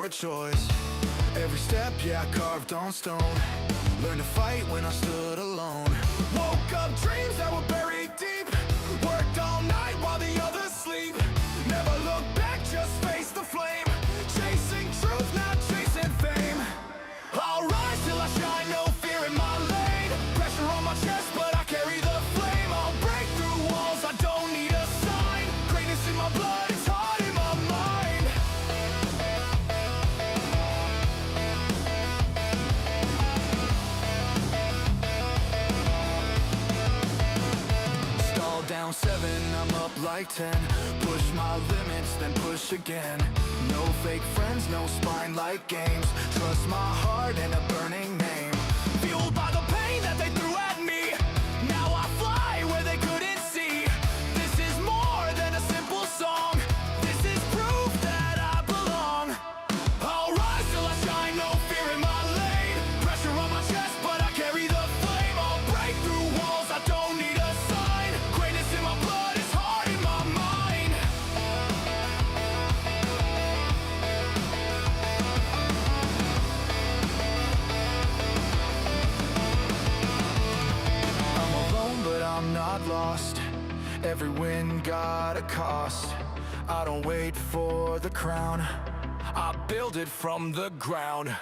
for a choice. Every step, yeah, I carved on stone. Learned to fight when I stood alone. Woke up dreams that were buried deep. Worked all night while the others sleep. Never look back, just face the flame. Chasing truth, not chasing fame. I'll rise till I shine, no fear in my lane. Pressure on my chest, but I carry the flame. I'll break through walls, I don't need a sign. Greatness in my blood, it's hard in my mind. Stall down 7, I'm up like 10. Push my limits, then push again. No fake friends, no spine like games. Trust my heart and a burning name. Fueled by the pain that they threw at me. Now I fly where they couldn't see. This is more than a simple song. This is proof that I belong. I'll rise till I shine, no fear in my lane. Pressure on my chest, but I carry the flame. I'll break through walls, I don't need a sign. Greatness in my blood, it's hard in my mind. I'm alone, but I'm not lost. Every win got a cost. I don't wait for the crown, I build it from the ground.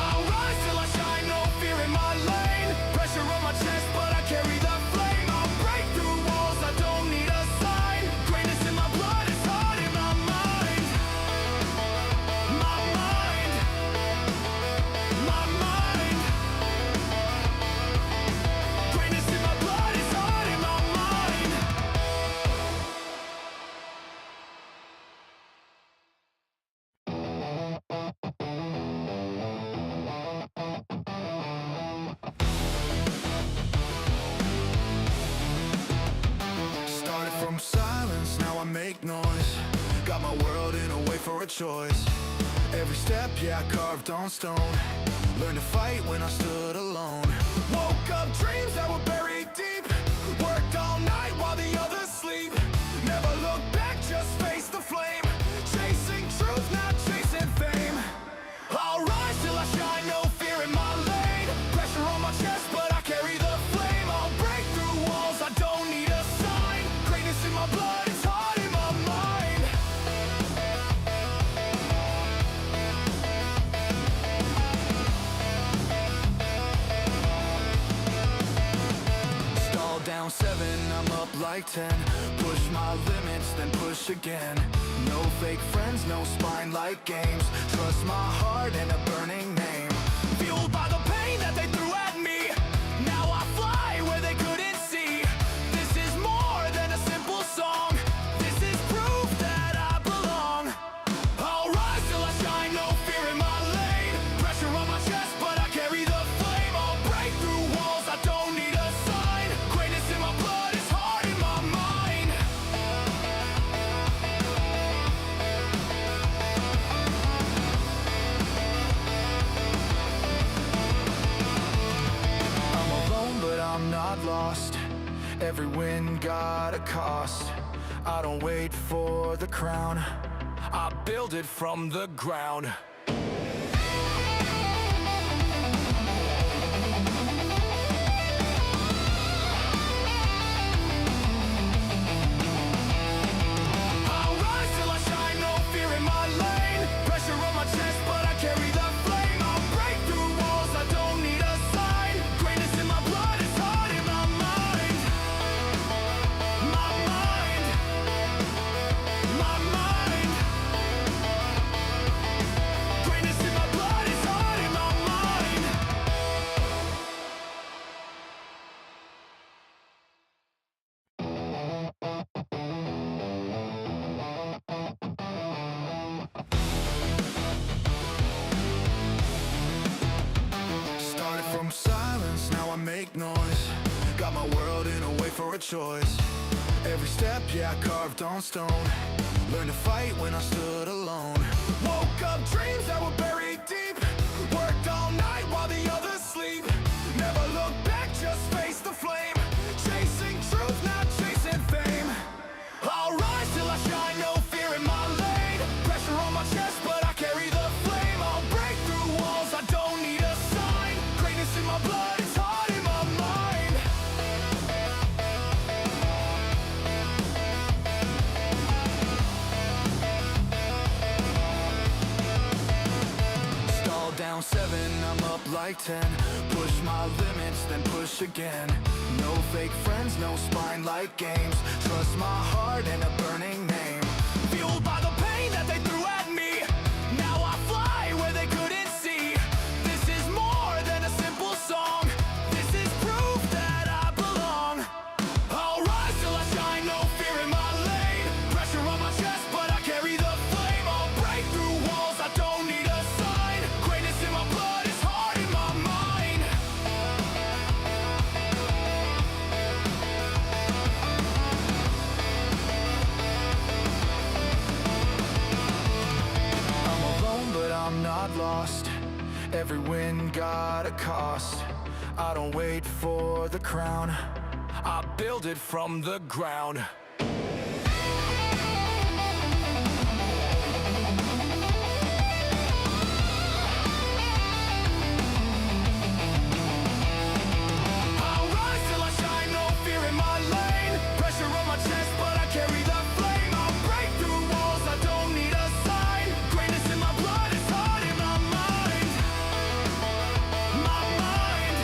I'll rise till I shine, no fear in my lane. Pressure on my chest, but I carry the flame. I'll break through walls, I don't need a sign. Greatness in my blood, it's hard in my mind. My mind. My mind. Greatness in my blood, it's hard in my mind. Started from silence, now I make noise. Got my world in a way for a choice. Every step, yeah, I carved on stone. Learned to fight when I stood alone. Woke up dreams that were buried deep. Worked all night while the others sleep. Never look back, just face the flame. Chasing truth, not chasing fame. I'll rise till I shine, no fear in my lane. Pressure on my chest, but I carry the flame. I'll break through walls, I don't need a sign. Greatness in my blood, it's hard in my mind. Stall down 7, I'm up like 10. Push my limits, then push again. No fake friends, no spine like games. Trust my heart and a burning name. Fueled by the pain that they threw at me. Now I fly where they couldn't see. This is more than a simple song. This is proof that I belong. I'll rise till I shine, no fear in my lane. Pressure on my chest, but I carry the flame. I'll break through walls, I don't need a sign. Greatness in my blood, it's hard in my mind. I'm alone, but I'm not lost. Every win got a cost. I don't wait for the crown, I build it from the ground. I'll rise till I shine, no fear in my lane. Pressure on my chest, but I carry the flame. I'll break through walls, I don't need a sign. Greatness in my blood, it's hard in my mind. My mind. My mind. Greatness in my blood, it's hard in my mind. Started from silence, now I make noise. Got my world in a way for a choice. Every step, yeah, I carved on stone. Learned to fight when I stood alone. Woke up dreams that were buried deep. Worked all night while the others sleep. Never like 10. Push my limits, then push again. No fake friends, no spine like games. Trust my heart and a burning name. Fueled by the pain that they threw at me, now I fly where they couldn't see. This is more than a simple song. This is proof that I belong. I'll rise till I shine, no fear in my lane. Pressure on my chest, but I carry the flame. I'll break through walls, I don't need a sign. Greatness in my blood, it's hard in my mind. I'm alone, but I'm not lost. Every win got a cost. I don't wait for the crown, I build it from the ground. I'll rise till I shine, no fear in my lane. Pressure on my chest, but I carry the flame. I'll break through walls, I don't need a sign. Greatness in my blood, it's hard in my mind. My mind.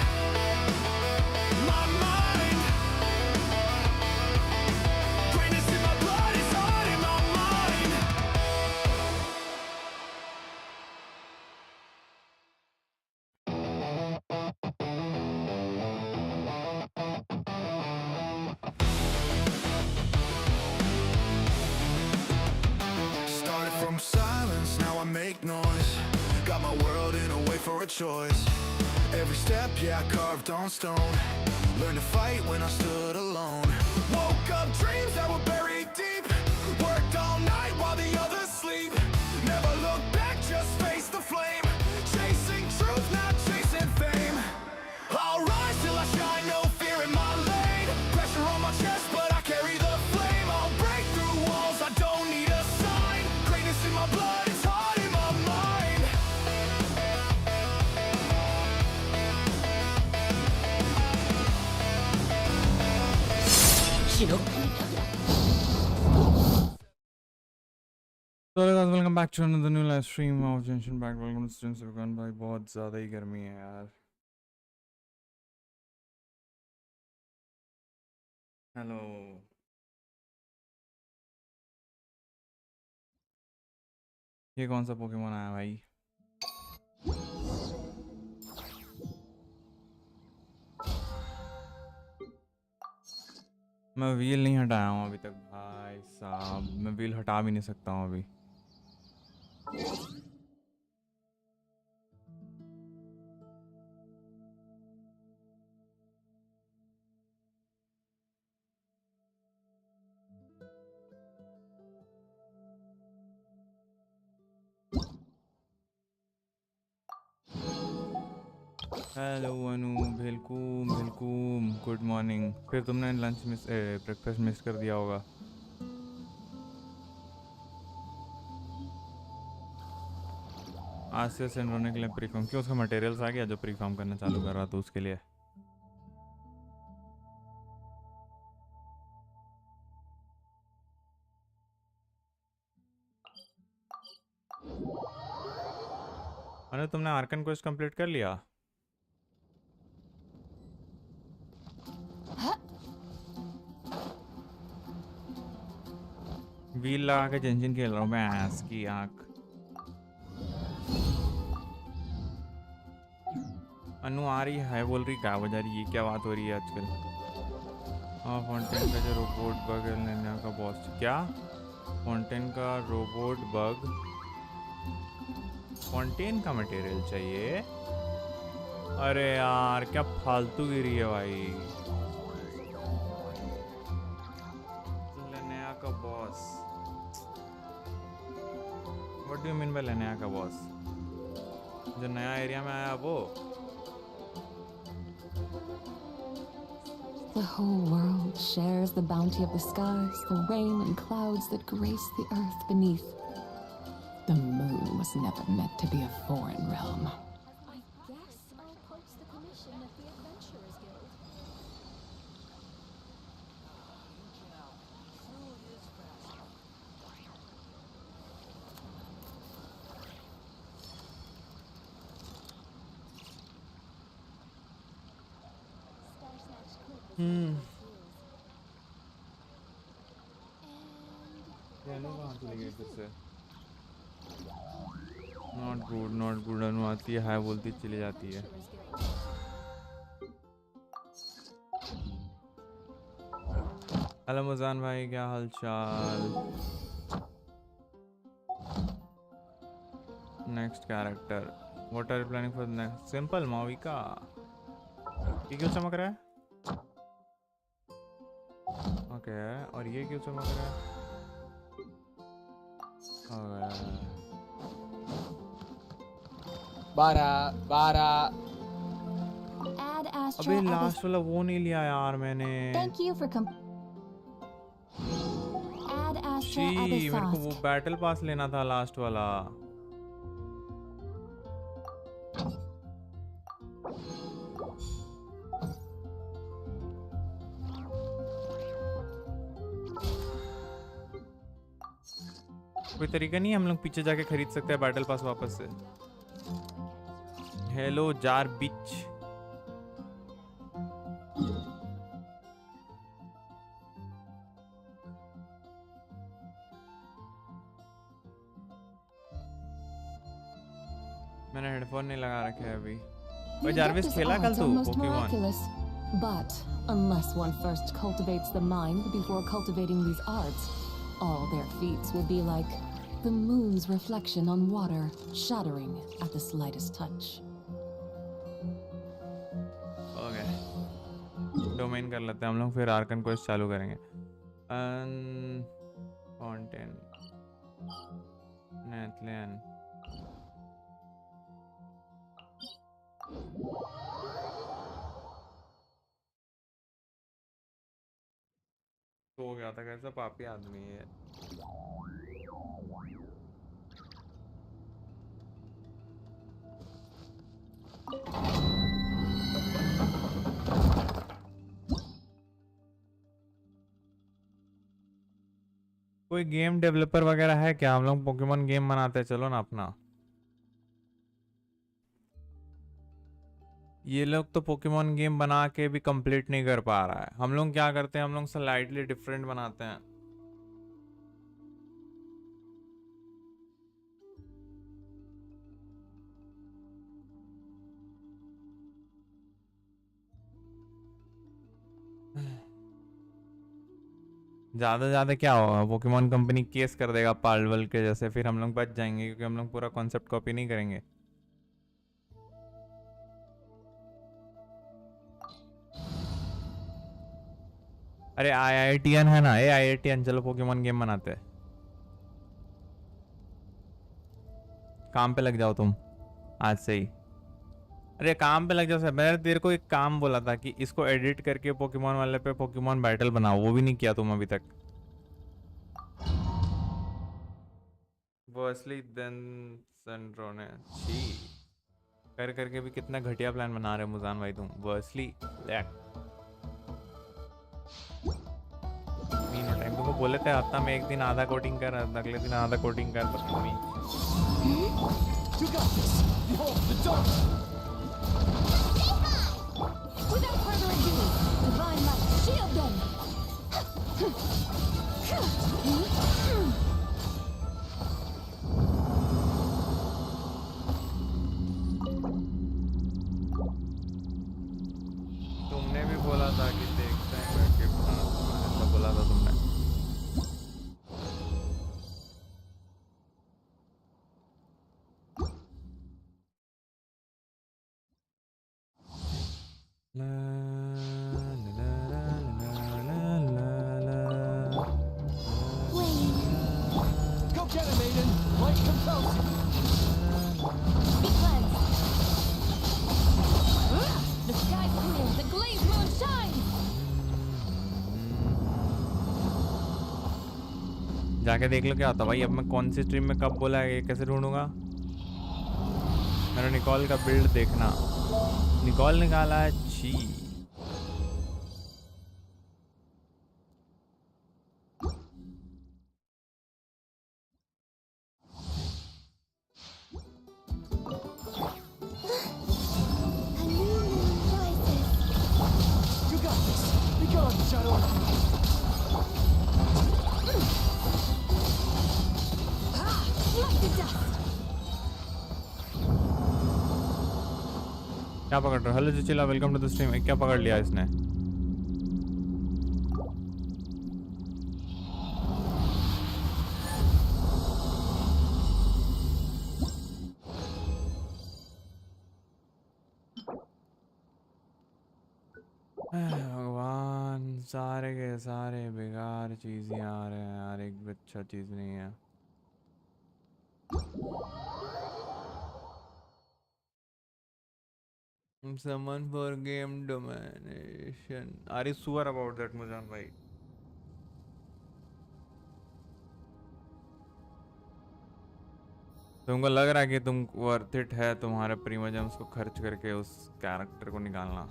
My mind. Greatness in my blood, it's hard in my mind. Started from silence, now I make noise. Got my world in a way for a choice. Every step, yeah, I carved on stone. Learned to fight when I stood alone. Woke up dreams that were buried deep. Worked all night while the others sleep. Never look back, just face the flame. Chasing truth, not chasing fame. I'll rise till I shine, no fear in my lane. Pressure on my chest, but I carry the flame. I'll break through walls, I don't need a sign. Greatness in my blood, it's hard in my mind. So guys, welcome back to another new live stream of Genshin back. Welcome to students of gun by बहुत ज़्यादा ही गर्मी है यार. Hello. ये कौन सा Pokemon आया भाई? मैं व्हील नहीं हटाया हूँ अभी तक भाई साहब. मैं व्हील हटा भी नहीं सकता हूँ अभी. Hello Anu. Welcome welcome. Good morning. फिर तुमने लंच मिस ब्रेकफास्ट मिस कर दिया होगा. आज से सेंड होने के लिए प्री फॉर्म क्यों? उसका मटेरियल्स आ गया जो प्री फॉर्म करना चालू कर रहा था उसके लिए. अरे तुमने आर्कन क्वेस्ट कंप्लीट कर लिया? व्हील लगा के जेंशिन खेल रहा हूँ मैं. ऐस की आँख. अनु आ रही है बोल रही क्या बजा रही है? क्या बात हो रही है आजकल? हाँ फाउंटेन का जो रोबोट बग लेने का बॉस. क्या फाउंटेन का रोबोट बग? फाउंटेन का मटेरियल चाहिए? अरे यार क्या फालतू गिरी है भाई. लेनेया का boss. What do you mean by लेनेया का बॉस? जो नया एरिया में आया वो? The whole world shares the bounty of the skies, the rain and clouds that grace the earth beneath. The moon was never meant to be a foreign realm. I guess I'll post the commission at the Adventurers Guild. Hmm And चलो that कहाँ is चली what गई you फिर think. से? Not good अनु आती है, हाय बोलती Commission of चली the जाती है. Adventurers Guild. हेलो मुजान भाई, क्या हाल चाल? Next character, what are you planning for next? Simple Mavika. ये क्यों चमक रहा है? ओके, और ये क्यों चमक रहा है? ओके, 12 Ad Astra अबे Abyss. लास्ट वाला वो नहीं लिया यार मैंने. Thank you for Ad Astra she, मेरे को वो Abyssost. बैटल पास लेना था लास्ट वाला. कोई तरीका नहीं है हम लोग पीछे जाके खरीद सकते हैं बैटल पास वापस से? हेलो जार बिच. मैंने हेडफोन नहीं लगा रखे हैं अभी. The जारविस Adeptus खेला कल arts तू are most Pokemon? miraculous. But unless one first cultivates the mind before cultivating these arts, all their feats will be like the moon's reflection on water, shattering at the slightest touch. Okay, domain कर लेते हैं हम लोग, फिर Arkan quest चालू करेंगे. Content नेटलैंड. तो हो गया था, कैसा पापी आदमी है. कोई गेम डेवलपर वगैरह है क्या? हम लोग पोकेमॉन गेम बनाते हैं, चलो ना अपना. ये लोग तो पोकेमॉन गेम बना के भी कंप्लीट नहीं कर पा रहा है. हम लोग क्या करते हैं, हम लोग स्लाइटली डिफरेंट बनाते हैं. ज़्यादा ज़्यादा क्या होगा, पोकेमॉन कंपनी केस कर देगा पार्लवल के जैसे, फिर हम लोग बच जाएंगे क्योंकि हम लोग पूरा कॉन्सेप्ट कॉपी नहीं करेंगे. अरे IITN है ना, IITN, चलो पोकेमॉन गेम बनाते हैं. काम पे लग जाओ तुम आज से ही. अरे काम पे लग जाओ सर. मैंने तेरे को एक काम बोला था कि इसको एडिट करके पोकेमॉन वाले पे पोकेमॉन बैटल बनाओ, वो भी नहीं किया तुम अभी तक. वो असली देन सेंड्रो ने छी कर करके भी कितना घटिया प्लान बना रहे मुजान भाई तुम. वो असली टाइम तुमको बोले थे हफ्ता में एक दिन आधा कोटिंग कर, अगले दिन आधा कोटिंग कर, पता नहीं. You got this! Behold the dark! Without further ado, divine light, shield them! तुमने भी बोला था कि देखते हैं करके ऐसा बोला था तुमने. ला, ला, ला, ला, ला, ला, ला. Go get him, Aiden! Light compels you! Be cleansed! The sky's clear, the glazed moon shines! जाके देख लो क्या होता भाई. अब मैं कौन सी स्ट्रीम में कब बोला है, ये कैसे ढूंढूंगा? मेरा निकॉल का बिल्ड देखना. निकॉल निकाला है छी. A new moon rises. You got this! Like the dust. क्या पकड़ रहा है? हेलो चिचिला, वेलकम टू द स्ट्रीम। क्या पकड़ लिया इसने? भगवान, सारे के सारे बेकार चीजें आ रहे हैं यार, एक भी अच्छा चीज नहीं है। Someone for game domination. Are you sure about that, Muzan भाई? तुमको लग रहा है कि तुम वर्थ इट है तुम्हारे प्रीमियम्स को खर्च करके उस कैरेक्टर को निकालना?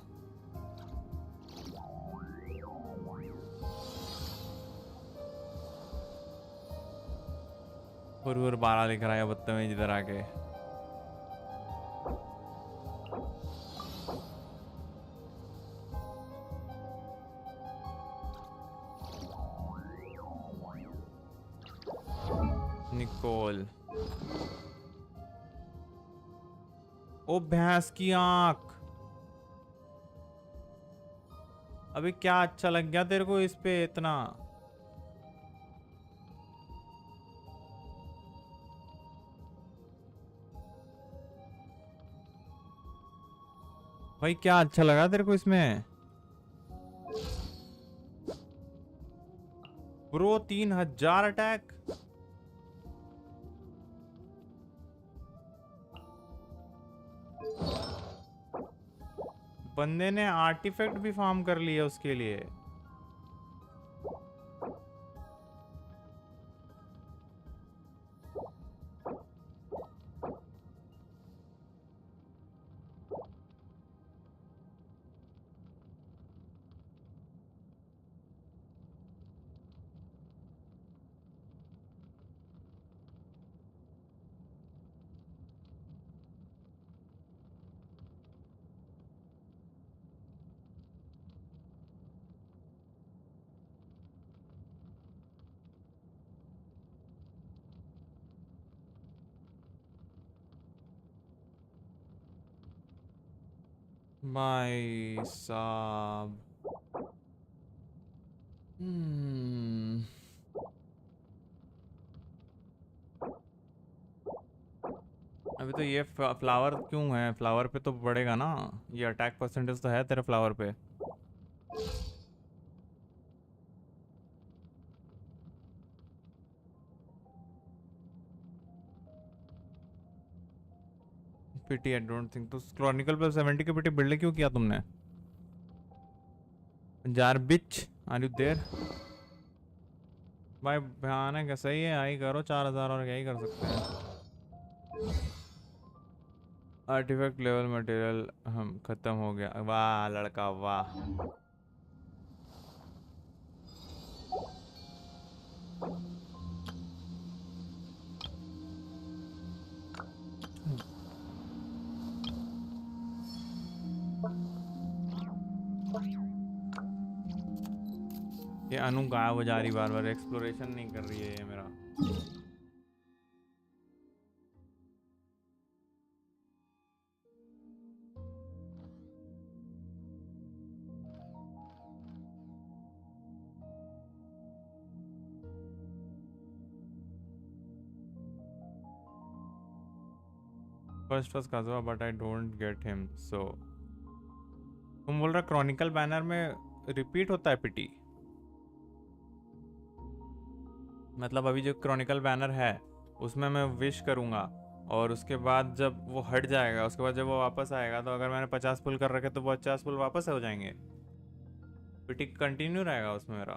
फुर 12 लिख रहा है बदतमीज इधर आके। निकोल, ओ भैंस की आंख, अभी क्या अच्छा लग गया तेरे को इस पे इतना? भाई क्या अच्छा लगा तेरे को इसमें? Bro 3000 attack. बंदे ने आर्टिफैक्ट भी फार्म कर लिया उसके लिए। भाई साहब, अभी तो ये फ्लावर क्यों है? फ्लावर पे तो बढ़ेगा ना, ये अटैक परसेंटेज तो है तेरे फ्लावर पे। पिटी, आई डोंट थिंक तो क्रॉनिकल पे 70 के पिटी बिल्ड क्यों किया तुमने? जार बिच, आर यू देयर? भाई भयानक है, सही है, आई करो 4000 और क्या ही कर सकते हैं। आर्टिफैक्ट लेवल मटेरियल हम खत्म हो गया। वाह लड़का वाह। ये अनु गायब हो जा रही बार बार, एक्सप्लोरेशन नहीं कर रही है ये मेरा। First was Kazuha but I don't get him, so तुम बोल रहा क्रॉनिकल बैनर में रिपीट होता है पिटी? मतलब अभी जो क्रॉनिकल बैनर है उसमें मैं विश करूंगा और उसके बाद जब वो हट जाएगा, उसके बाद जब वो वापस आएगा, तो अगर मैंने 50 पुल कर रखे तो वो 50 पुल वापस हो जाएंगे, पिटी कंटिन्यू रहेगा उसमें मेरा।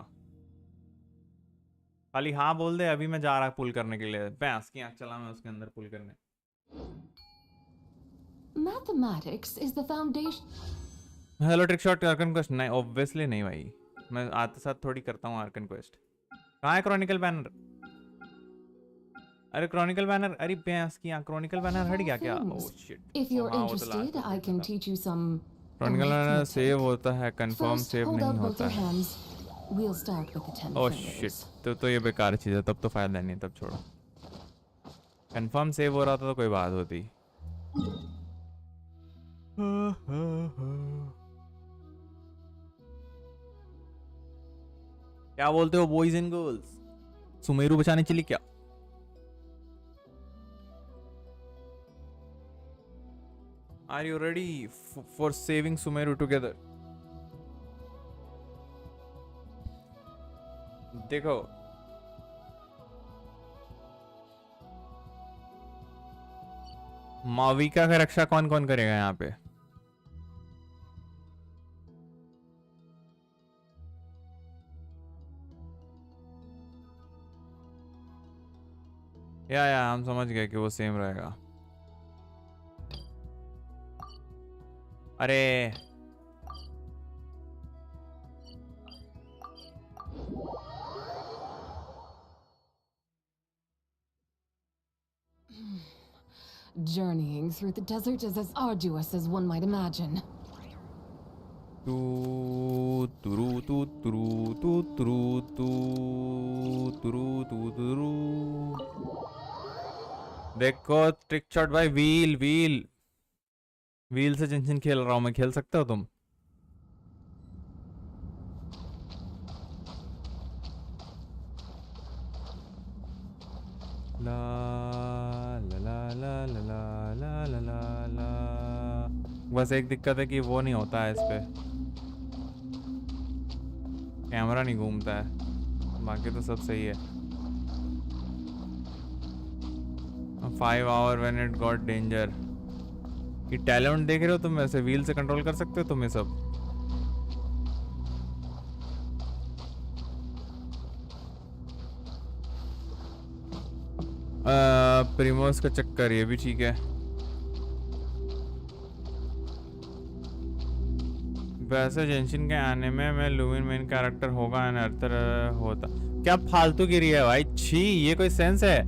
खाली हाँ बोल दे, अभी मैं जा रहा पुल करने के लिए, भैंस की आंख चला मैं उसके अंदर पुल करने। Mathematics is the foundation. Hello trick shot Arkan quest? नहीं ऑब्वियसली नहीं भाई, मैं आते साथ थोड़ी करता हूँ आर्कन क्वेस्ट। कहाँ है क्रॉनिकल बैनर? अरे क्रॉनिकल बैनर, अरे भैंस की आंख, क्रॉनिकल बैनर हट गया क्या? Oh shit. If you're interested, I can teach you some. Chronicle banner save होता है, कंफर्म First, सेव hold नहीं out both होता your है। hands. We'll start with the 10 oh fingers. Shit, तो ये बेकार चीज़ है, तब तो फायदा नहीं, तब छोड़ो। कंफर्म सेव हो रहा था तो कोई बात होती। क्या बोलते हो बॉयज एंड गर्ल्स, सुमेरु बचाने चली क्या? Are you ready for saving Sumeru together? देखो माविका का रक्षा कौन कौन करेगा यहाँ पे? या हम समझ गए कि वो सेम रहेगा। अरे Journeying through the desert is as arduous as one might imagine. देखो ट्रिक शॉट भाई, व्हील व्हील व्हील से जेंशिन खेल रहा हूं मैं, खेल सकते हो तुम? ला ला ला ला ला ला ला ला ला ला। बस एक दिक्कत है कि वो नहीं होता है इस पे, कैमरा नहीं घूमता है, बाकी तो सब सही है। 5 hour when it got danger। ये टैलेंट देख रहे हो तुम, ऐसे व्हील से कंट्रोल कर सकते हो तुम ये सब। प्रीमोस का चक्कर, ये भी ठीक है। वैसे जेंशिन के आने में लुमिन मेन कैरेक्टर होगा एंड अर्थर होता। क्या फालतू गिरी है भाई, छी, ये कोई सेंस है?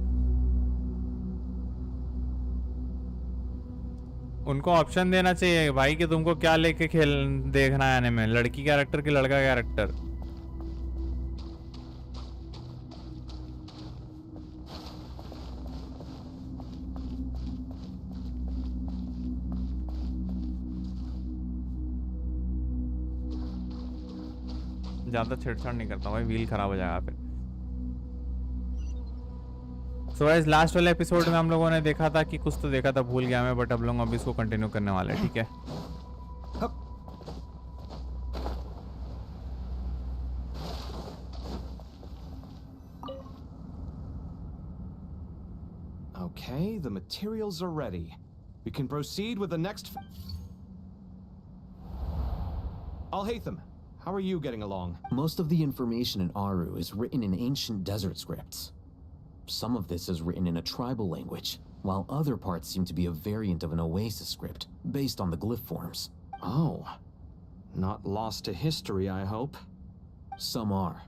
उनको ऑप्शन देना चाहिए भाई कि तुमको क्या लेके खेल देखना है आने में, लड़की कैरेक्टर कि लड़का कैरेक्टर। ज्यादा छेड़छाड़ नहीं करता भाई, व्हील खराब हो जाएगा फिर। सो गाइस लास्ट वाले एपिसोड में हम लोगों ने देखा था कि कुछ तो देखा था, भूल गया मैं, बट अब लोग अभी इसको कंटिन्यू करने वाले हैं, ठीक है? Okay, the materials are ready. We can proceed with the next. Alhaitham, how are you getting along? Most of the information in Aru is written in ancient desert scripts. Some of this is written in a tribal language, while other parts seem to be a variant of an oasis script, based on the glyph forms. Oh. Not lost to history, I hope. Some are.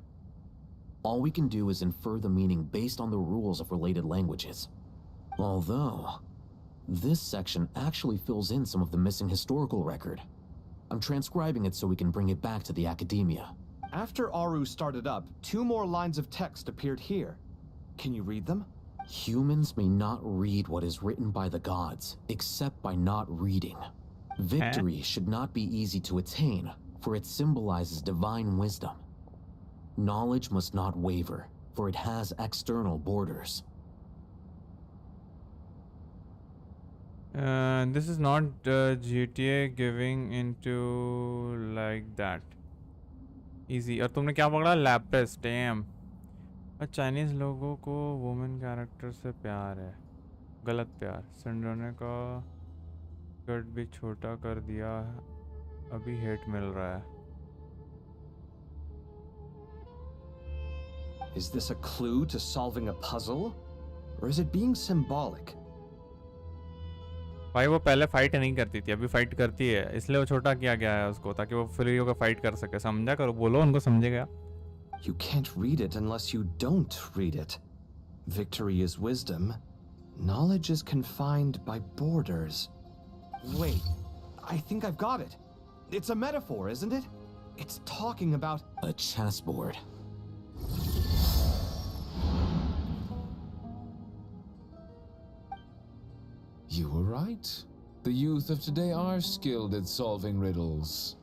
All we can do is infer the meaning based on the rules of related languages. Although, this section actually fills in some of the missing historical record. I'm transcribing it so we can bring it back to the academia. After Aru started up, 2 more lines of text appeared here. Can you read them? Humans may not read what is written by the gods, except by not reading. Victory should not be easy to attain, for it symbolizes divine wisdom. Knowledge must not waver, for it has external borders. This is not GTA giving into like that. Easy। और तुमने क्या पकड़ा? Lapis, dam. Chinese लोगों को women character से प्यार है, गलत प्यार। सिंड्रोने का कट भी छोटा कर दिया, अभी हेट मिल रहा है। Is this a clue to solving a puzzle? Or is it being symbolic? भाई वो पहले फाइट नहीं करती थी, अभी फाइट करती है, इसलिए वो छोटा किया गया है उसको, ताकि वो फ्री होकर फाइट कर सके। समझा करो, बोलो उनको, समझेगा। You can't read it unless you don't read it. Victory is wisdom. Knowledge is confined by borders. Wait, I think I've got it. It's a metaphor, isn't it? It's talking about... A chessboard. You were right. The youth of today are skilled at solving riddles.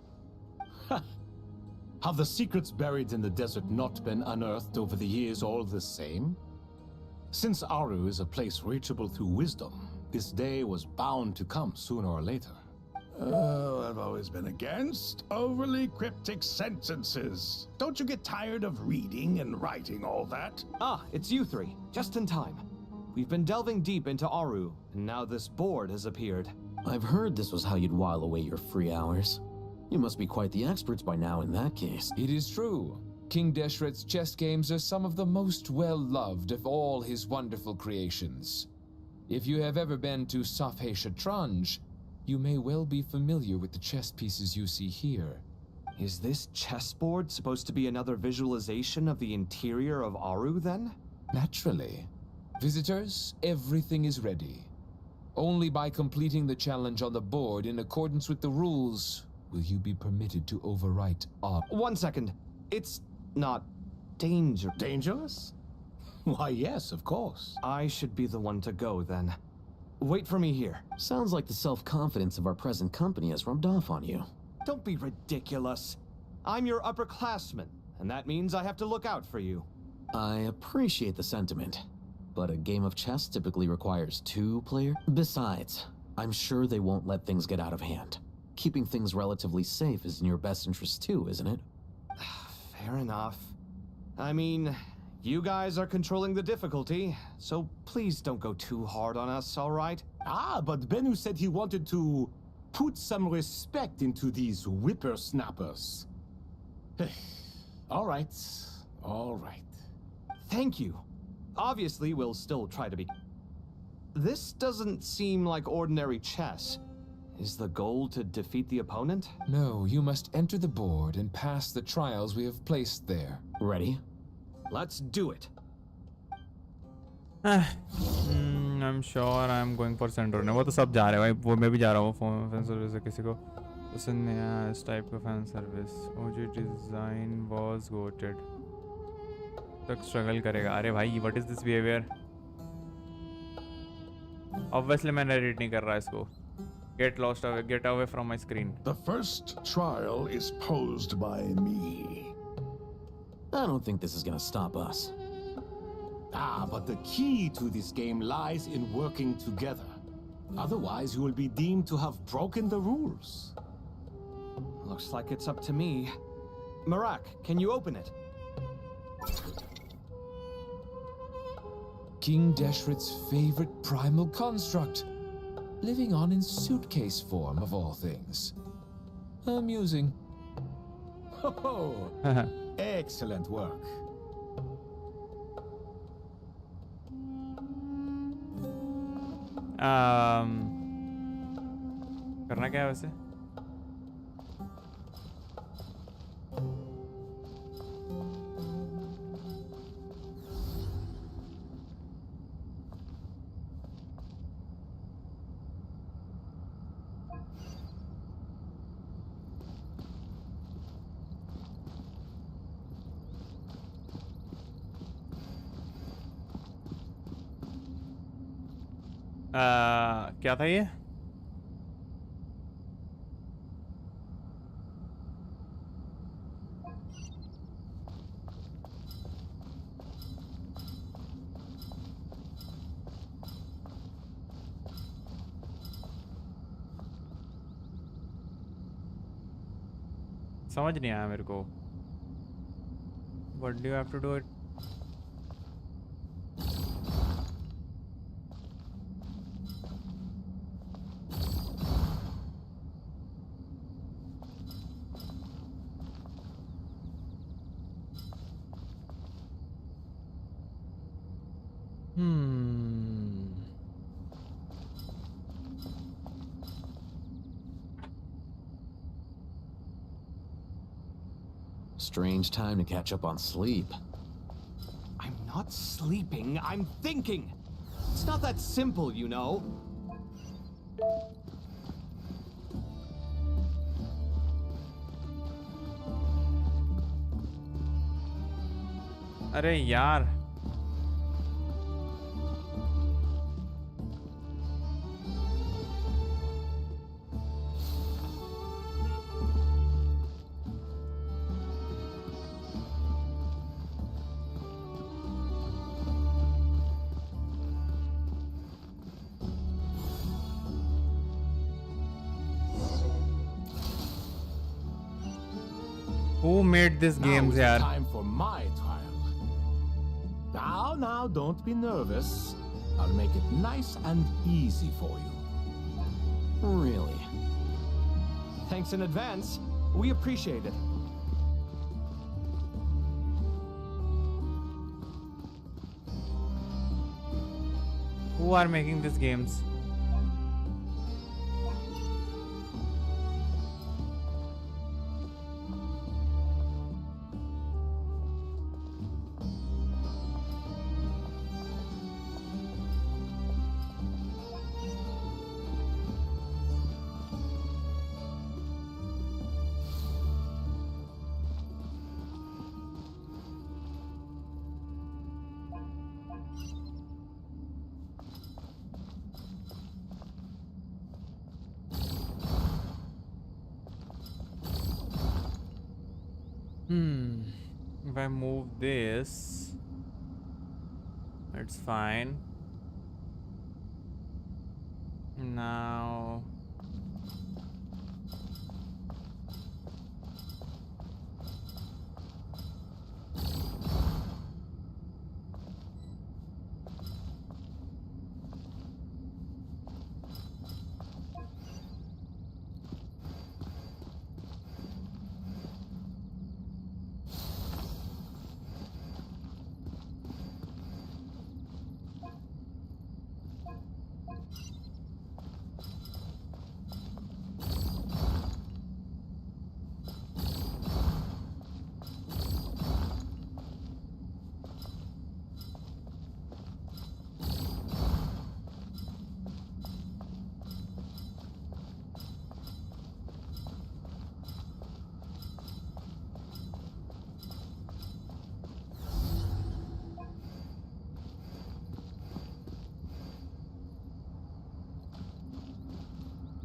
Have the secrets buried in the desert not been unearthed over the years all the same? Since Aru is a place reachable through wisdom, this day was bound to come sooner or later. Oh, I've always been against overly cryptic sentences. Don't you get tired of reading and writing all that? Ah, it's you three. Just in time. We've been delving deep into Aru, and now this board has appeared. I've heard this was how you'd while away your free hours. You must be quite the experts by now in that case. It is true. King Deshret's chess games are some of the most well-loved of all his wonderful creations. If you have ever been to Safhe Shatranj, you may well be familiar with the chess pieces you see here. Is this chessboard supposed to be another visualization of the interior of Aru, then? Naturally. Visitors, everything is ready. Only by completing the challenge on the board in accordance with the rules will you be permitted to overwrite Aru. 1 second. It's not Dangerous? Why, yes, of course. I should be the one to go, then. Wait for me here. Sounds like the self-confidence of our present company has rubbed off on you. Don't be ridiculous. I'm your upperclassman, and that means I have to look out for you. I appreciate the sentiment, but a game of chess typically requires 2 players. Besides, I'm sure they won't let things get out of hand. Keeping things relatively safe is in your best interest too, isn't it? Fair enough. I mean, you guys are controlling the difficulty, so please don't go too hard on us, all right? Ah, but Bennu said he wanted to put some respect into these whippersnappers. All right. Thank you. Obviously, we'll still try to be... This doesn't seem like ordinary chess. Is the goal to defeat the opponent? No, you must enter the board and pass the trials we have placed there. Ready? Let's do it. I'm sure I'm going for Centro ने वो तो सब जा रहे हैं भाई वो मैं भी जा रहा हूँ फैन सर्विस से किसी को पसंद नहीं आया इस टाइप का फैन सर्विस मुझे डिज़ाइन वाज गोटेड तक स्ट्रगल करेगा अरे भाई what is this behaviour obviously मैं नरेट नहीं कर रहा इसको get away from my screen. The first trial is posed by me. I don't think this is gonna stop us. Ah, but the key to this game lies in working together. Otherwise, you will be deemed to have broken the rules. Looks like it's up to me. Marak, can you open it? King Deshret's favorite primal construct. Living on in suitcase form, of all things. Amusing. Oh, excellent work. करना क्या है वैसे क्या था ये समझ नहीं आया मेरे को What do you have to do it Strange time to catch up on sleep. I'm not sleeping, I'm thinking. It's not that simple, you know. अरे यार Who made these Now games is the यार? time for my trial. Now, don't be nervous. I'll make it nice and easy for you. Really? Thanks in advance. We appreciate it. Who are making these games? If I move this, it's fine. Now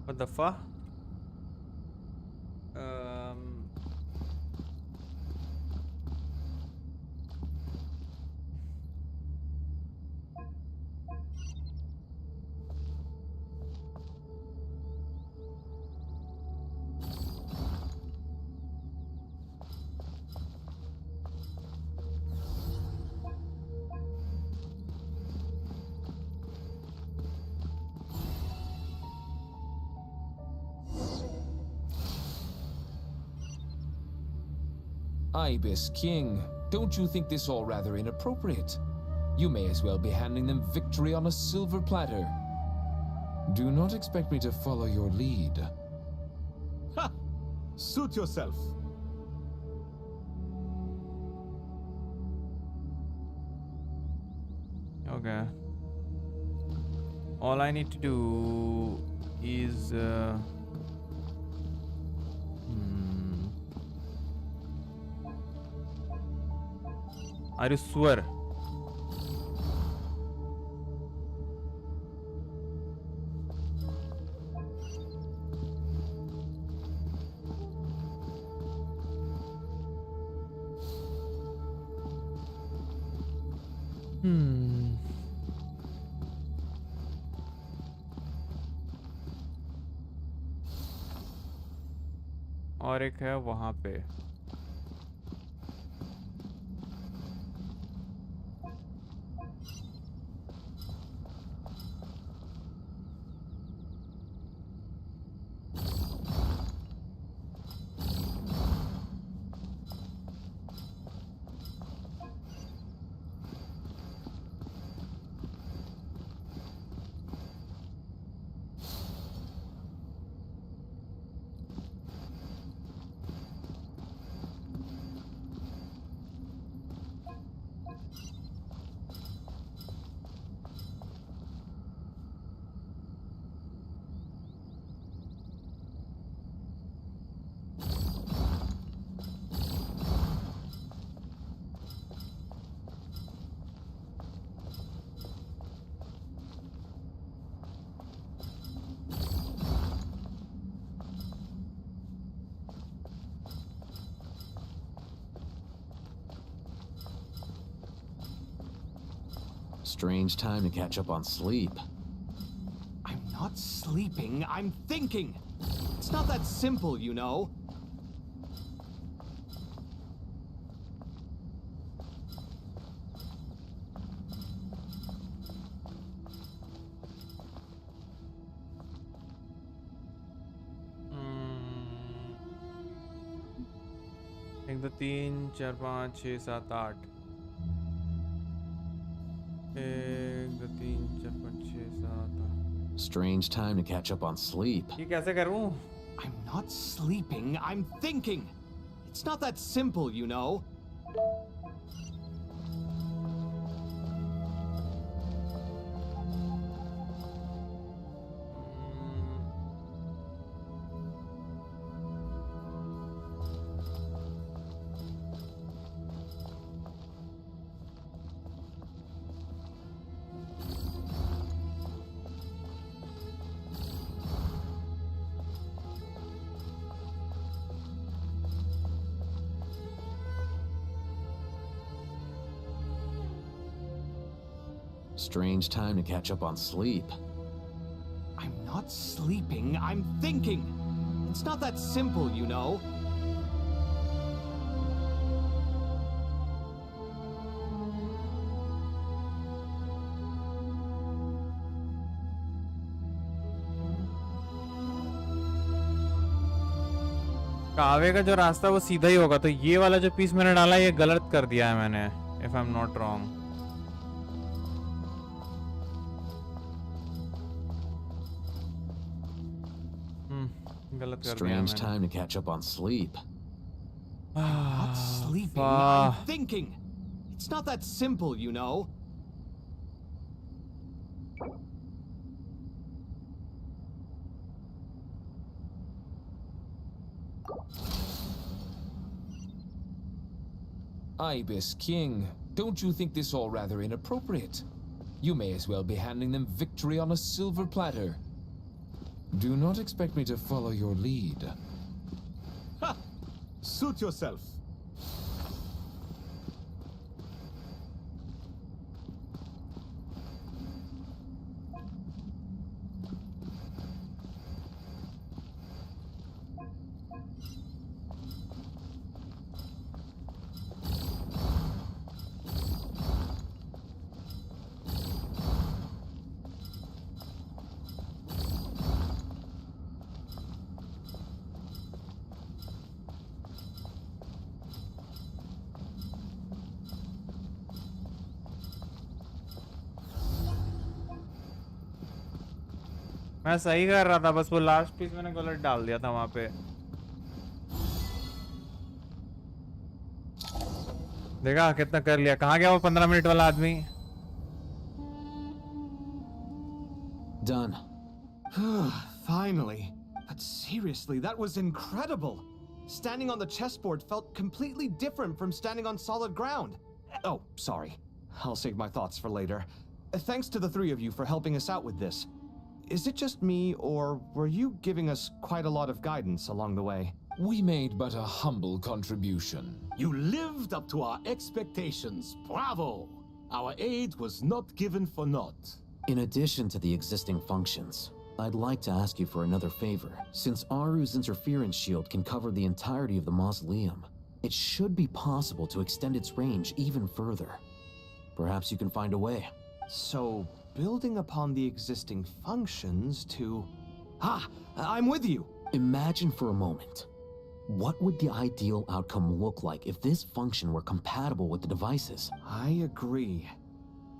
what the fuck? Ibis King, don't you think this all rather inappropriate? You may as well be handing them victory on a silver platter. Do not expect me to follow your lead. Ha! Suit yourself. Okay. All I need to do is are you sure? और एक है वहां पे Strange time to catch up on sleep. I'm not sleeping, I'm thinking. It's not that simple, you know. एक दो तीन चार पाँच छः सात आठ एक दो तीन चार पाँच छः सात आठ Strange time to catch up on sleep. ये कैसे करूँ? I'm not sleeping, I'm thinking. It's not that simple, you know. Strange time to catch up on sleep. I'm not sleeping, I'm thinking. It's not that simple, you know. कावे का जो रास्ता वो सीधा ही होगा, तो ये वाला जो पीस मैंने डाला ये गलत कर दिया है मैंने, if I'm not wrong. गलत कर दिया Strange मैंने. time to catch up on sleep. Not sleeping, I'm thinking. It's not that simple, you know. Ibis King, don't you think this all rather inappropriate? You may as well be handing them victory on a silver platter. Do not expect me to follow your lead. Ha! Suit yourself. मैं सही कर रहा था, बस वो last piece मैंने गलत डाल दिया था वहां पे. देखा कितना कर लिया. कहाँ गया वो 15 मिनट वाला आदमी? Done. Finally. But seriously, that was incredible. Standing on the chessboard felt completely different from standing on solid ground. Oh, sorry. I'll save my thoughts for later. Thanks to the three of you for helping us out with this. Is it just me, or were you giving us quite a lot of guidance along the way? We made but a humble contribution. You lived up to our expectations. Bravo! Our aid was not given for naught. In addition to the existing functions, I'd like to ask you for another favor. Since Aru's interference shield can cover the entirety of the mausoleum, it should be possible to extend its range even further. Perhaps you can find a way. So, building upon the existing functions to... Ah! I'm with you! Imagine for a moment. What would the ideal outcome look like if this function were compatible with the devices? I agree.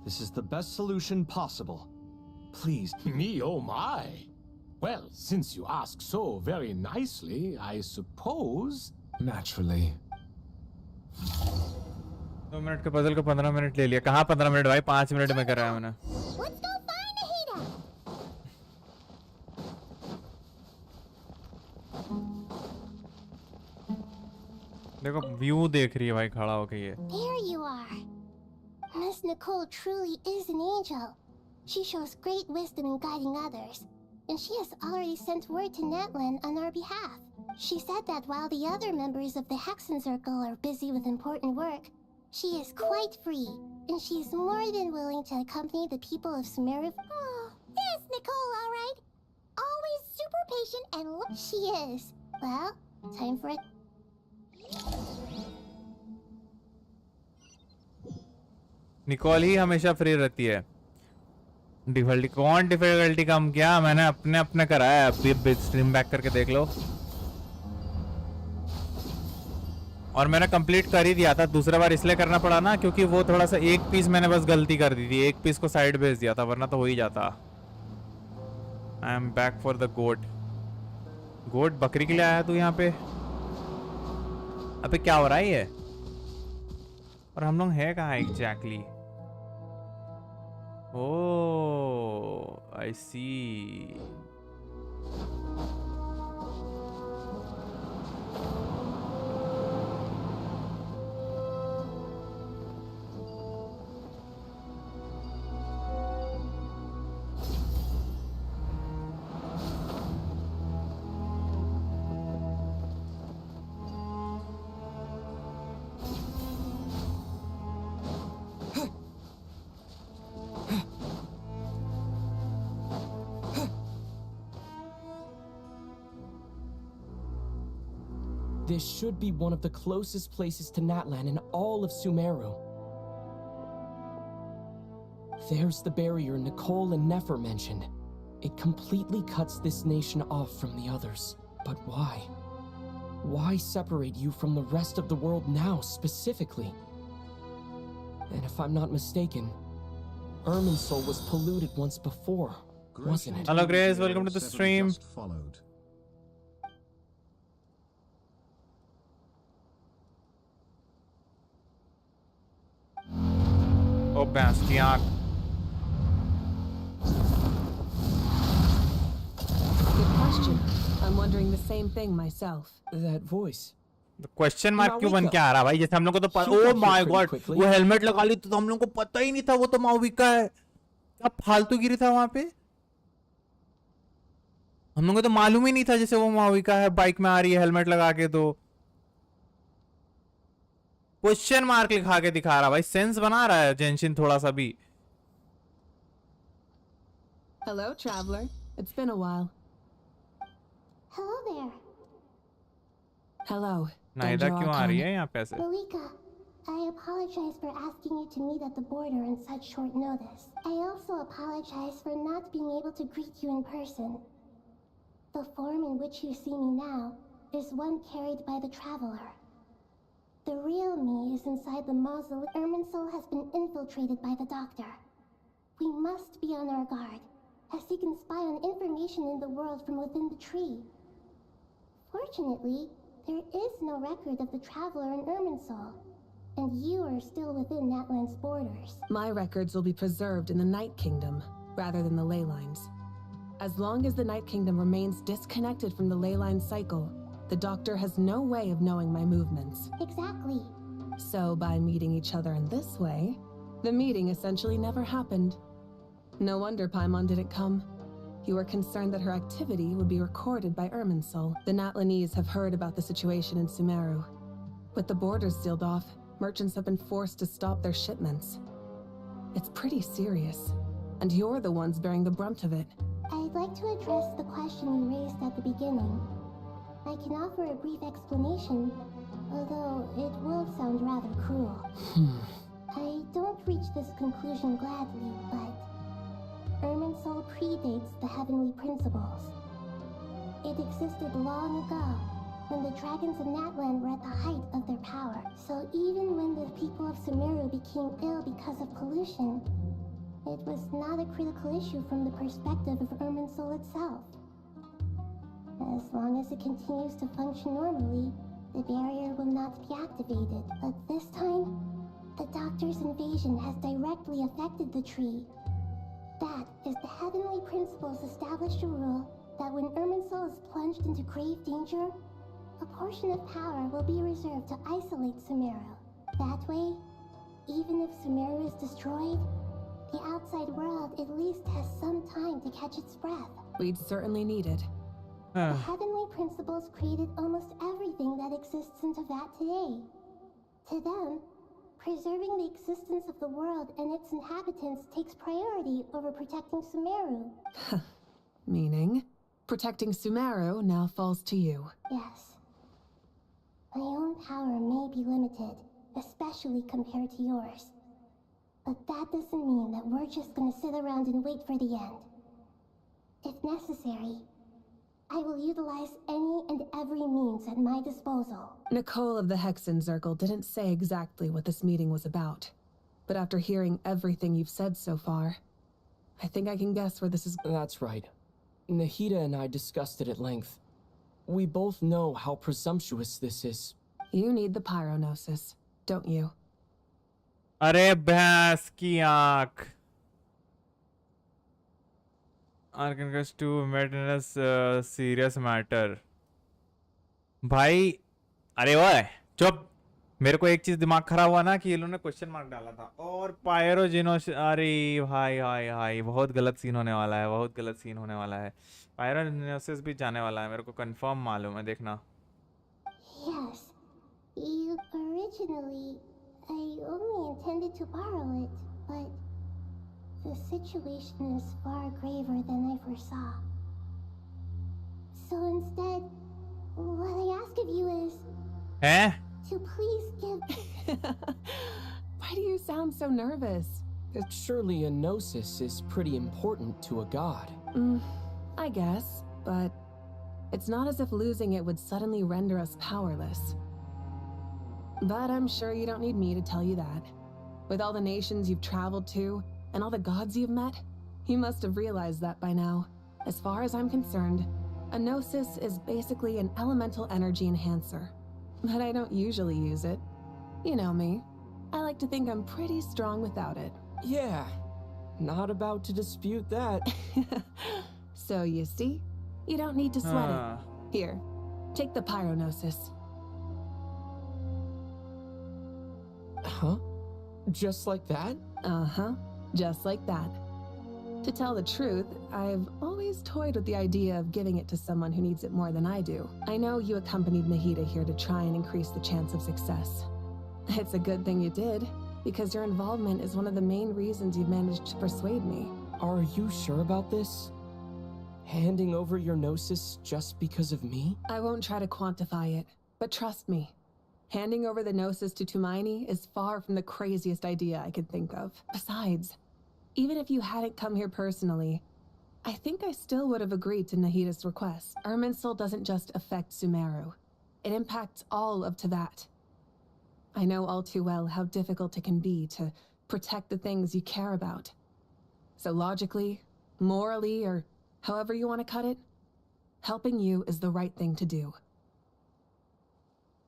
This is the best solution possible. Please. Me, oh my! Well, since you ask so very nicely, I suppose... Naturally. 2 minute के puzzle को 15 minute ले लिया. कहाँ 15 minute भाई, 5 minute में कर रहा है मैंने. Let's go find Ahita! देखो व्यू देख रही है भाई खड़ा होके ये. There you are. Miss Nicole truly is an angel. She shows great wisdom in guiding others, and she has already sent word to Natlan on our behalf. She said that while the other members of the Hexen Circle are busy with important work, She is quite free, and she is more than willing to accompany the people of Sumeru. Oh, yes, Nicole, all right. Always super patient and she is. Well, time for it. Nicole ही हमेशा free रहती है। Difficulty कौन difficulty कम किया? मैंने अपने अपने कराया। अभी स्ट्रीम बैक करके देख लो। और मैंने कंप्लीट कर ही दिया था। दूसरा बार इसलिए करना पड़ा ना क्योंकि वो थोड़ा सा एक पीस मैंने बस गलती कर दी थी। एक पीस को साइड भेज दिया था, वरना तो हो ही जाता। I am back for the goat. Goat बकरी के लिए आया तू यहाँ पे? अबे क्या हो रहा है ये? और हम लोग है कहाँ exactly? Oh I see. This should be one of the closest places to Natlan in all of Sumeru. There's the barrier Nicole and Nefer mentioned. It completely cuts this nation off from the others. But why? Why separate you from the rest of the world now, specifically? And if I'm not mistaken, Irminsul was polluted once before, wasn't it? Hello Grace, welcome to the stream. Oh, भैंस की आँख। Good question. I'm wondering the same thing myself. That voice. Question mark क्यों बन के आ रहा भाई? जैसे हम लोग को तो ओह माय गॉड, वो हेलमेट लगा ली तो हम लोग को पता ही नहीं था वो तो माविका है। क्या फालतूगिरी था वहां पे? हम लोग को तो मालूम ही नहीं था जैसे वो माविका है, बाइक में आ रही है हेलमेट लगा के। तो क्वेश्चन मार्क लिखा के दिखा रहा भाई। सेंस बना रहा है जेंशिन थोड़ा सा भी। Hello, traveler. It's been a while. Hello there. Hello. नाइदा क्यों आ रही है यहाँ पे ऐसे? Mavuika, I apologize for asking you to meet at the border on such short notice. I also apologize for not being able to greet you in person. The form in which you see me now is one carried by the traveler. The real me is inside the mausoleum. Irminsul has been infiltrated by the doctor. We must be on our guard, as he can spy on information in the world from within the tree. Fortunately, there is no record of the traveler in Irminsul, and you are still within Natlan's borders. My records will be preserved in the Night Kingdom, rather than the ley lines. As long as the Night Kingdom remains disconnected from the ley line cycle, the doctor has no way of knowing my movements. Exactly. So by meeting each other in this way, the meeting essentially never happened. No wonder Paimon didn't come. You were concerned that her activity would be recorded by Irminsul. The Natlanese have heard about the situation in Sumeru. With the borders sealed off, merchants have been forced to stop their shipments. It's pretty serious, and you're the ones bearing the brunt of it. I'd like to address the question you raised at the beginning. I can offer a brief explanation, although it will sound rather cruel. I don't reach this conclusion gladly, but Irminsul predates the heavenly principles. It existed long ago, when the dragons of Natlan were at the height of their power. So even when the people of Sumeru became ill because of pollution, it was not a critical issue from the perspective of Irminsul itself. As long as it continues to function normally, the barrier will not be activated. But this time, the Doctor's invasion has directly affected the tree. That is, the heavenly principles established a rule that when Irminsul is plunged into grave danger, a portion of power will be reserved to isolate Sumeru. That way, even if Sumeru is destroyed, the outside world at least has some time to catch its breath. We'd certainly need it. The heavenly principles created almost everything that exists in Teyvat today. To them, Preserving the existence of the world and its inhabitants takes priority over protecting Sumeru. Meaning, protecting Sumeru now falls to you. Yes. My own power may be limited, especially compared to yours. But that doesn't mean that we're just gonna sit around and wait for the end. If necessary, I will utilize any and every means at my disposal. Nicole of the Hexen Circle didn't say exactly what this meeting was about. But after hearing everything you've said so far, I think I can guess where this is. That's right. Nahida and I discussed it at length. We both know how presumptuous this is. You need the pyronosis, don't you? अरे भैंस की आँख Arkansas to maintenance serious matter भाई अरे वो चुप मेरे को एक चीज दिमाग खराब हुआ ना कि ये लोगों ने क्वेश्चन मार्क डाला था और पायरोजिनोस अरे भाई हाय हाय बहुत गलत सीन होने वाला है बहुत गलत सीन होने वाला है पायरोजिनोसिस भी जाने वाला है मेरे को कंफर्म मालूम है देखना Yes. You originally... I only intended to borrow it, but... the situation is far graver than I foresaw. So instead, what I ask of you is... to please give... Why do you sound so nervous? Surely a gnosis is pretty important to a god. I guess, but it's not as if losing it would suddenly render us powerless. But I'm sure you don't need me to tell you that. With all the nations you've traveled to, and all the gods you've met, you must have realized that by now. As far as I'm concerned, a gnosis is basically an elemental energy enhancer. But I don't usually use it. You know me. I like to think I'm pretty strong without it. Yeah, not about to dispute that. So you see, you don't need to sweat it. Here, take the pyronosis. Huh? Just like that? Uh-huh, just like that. To tell the truth, I've always toyed with the idea of giving it to someone who needs it more than I do. I know you accompanied Nahida here to try and increase the chance of success. It's a good thing you did, because your involvement is one of the main reasons you've managed to persuade me. Are you sure about this? Handing over your gnosis just because of me? I won't try to quantify it, but trust me. Handing over the gnosis to Tumaini is far from the craziest idea I could think of. Besides, even if you hadn't come here personally, I think I still would have agreed to Nahida's request. Irminsul doesn't just affect Sumeru. It impacts all of Teyvat. I know all too well how difficult it can be to protect the things you care about. So logically, morally, or however you want to cut it, helping you is the right thing to do.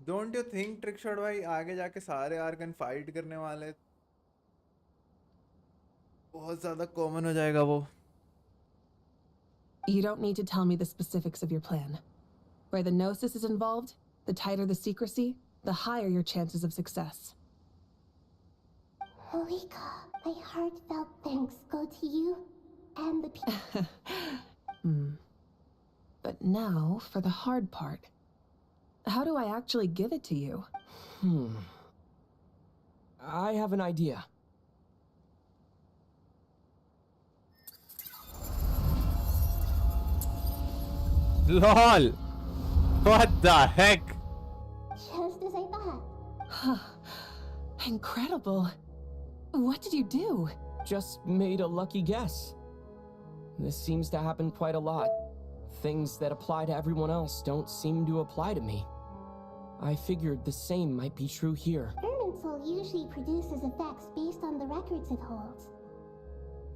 Don't you think Trickshot भाई आगे जाके सारे argon fight करने वाले बहुत ज़्यादा common हो जाएगा वो? You don't need to tell me the specifics of your plan. Where the gnosis is involved, the tighter the secrecy, the higher your chances of success. Mavuika, my heartfelt thanks go to you and the people. But now for the hard part. How do I actually give it to you? I have an idea. LOL! What the heck? Just as I thought. Incredible. What did you do? Just made a lucky guess. This seems to happen quite a lot. Things that apply to everyone else don't seem to apply to me. I figured the same might be true here. Irminsul usually produces effects based on the records it holds.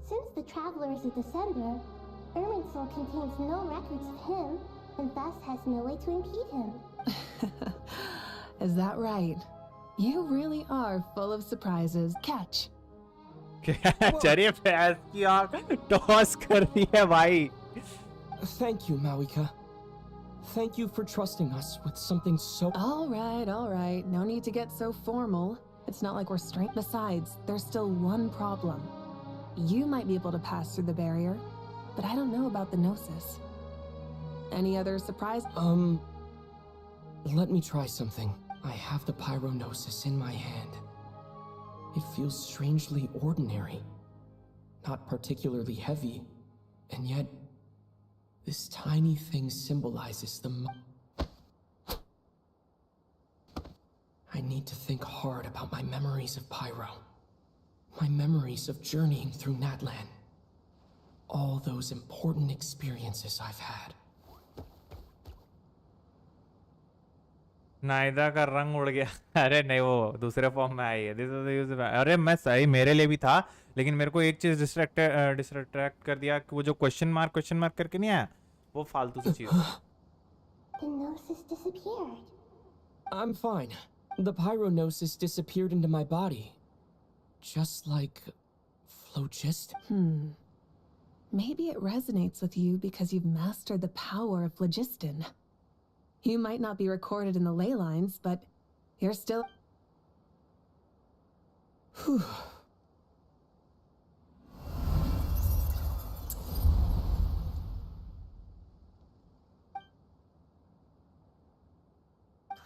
Since the Traveler is a Descender, Irminsul contains no records of him, and thus has no way to impede him. Is that right? You really are full of surprises. Catch. चरिए Faiz की आँख toss कर दी है भाई. Thank you, Mavuika. Thank you for trusting us with something so... All right. No need to get so formal. It's not like we're straight. Besides, there's still one problem. You might be able to pass through the barrier, but I don't know about the gnosis. Any other surprise? Let me try something. I have the pyronosis in my hand. It feels strangely ordinary. Not particularly heavy, and yet this tiny thing symbolizes I need to think hard about my memories of Pyro. My memories of journeying through Natlan. All those important experiences I've had. नायदा का रंग उड़ गया। अरे नहीं, वो दूसरे form में आई है। This is the use. अरे मैं सही, मेरे लिए भी था, लेकिन मेरे को एक चीज डिस्ट्रैक्ट कर दिया कि वो जो क्वेश्चन मार्क करके नहीं आया, वो फालतू सी चीज। The gnosis disappeared. I'm fine. The pyronosis disappeared into my body. Just like Flogist? Maybe it resonates with you because you've mastered the power of phlogiston. You might not be recorded in the ley lines, but you're still... Whew.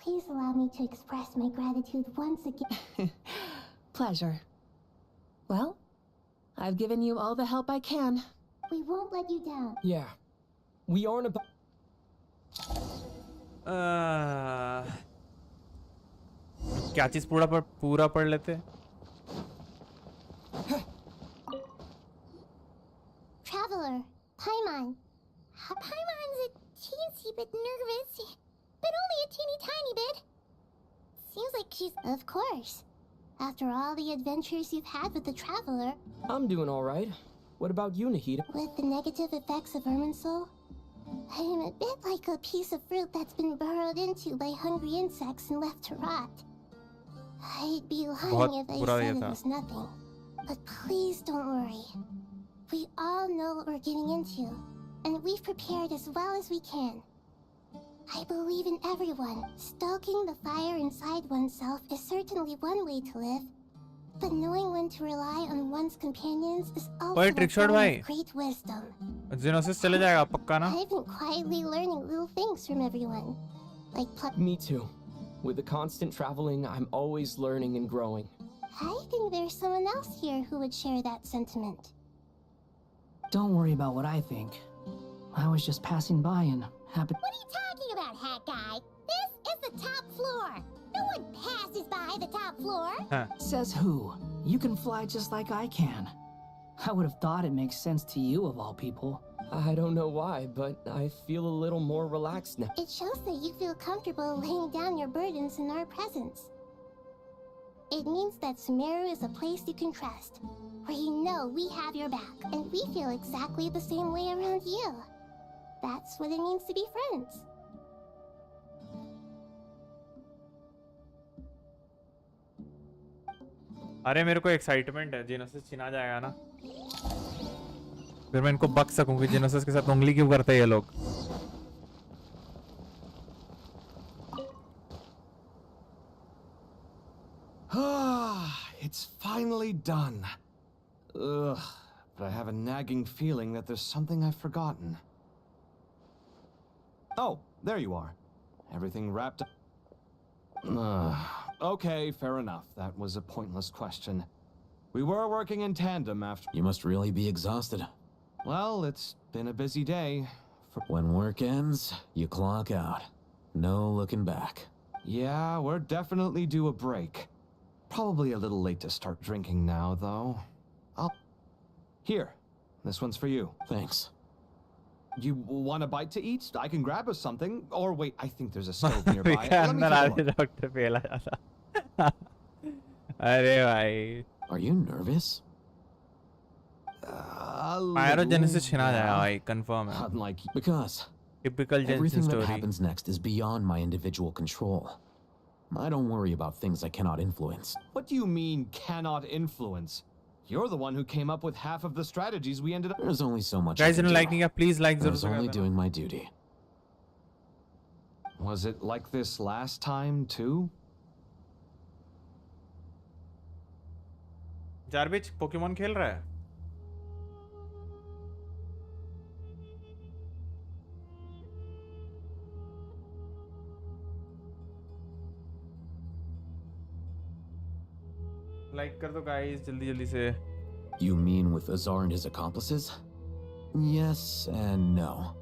Please allow me to express my gratitude once again. Pleasure. Well, I've given you all the help I can. We won't let you down. Yeah. We aren't about... क्या चीज पूरा पढ़ लेते? Traveler, Paimon. Paimon's a teensy bit nervous, but only a teeny tiny bit. Seems like she's... Of course. After all the adventures you've had with the Traveler. I'm doing all right. What about you, Nahida? With the negative effects of Irminsul, I am a bit like a piece of fruit that's been burrowed into by hungry insects and left to rot. I'd be lying if I said it was nothing. But please don't worry. We all know what we're getting into, and we've prepared as well as we can. I believe in everyone. Stoking the fire inside oneself is certainly one way to live, but knowing when to rely on one's companions is also a form of great wisdom. Xenosis चले जाएगा पक्का ना? I've been quietly learning little things from everyone, like Me too. With the constant traveling, I'm always learning and growing. I think there's someone else here who would share that sentiment. Don't worry about what I think. I was just passing by and happened. What are you talking about, Hat Guy? This is the top floor. No one passes by the top floor. Says who? You can fly just like I can. I would have thought it makes sense to you of all people. I don't know why, but I feel a little more relaxed now. It shows that you feel comfortable laying down your burdens in our presence. It means that Sumeru is a place you can trust, where you know we have your back, and we feel exactly the same way around you. That's what it means to be friends. अरे मेरे को excitement है, जेनोसिस छिना जाएगा ना, फिर मैं इनको बक सकूंगी। जेनोसिस के साथ उंगली क्यों करते हैं ये लोग? It's finally done. Ugh, but I have a nagging feeling that there's something I've forgotten. Oh, there you are. Everything wrapped up. Okay, fair enough. That was a pointless question. We were working in tandem after... You must really be exhausted. Well, it's been a busy day. When work ends, you clock out. No looking back. Yeah, we're definitely due a break. Probably a little late to start drinking now, though. Here, this one's for you. Thanks. You want a bite to eat? I can grab us something. Or wait, I think there's a stove nearby. Let me take a look. अरे भाई, Are you nervous? Pyrogenesis छिना जाएगा भाई, confirm है. Unlike Because typical Genshin everything story. that happens next is beyond my individual control. I don't worry about things I cannot influence. What do you mean, cannot influence? You're the one who came up with half of the strategies we ended up... There's only so much Guys, I can if you do. liking it, please like I was only doing my duty. Was it like this last time, too? जारबिच Pokemon खेल रहा है? Like कर दो guys जल्दी जल्दी से. You mean with Azar and his accomplices? Yes and no.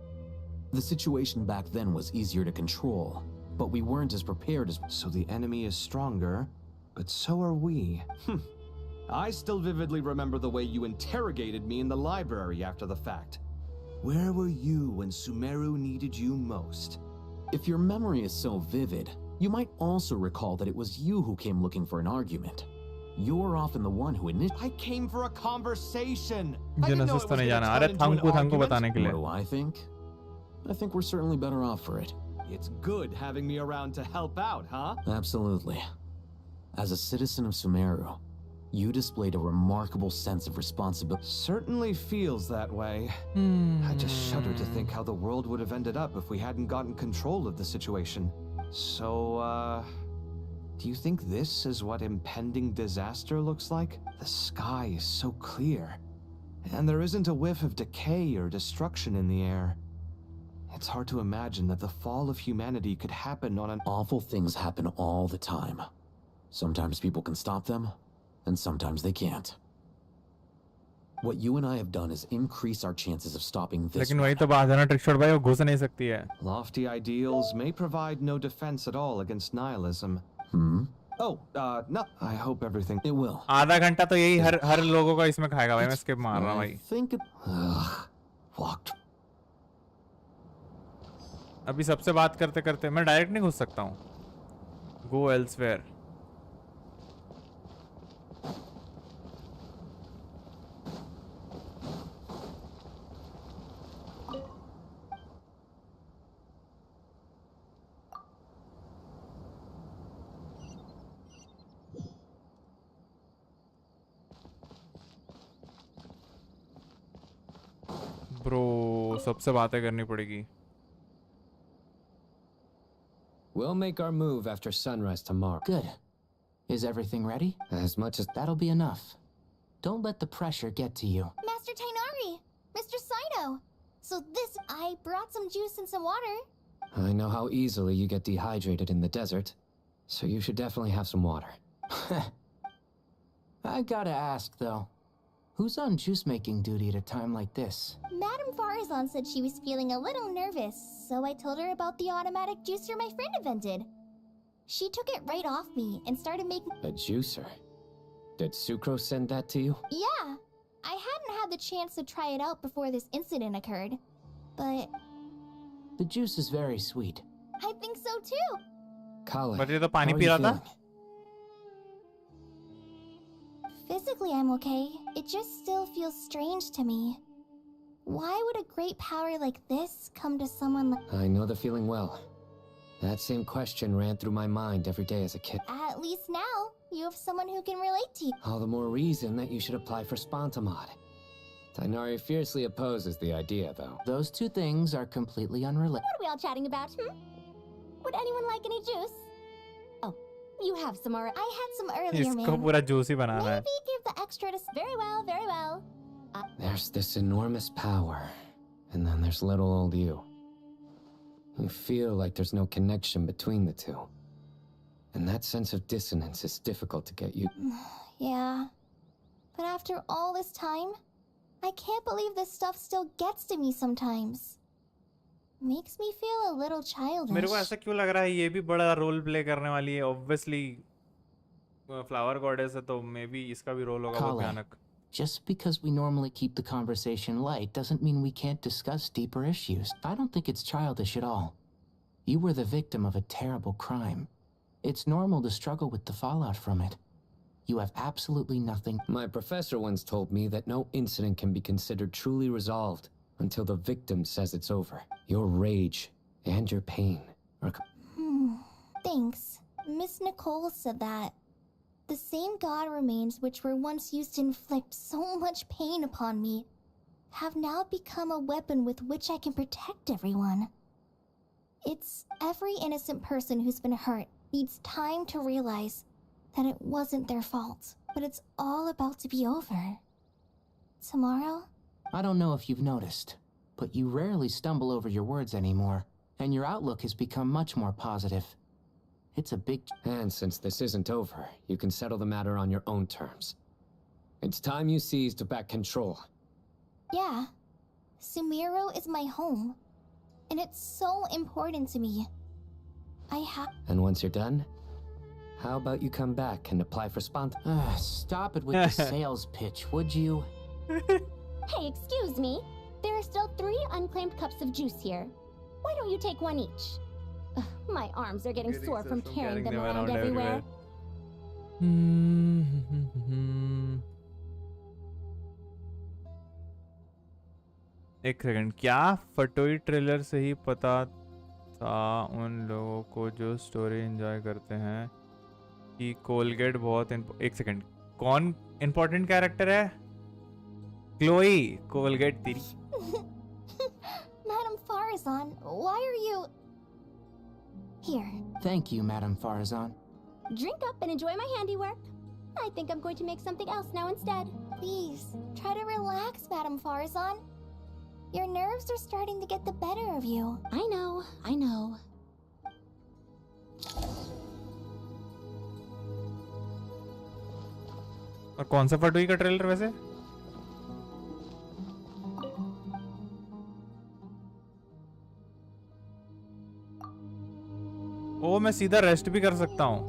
The situation back then was easier to control, but we weren't as prepared as... So the enemy is stronger, but so are we. I still vividly remember the way you interrogated me in the library after the fact. Where were you when Sumeru needed you most? If your memory is so vivid, you might also recall that it was you who came looking for an argument. You're often the one who I came for a conversation. I मुझे didn't know नसुस it तो was नहीं gonna जाना. turn अरे into an थंगको argument. बताने के लिए. What do I think? I think we're certainly better off for it. It's good having me around to help out, huh? Absolutely. As a citizen of Sumeru, you displayed a remarkable sense of responsibility. Certainly feels that way. I just shudder to think how the world would have ended up if we hadn't gotten control of the situation. So, do you think this is what impending disaster looks like? The sky is so clear, and there isn't a whiff of decay or destruction in the air. It's hard to imagine that the fall of humanity could happen on an... Awful things happen all the time. Sometimes people can stop them, and sometimes they can't. What you and I have done is increase our chances of stopping this. लेकिन वही तो बात है ना ट्रिकशॉट भाई, वो घुस नहीं सकती है. Lofty ideals may provide no defense at all against nihilism. Oh, no. I hope everything... It will. आधा घंटा तो यही हर लोगों का इसमें खाएगा भाई. मैं स्किप मार रहा हूँ भाई. Think it... Locked. अभी सबसे बात करते करते मैं डायरेक्ट नहीं घुस सकता हूँ. Go elsewhere. ब्रो सबसे बातें करनी पड़ेगी. We'll make our move after sunrise tomorrow. Good. Is everything ready? As much as That'll be enough. Don't let the pressure get to you. Master Tainari! Mr. Saito! So this... I brought some juice and some water. I know how easily you get dehydrated in the desert, so you should definitely have some water. I gotta ask, though. Who's on juice-making duty at a time like this? Madame Farazan said she was feeling a little nervous, so I told her about the automatic juicer my friend invented. She took it right off me and started making... A juicer? Did Sucrose send that to you? Yeah. I hadn't had the chance to try it out before this incident occurred, but... The juice is very sweet. I think so too. Kale, but ये तो पानी how are P you रहा था. feeling? Physically, I'm okay. It just still feels strange to me. Why would a great power like this come to someone like... I know the feeling well. That same question ran through my mind every day as a kid. At least now, you have someone who can relate to you. All the more reason that you should apply for Spontamod. Tainari fiercely opposes the idea, though. Those two things are completely unrelated. What are we all chatting about, Would anyone like any juice? Oh, you have some already. I had some earlier, इसको man. पूरा juice ही बनाना है. Maybe give the extra to... Very well, very well. There's this enormous power, and then there's little old you. You feel like there's no connection between the two. And that sense of dissonance is difficult to get you. Yeah. But after all this time, I can't believe this stuff still gets to me sometimes. Makes me feel a little childish. मेरे को ऐसा क्यों लग रहा है ये भी बड़ा रोल प्ले करने वाली है. ऑब्वियसली फ्लावर गॉडेस है तो मे बी इसका भी रोल होगा बहुत भयानक. Just because we normally keep the conversation light doesn't mean we can't discuss deeper issues. I don't think it's childish at all. You were the victim of a terrible crime. It's normal to struggle with the fallout from it. You have absolutely nothing. My professor once told me that no incident can be considered truly resolved until the victim says it's over. Your rage and your pain are... Thanks. Miss Nicole said that. The same god remains which were once used to inflict so much pain upon me have now become a weapon with which I can protect everyone. It's every innocent person who's been hurt needs time to realize that it wasn't their fault, but it's all about to be over. Tomorrow? I don't know if you've noticed, but you rarely stumble over your words anymore, and your outlook has become much more positive. It's a big... And since this isn't over, you can settle the matter on your own terms. It's time you seized back control. Yeah. Sumeru is my home. And it's so important to me. And once you're done, how about you come back and apply for Stop it with the sales pitch, would you? Hey, excuse me. There are still 3 unclaimed cups of juice here. Why don't you take one each? Ugh, my arms are getting sore from carrying them around everywhere. एक second, क्या फटोई trailer से ही पता था उन लोगों को जो story enjoy करते हैं कि कोलगेट बहुत एक सेकंड, कौन इंपॉर्टेंट कैरेक्टर है? क्लोई, कोलगेट तेरी। Madame Farazan, why are you... Here. Thank you, Madame Farazan. Drink up and enjoy my handiwork. I think I'm going to make something else now instead. Please, try to relax, Madame Farazan. Your nerves are starting to get the better of you. I know. और कौन सा फटोई का trailer वैसे? ओ, मैं सीधा rest भी कर सकता हूँ।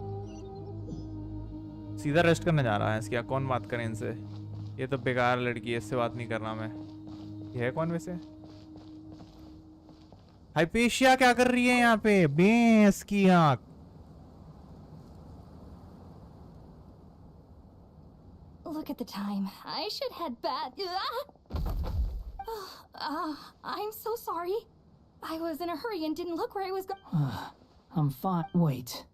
सीधा रेस्ट करने जा रहा है इसकी। कौन बात करे इनसे? ये तो बेकार लड़की है, इससे बात नहीं करना मैं। ये है कौन वैसे? हाइपेशिया क्या कर रही है यहाँ पे? भैंस की आंख। Look at the time. I should head back. I'm so sorry. I was in a hurry and didn't look where I was going. I'm fine. Wait.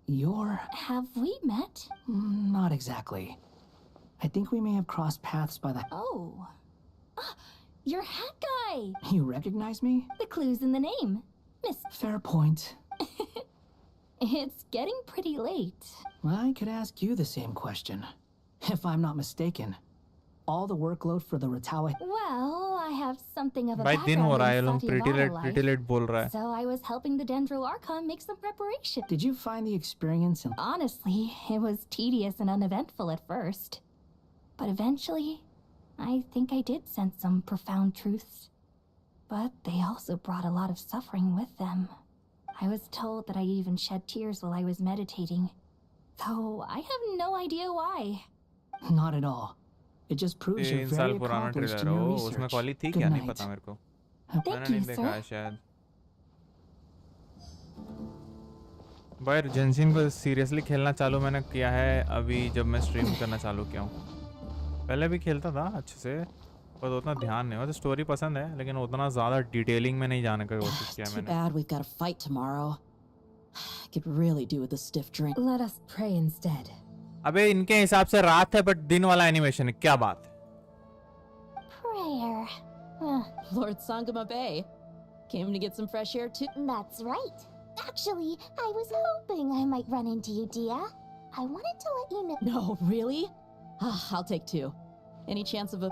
You're... Have we met? Not exactly. I think we may have crossed paths by the... Oh. You're Hat Guy. You recognize me? The clue's in the name. Miss... Fair point. It's getting pretty late. I could ask you the same question. If I'm not mistaken. All the workload for the Ratawa... Well, I have something of a भाई दिन हो रहा है, लोग background pretty late बोल रहा है. So I was helping the Dendro Archon make some preparation. Did you find the experience in... Honestly, it was tedious and uneventful at first. But eventually, I think I did sense some profound truths. But they also brought a lot of suffering with them. I was told that I even shed tears while I was meditating. Though I have no idea why. Not at all. It just proves you're very accomplished in your research. उसमें कॉली थी क्या नहीं पता मेरे को. मैंने नहीं देखा है शायद. भाई जेंशिन को सीरियसली खेलना चालू मैंने किया है अभी जब मैं स्ट्रीम करना चालू किया हूँ. पहले भी खेलता था अच्छे से पर उतना ध्यान नहीं. मुझे स्टोरी पसंद है लेकिन उतना ज़्यादा डिटेलिंग में नहीं जाने की कोशिश किया मैंने. Too bad we've got a fight tomorrow. Could really do with a stiff drink. Let us pray instead. अबे इनके हिसाब से रात है बट दिन वाला एनिमेशन है. क्या बात है? Prayer. Lord Sangama Bay came to get some fresh air too. That's right. Actually, I was hoping I might run into you, Dia. I wanted to let you know. No, really? I'll take two. Any chance of a...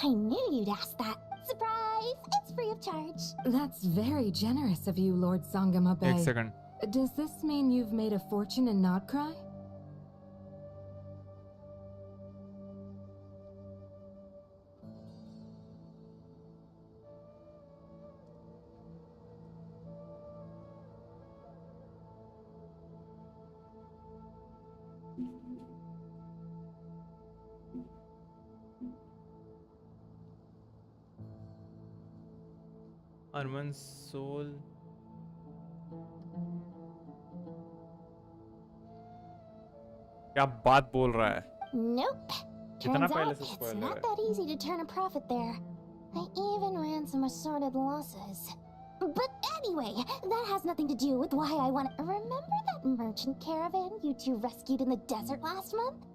I knew you'd ask that. Surprise! It's free of charge. That's very generous of you, Lord Sangama Bay. एक second. Does this mean you've made a fortune in Nodcry? Arman's soul. क्या बात बोल रहा है? Nope. Turns out it's not that easy to turn a profit there. I even ran some assorted losses. But anyway, that has nothing to do with why I want to... Remember that merchant caravan you two rescued in the desert last month?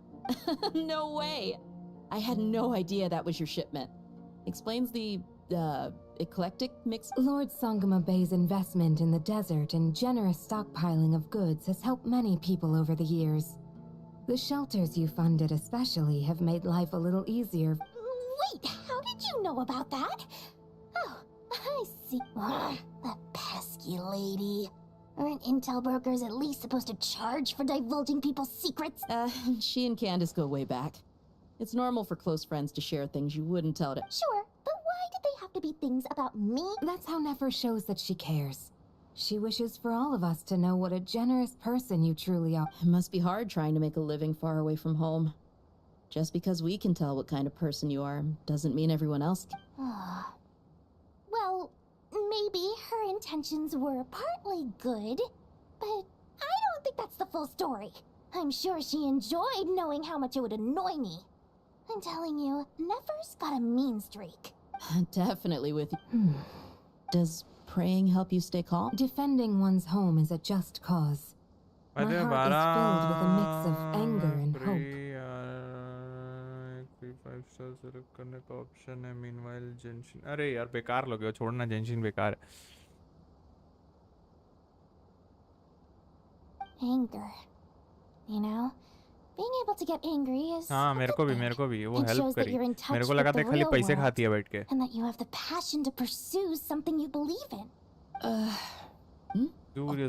No way! I had no idea that was your shipment. Explains the, eclectic mix... Lord Sangama Bay's investment in the desert and generous stockpiling of goods has helped many people over the years. The shelters you funded especially have made life a little easier. Wait, how did you know about that? Oh, I see. The pesky lady. Aren't intel brokers at least supposed to charge for divulging people's secrets? She and Candace go way back. It's normal for close friends to share things you wouldn't tell to. Sure, but why did they have to be things about me? That's how Nefer shows that she cares. She wishes for all of us to know what a generous person you truly are. It must be hard trying to make a living far away from home. Just because we can tell what kind of person you are doesn't mean everyone else can. Well, maybe her intentions were partly good, but I don't think that's the full story. I'm sure she enjoyed knowing how much it would annoy me. I'm telling you, Nefer's got a mean streak. Definitely with you. Does praying help you stay calm? Defending one's home is a just cause. My heart is filled with a mix of anger and hope. 5 stars select करने का option है meanwhile Genshin अरे यार बेकार लोगे छोड़ना Genshin बेकार है Anger. You know, being able to get angry is हाँ मेरे को भी वो It हेल्प shows that करी you're in मेरे touch को लगा with था the खाली real पैसे world, खाती है बैठ के and that you have the passion to pursue something you believe in.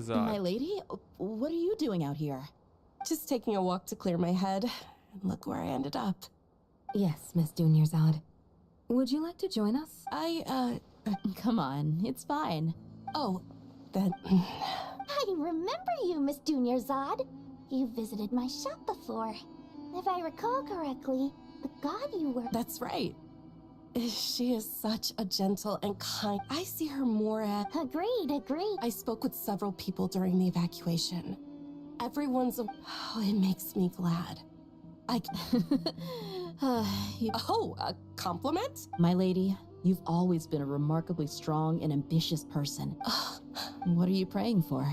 My lady, what are you doing out here? Just taking a walk to clear my head. And look where I ended up. Yes, Miss Dunyarzad. Would you like to join us? Come on, it's fine. Oh, then... I remember you, Miss Dunyarzad. You visited my shop before. If I recall correctly, the god you were... That's right. She is such a gentle and kind... I see her more as... Agreed. I spoke with several people during the evacuation. Everyone's... Oh, it makes me glad. A compliment? My lady, you've always been a remarkably strong and ambitious person. What are you praying for?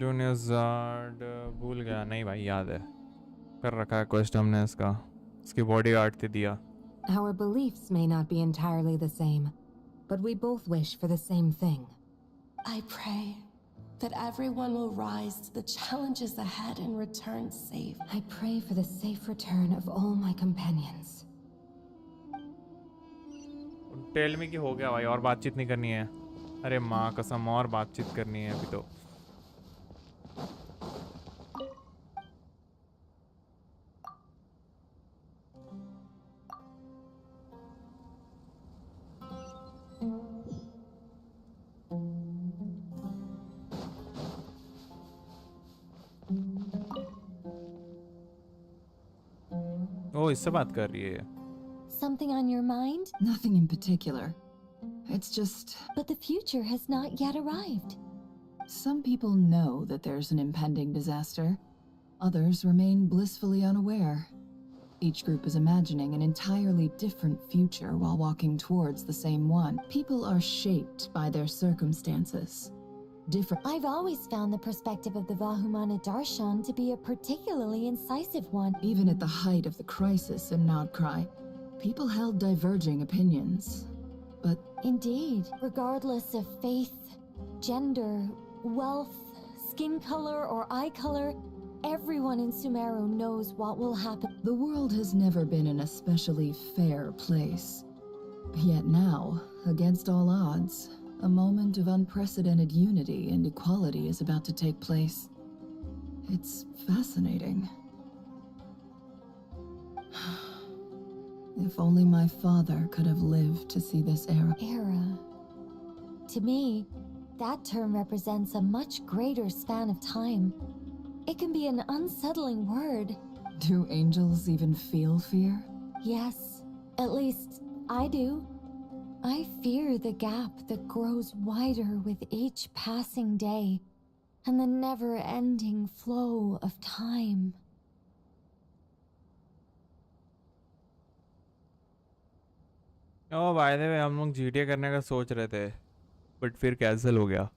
Dunyarzad भूल गया नहीं भाई याद है कर रखा है quest हमने इसकी बॉडीगार्ड थी दिया Our beliefs may not be entirely the same, but we both wish for the same thing. I pray that everyone will rise to the challenges ahead and return safe. I pray for the safe return of all my companions. Tell me की हो गया भाई और बातचीत नहीं करनी है अरे माँ कसम और बातचीत करनी है अभी तो ओ इससे बात कर रही है Something on your mind? Nothing in particular. It's just... But the future has not yet arrived. Some people know that there's an impending disaster. Others remain blissfully unaware. Each group is imagining an entirely different future while walking towards the same one. People are shaped by their circumstances. I've always found the perspective of the Vahumana Darshan to be a particularly incisive one. Even at the height of the crisis in Nodcry, people held diverging opinions. But indeed, regardless of faith, gender, wealth, skin color, or eye color, everyone in Sumeru knows what will happen. The world has never been an especially fair place. Yet now, against all odds, a moment of unprecedented unity and equality is about to take place. It's fascinating. If only my father could have lived to see this era. To me, that term represents a much greater span of time. It can be an unsettling word. Do angels even feel fear? Yes, at least I do. I fear the gap that grows wider with each passing day, and the never-ending flow of time. Oh by the way हम लोग GTA करने का सोच रहे थे but फिर cancel हो गया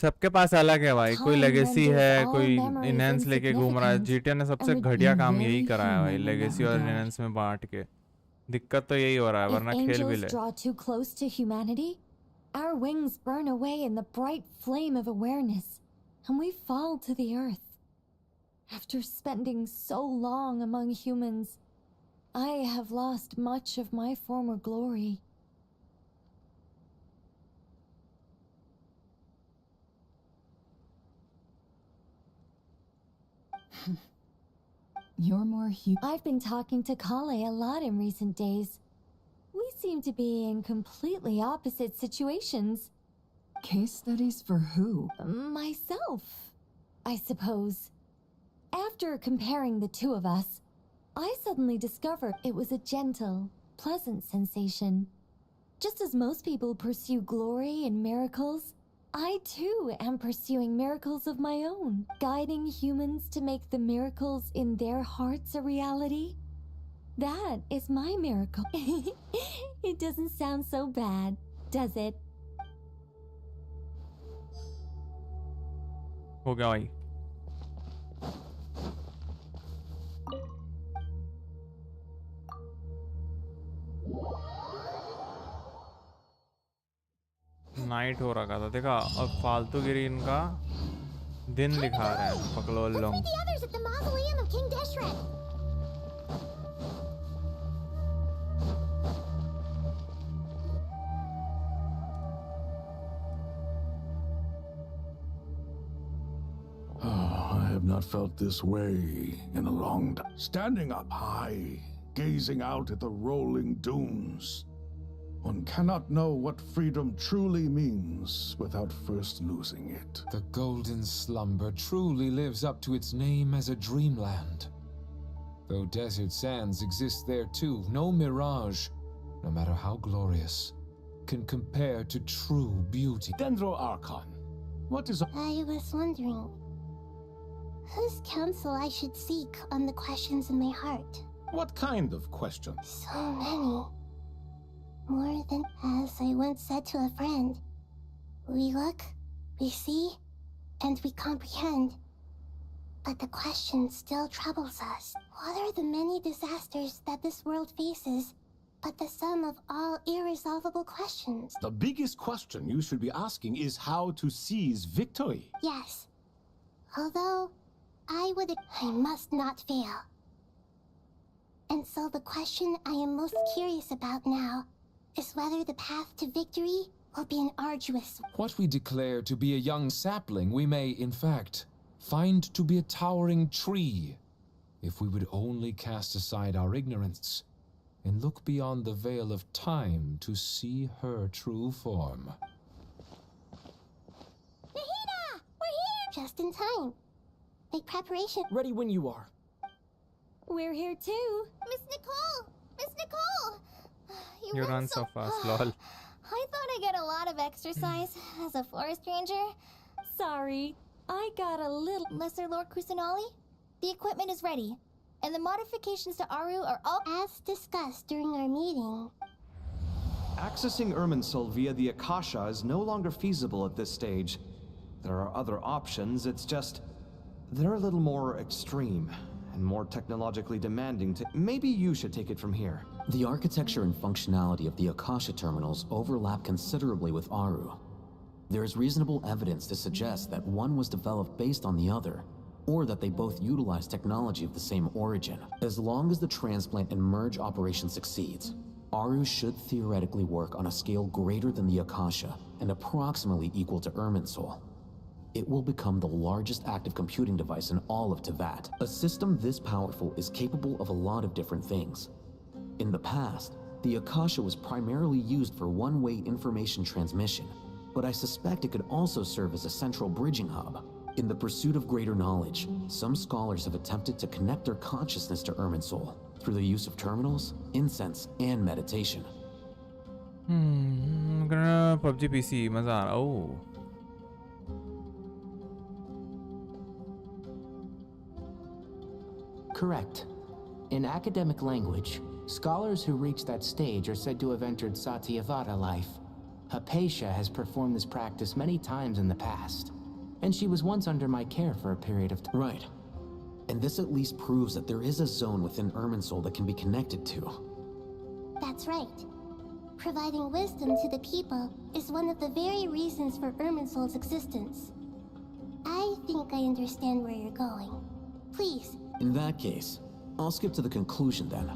सबके पास अलग है भाई कोई लेगेसी है कोई इनहेंस लेके घूम रहा है GTA ने सबसे घटिया काम यही करा है भाई लेगेसी और इनहेंस में बांट के दिक्कत तो यही हो रहा है वरना खेल भी ले draw too close to humanity, our wings burn away in the bright flame of awareness, and we fall to the earth. After spending so long among humans, I have lost much of my former glory. You're more I've been talking to Kale a lot in recent days. We seem to be in completely opposite situations. Case studies for who? Myself, I suppose. After comparing the two of us, I suddenly discovered it was a gentle, pleasant sensation. Just as most people pursue glory and miracles, I too am pursuing miracles of my own, guiding humans to make the miracles in their hearts a reality. That is my miracle. It doesn't sound so bad, does it? हो गया भाई. Night हो रखा था देखा. अब फालतूगिरी इनका दिन दिखा रहे हैं. पकड़ो लोग. The others at the mausoleum of King Deshret. I have not felt this way in a long time. Standing up high, gazing out at the rolling dunes. One cannot know what freedom truly means without first losing it. The golden slumber truly lives up to its name as a dreamland. Though desert sands exist there too, no mirage, no matter how glorious, can compare to true beauty. Dendro Archon, what is... I was wondering whose counsel I should seek on the questions in my heart. What kind of question? So many. More than, as I once said to a friend, we look, we see, and we comprehend. But the question still troubles us. What are the many disasters that this world faces but the sum of all irresolvable questions? The biggest question you should be asking is how to seize victory. Yes. Although, I must not fail. And so the question I am most curious about now is whether the path to victory will be an arduous... What we declare to be a young sapling, we may, in fact, find to be a towering tree, if we would only cast aside our ignorance and look beyond the veil of time to see her true form. Nahida! We're here! Just in time. Make preparation. Ready when you are. We're here too. Miss Nicole! Miss Nicole! You run so fast, lol. I thought I'd get a lot of exercise as a forest ranger. Sorry, I got a little... Lesser Lord Kusanali, the equipment is ready, and the modifications to Aru are all as discussed during our meeting. Accessing Irminsul via the Akasha is no longer feasible at this stage. There are other options, it's just... they're a little more extreme and more technologically demanding to... Maybe you should take it from here. The architecture and functionality of the Akasha terminals overlap considerably with Aru. There is reasonable evidence to suggest that one was developed based on the other, or that they both utilize technology of the same origin. As long as the transplant and merge operation succeeds, Aru should theoretically work on a scale greater than the Akasha and approximately equal to Irminsul. It will become the largest active computing device in all of Teyvat. A system this powerful is capable of a lot of different things. In the past, the Akasha was primarily used for one-way information transmission, but I suspect it could also serve as a central bridging hub. In the pursuit of greater knowledge, some scholars have attempted to connect their consciousness to Irminsul through the use of terminals, incense, and meditation. PUBG PC, मजा आ रहा. Oh. Correct. In academic language, scholars who reach that stage are said to have entered Satyavada life. Hypatia has performed this practice many times in the past, and she was once under my care for a period of time. Right. And this at least proves that there is a zone within Irminsul that can be connected to. That's right. Providing wisdom to the people is one of the very reasons for Irminsul's existence. I think I understand where you're going. Please. In that case, I'll skip to the conclusion then.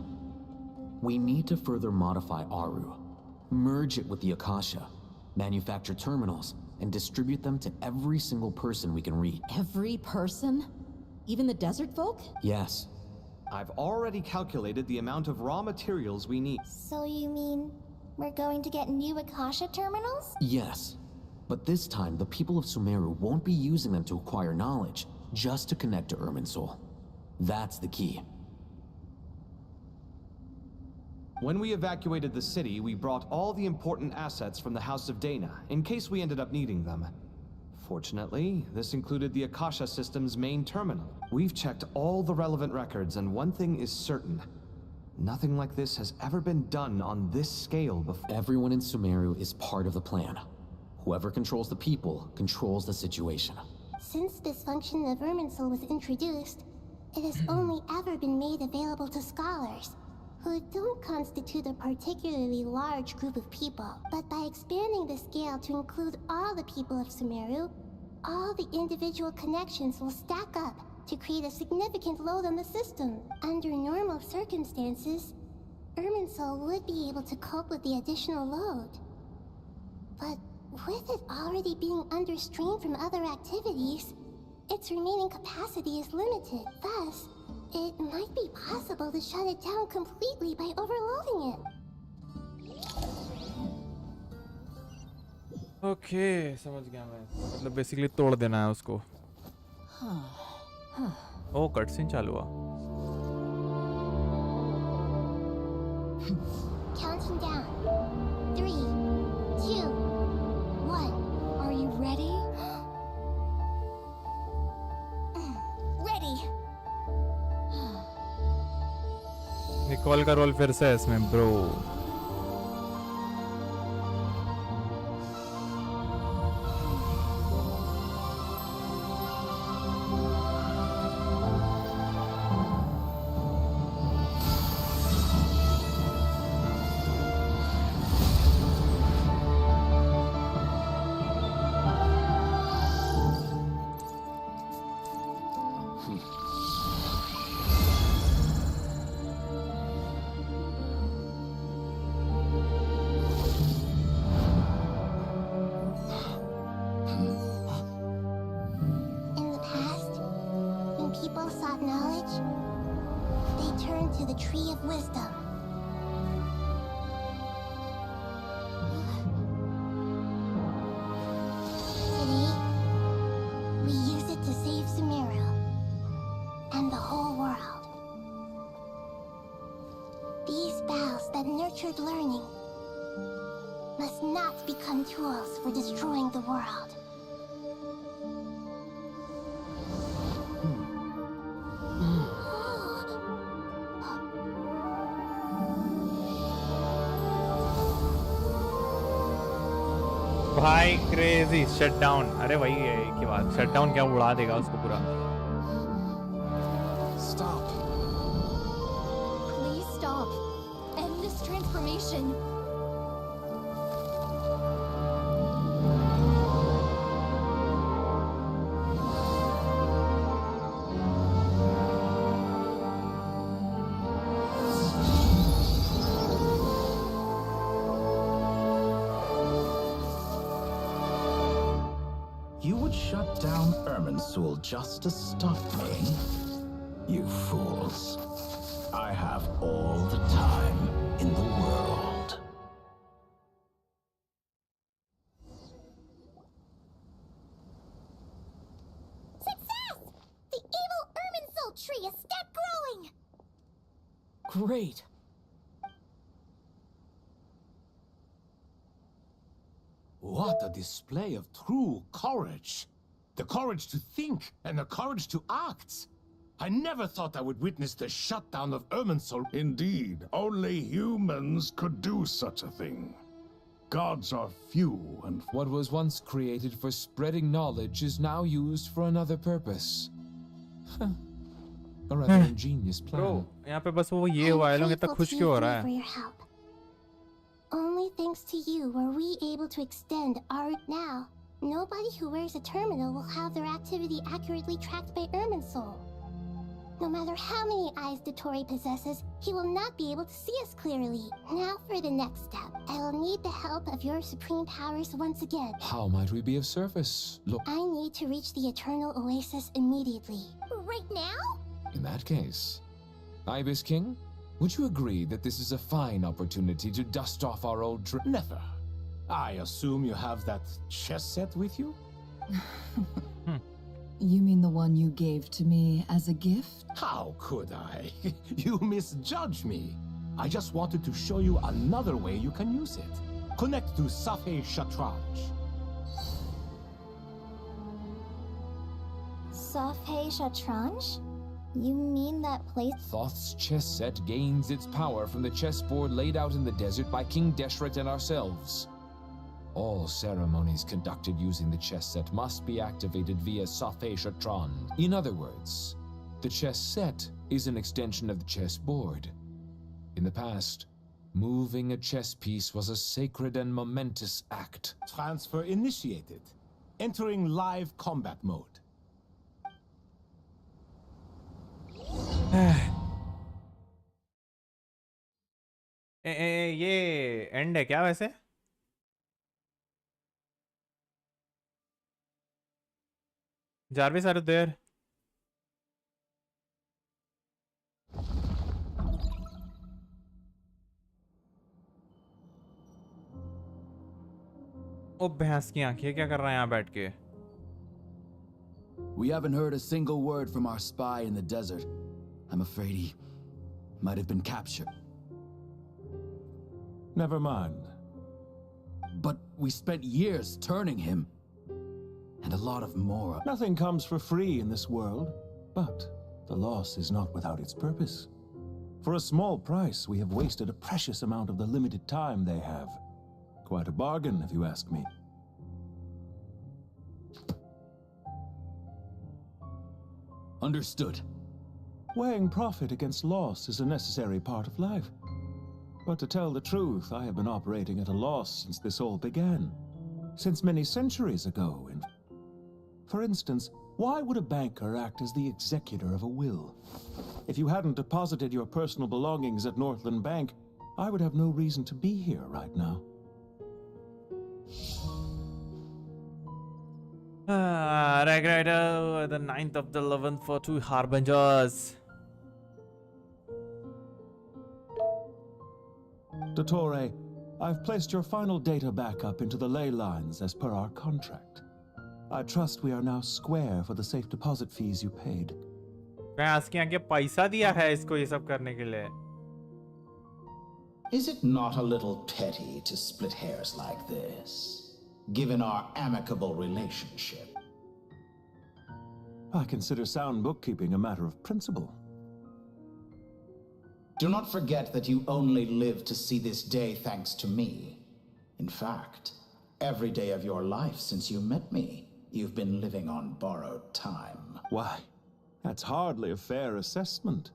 We need to further modify Aru, merge it with the Akasha, manufacture terminals, and distribute them to every single person we can reach. Every person? Even the desert folk? Yes. I've already calculated the amount of raw materials we need. So you mean we're going to get new Akasha terminals? Yes. But this time, the people of Sumeru won't be using them to acquire knowledge, just to connect to Irminsul. That's the key. When we evacuated the city, we brought all the important assets from the House of Dana, in case we ended up needing them. Fortunately, this included the Akasha system's main terminal. We've checked all the relevant records, and one thing is certain. Nothing like this has ever been done on this scale before. Everyone in Sumeru is part of the plan. Whoever controls the people controls the situation. Since this function of Irminsul was introduced, it has only ever been made available to scholars, who don't constitute a particularly large group of people. But by expanding the scale to include all the people of Sumeru, all the individual connections will stack up to create a significant load on the system. Under normal circumstances, Irminsul would be able to cope with the additional load. But with it already being under strain from other activities, its remaining capacity is limited. Thus, it might be possible to shut it down completely by overloading it. Okay, समझ गया मैं. मतलब basically तोड़ देना है उसको. ओ cutscene चालू हुआ. Counting down. 3, 2, 1. Are you ready? Ready. Nicole का रोल फिर से है इसमें bro. Learning must not become tools for destroying the world. भाई क्रेजी शट डाउन. अरे वही है एक ही बात. शट डाउन क्या उड़ा देगा उसको पूरा. Stop. Please stop. End this transformation. You would shut down Irminsul just to stop me? You fools. I have all the time in the world. Success! The evil Irminsul tree is step growing! Great. What a display of true courage! The courage to think and the courage to act! I never thought I would witness the shutdown of Irminsul. Indeed, only humans could do such a thing. Gods are few and... What was once created for spreading knowledge is now used for another purpose. A rather ingenious plan. Bro, यहाँ पे बस वो ये हुआ है. लोग इतना खुश क्यों हो रहा है? For your help. Only thanks to you were we able to extend our now. Nobody who wears a terminal will have their activity accurately tracked by Irminsul. No matter how many eyes Dottore possesses, he will not be able to see us clearly. Now for the next step. I will need the help of your supreme powers once again. How might we be of service? Look, I need to reach the Eternal Oasis immediately. Right now? in that case, Ibis King, would you agree that this is a fine opportunity to dust off our old Never. I assume you have that chess set with you? You mean the one you gave to me as a gift? How could I? You misjudge me. I just wanted to show you another way you can use it. Connect to Safei Shatranj. Safei Shatranj? You mean that place? Thoth's chess set gains its power from the chessboard laid out in the desert by King Deshret and ourselves. All ceremonies conducted using the chess set must be activated via Safei Shatranj. In other words, the chess set is an extension of the chessboard. In the past, moving a chess piece was a sacred and momentous act. Transfer initiated. Entering live combat mode. ये and है क्या वैसे? Jarvis, are you there? ओ भैंस की आंखें, क्या कर रहा है यहाँ बैठ के? We haven't heard a single word from our spy in the desert. I'm afraid he might have been captured. Never mind. But we spent years turning him. And a lot of more. Nothing comes for free in this world, but the loss is not without its purpose. For a small price, we have wasted a precious amount of the limited time they have. Quite a bargain, if you ask me. Understood. Weighing profit against loss is a necessary part of life. But to tell the truth, I have been operating at a loss since this all began. Since many centuries ago, For instance, why would a banker act as the executor of a will? If you hadn't deposited your personal belongings at Northland Bank, I would have no reason to be here right now. Right, the 9th of the 11th for 2 Harbingers. Dottore, I've placed your final data backup into the ley lines as per our contract. I trust we are now square for the safe deposit fees you paid. भैंस की आंखें पैसा दिया है इसको ये सब करने के लिए. Is it not a little petty to split hairs like this, given our amicable relationship? I consider sound bookkeeping a matter of principle. Do not forget that you only live to see this day thanks to me. In fact, every day of your life since you met me, you've been living on borrowed time. Why, that's hardly a fair assessment.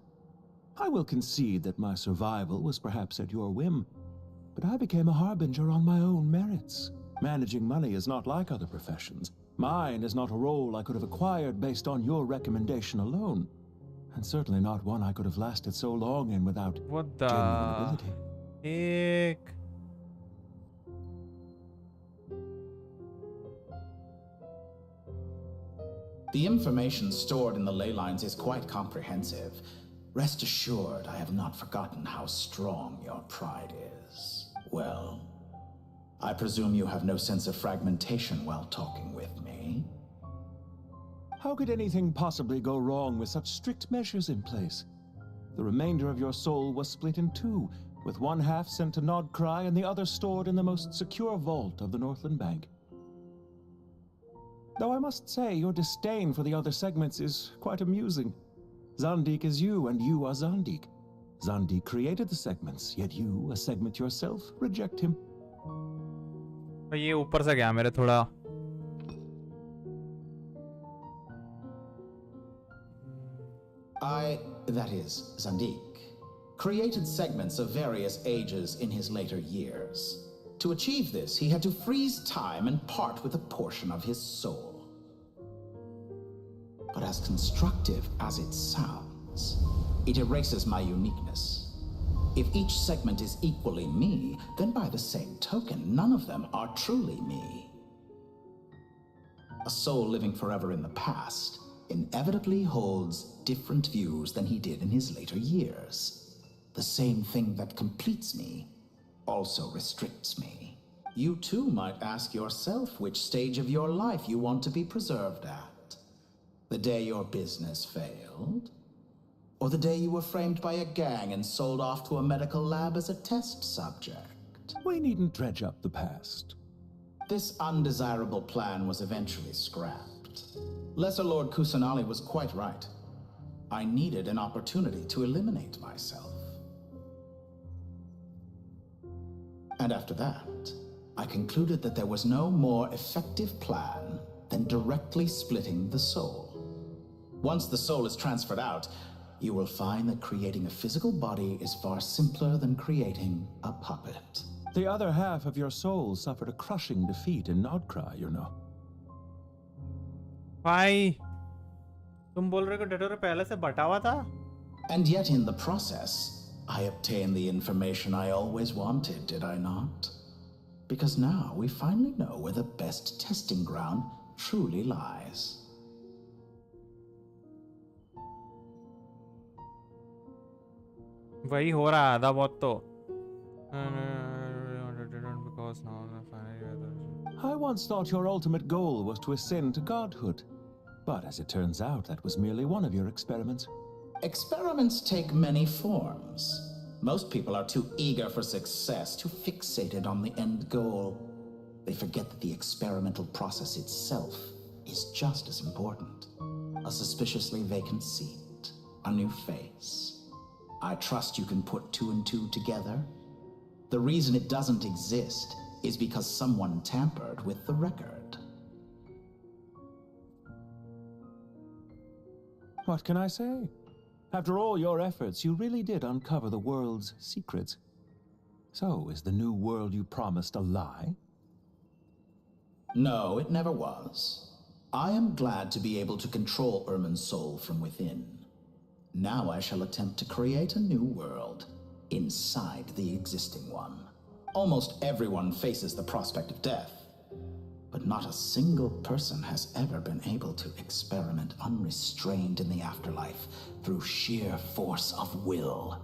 I will concede that my survival was perhaps at your whim, but I became a harbinger on my own merits. Managing money is not like other professions. Mine is not a role I could have acquired based on your recommendation alone, and certainly not one I could have lasted so long in without genuine ability. The information stored in the ley lines is quite comprehensive. Rest assured, I have not forgotten how strong your pride is. Well, I presume you have no sense of fragmentation while talking with me. How could anything possibly go wrong with such strict measures in place? The remainder of your soul was split in two, with one half sent to Nodcry and the other stored in the most secure vault of the Northland Bank. Though I must say, your disdain for the other segments is quite amusing. Zandik is you, and you are Zandik. Zandik created the segments, yet you, a segment yourself, reject him. ये ऊपर से गया मेरे थोड़ा. That is, Zandik, created segments of various ages in his later years. To achieve this, he had to freeze time and part with a portion of his soul. But as constructive as it sounds, segments. It erases my uniqueness. If each segment is equally me, then by the same token, none of them are truly me. A soul living forever in the past inevitably holds different views than he did in his later years. The same thing that completes me also restricts me. You too might ask yourself which stage of your life you want to be preserved at. The day your business failed? Or the day you were framed by a gang and sold off to a medical lab as a test subject? We needn't dredge up the past. This undesirable plan was eventually scrapped. Lesser Lord Kusanali was quite right. I needed an opportunity to eliminate myself. And after that, I concluded that there was no more effective plan than directly splitting the soul. Once the soul is transferred out, you will find that creating a physical body is far simpler than creating a puppet. The other half of your soul suffered a crushing defeat in Nodcry, you know. भाई तुम बोल रहे हो कि detour पहले से बटा हुआ था? And yet in the process, I obtained the information I always wanted, did I not? Because now we finally know where the best testing ground truly lies. वही हो रहा है आधा बहुत तो. I once thought your ultimate goal was to ascend to godhood. But as it turns out, that was merely one of your experiments. Experiments take many forms. Most people are too eager for success, too fixated on the end goal. They forget that the experimental process itself is just as important. A suspiciously vacant seat, a new face. I trust you can put two and two together. The reason it doesn't exist is because someone tampered with the record. What can I say? After all your efforts, you really did uncover the world's secrets. So, is the new world you promised a lie? No, it never was. I am glad to be able to control Irmin's soul from within. Now I shall attempt to create a new world inside the existing one. Almost everyone faces the prospect of death, but not a single person has ever been able to experiment unrestrained in the afterlife through sheer force of will.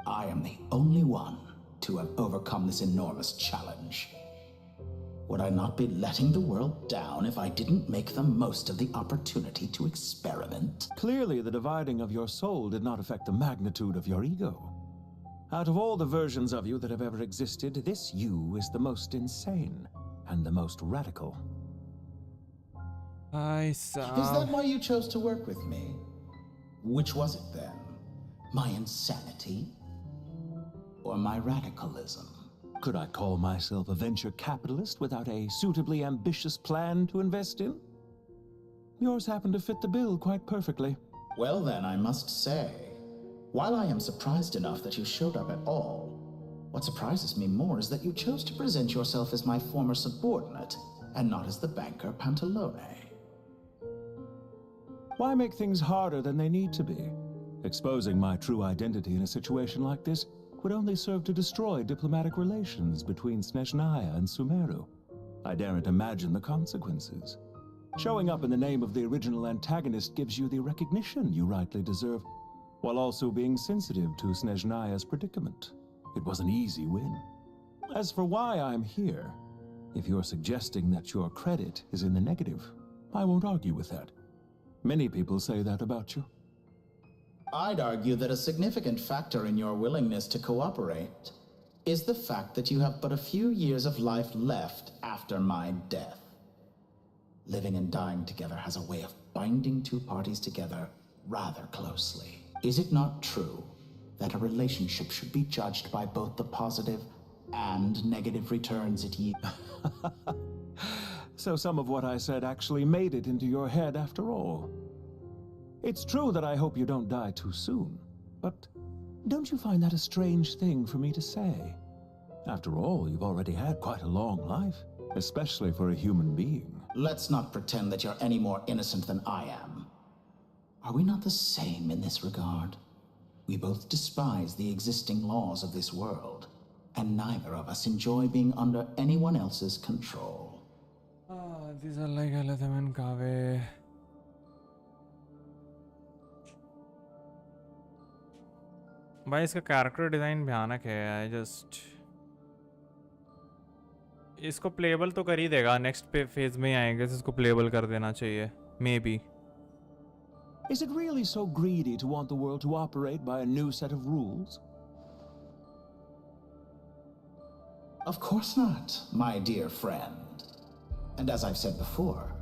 I am the only one to have overcome this enormous challenge. Would I not be letting the world down if I didn't make the most of the opportunity to experiment? Clearly, the dividing of your soul did not affect the magnitude of your ego. Out of all the versions of you that have ever existed, this you is the most insane and the most radical. Is that why you chose to work with me? Which was it then? My insanity? Or my radicalism? Could I call myself a venture capitalist without a suitably ambitious plan to invest in? Yours happened to fit the bill quite perfectly. Well then, I must say, while I am surprised enough that you showed up at all, what surprises me more is that you chose to present yourself as my former subordinate and not as the banker Pantalone. Why make things harder than they need to be? Exposing my true identity in a situation like this would only serve to destroy diplomatic relations between Snezhnaya and Sumeru. I daren't imagine the consequences. Showing up in the name of the original antagonist gives you the recognition you rightly deserve, while also being sensitive to Snezhnaya's predicament. It was an easy win. As for why I'm here, if you're suggesting that your credit is in the negative, I won't argue with that. Many people say that about you. I'd argue that a significant factor in your willingness to cooperate is the fact that you have but a few years of life left after my death. Living and dying together has a way of binding two parties together rather closely. Is it not true that a relationship should be judged by both the positive and negative returns it yields? So some of what I said actually made it into your head after all. It's true that I hope you don't die too soon, but don't you find that a strange thing for me to say? After all, you've already had quite a long life, especially for a human being. Let's not pretend that you're any more innocent than I am. Are we not the same in this regard? We both despise the existing laws of this world, and neither of us enjoy being under anyone else's control. These are like Alathaman Kave. भाई इसका character design भयानक है. I just इसको payable तो कर ही देगा. Next phase में ही आएंगे, इसको प्लेबल कर देना चाहिए may be. Is it really so greedy to want the world to operate by a new set of rules? Of course not, my dear friend. And as I've said before,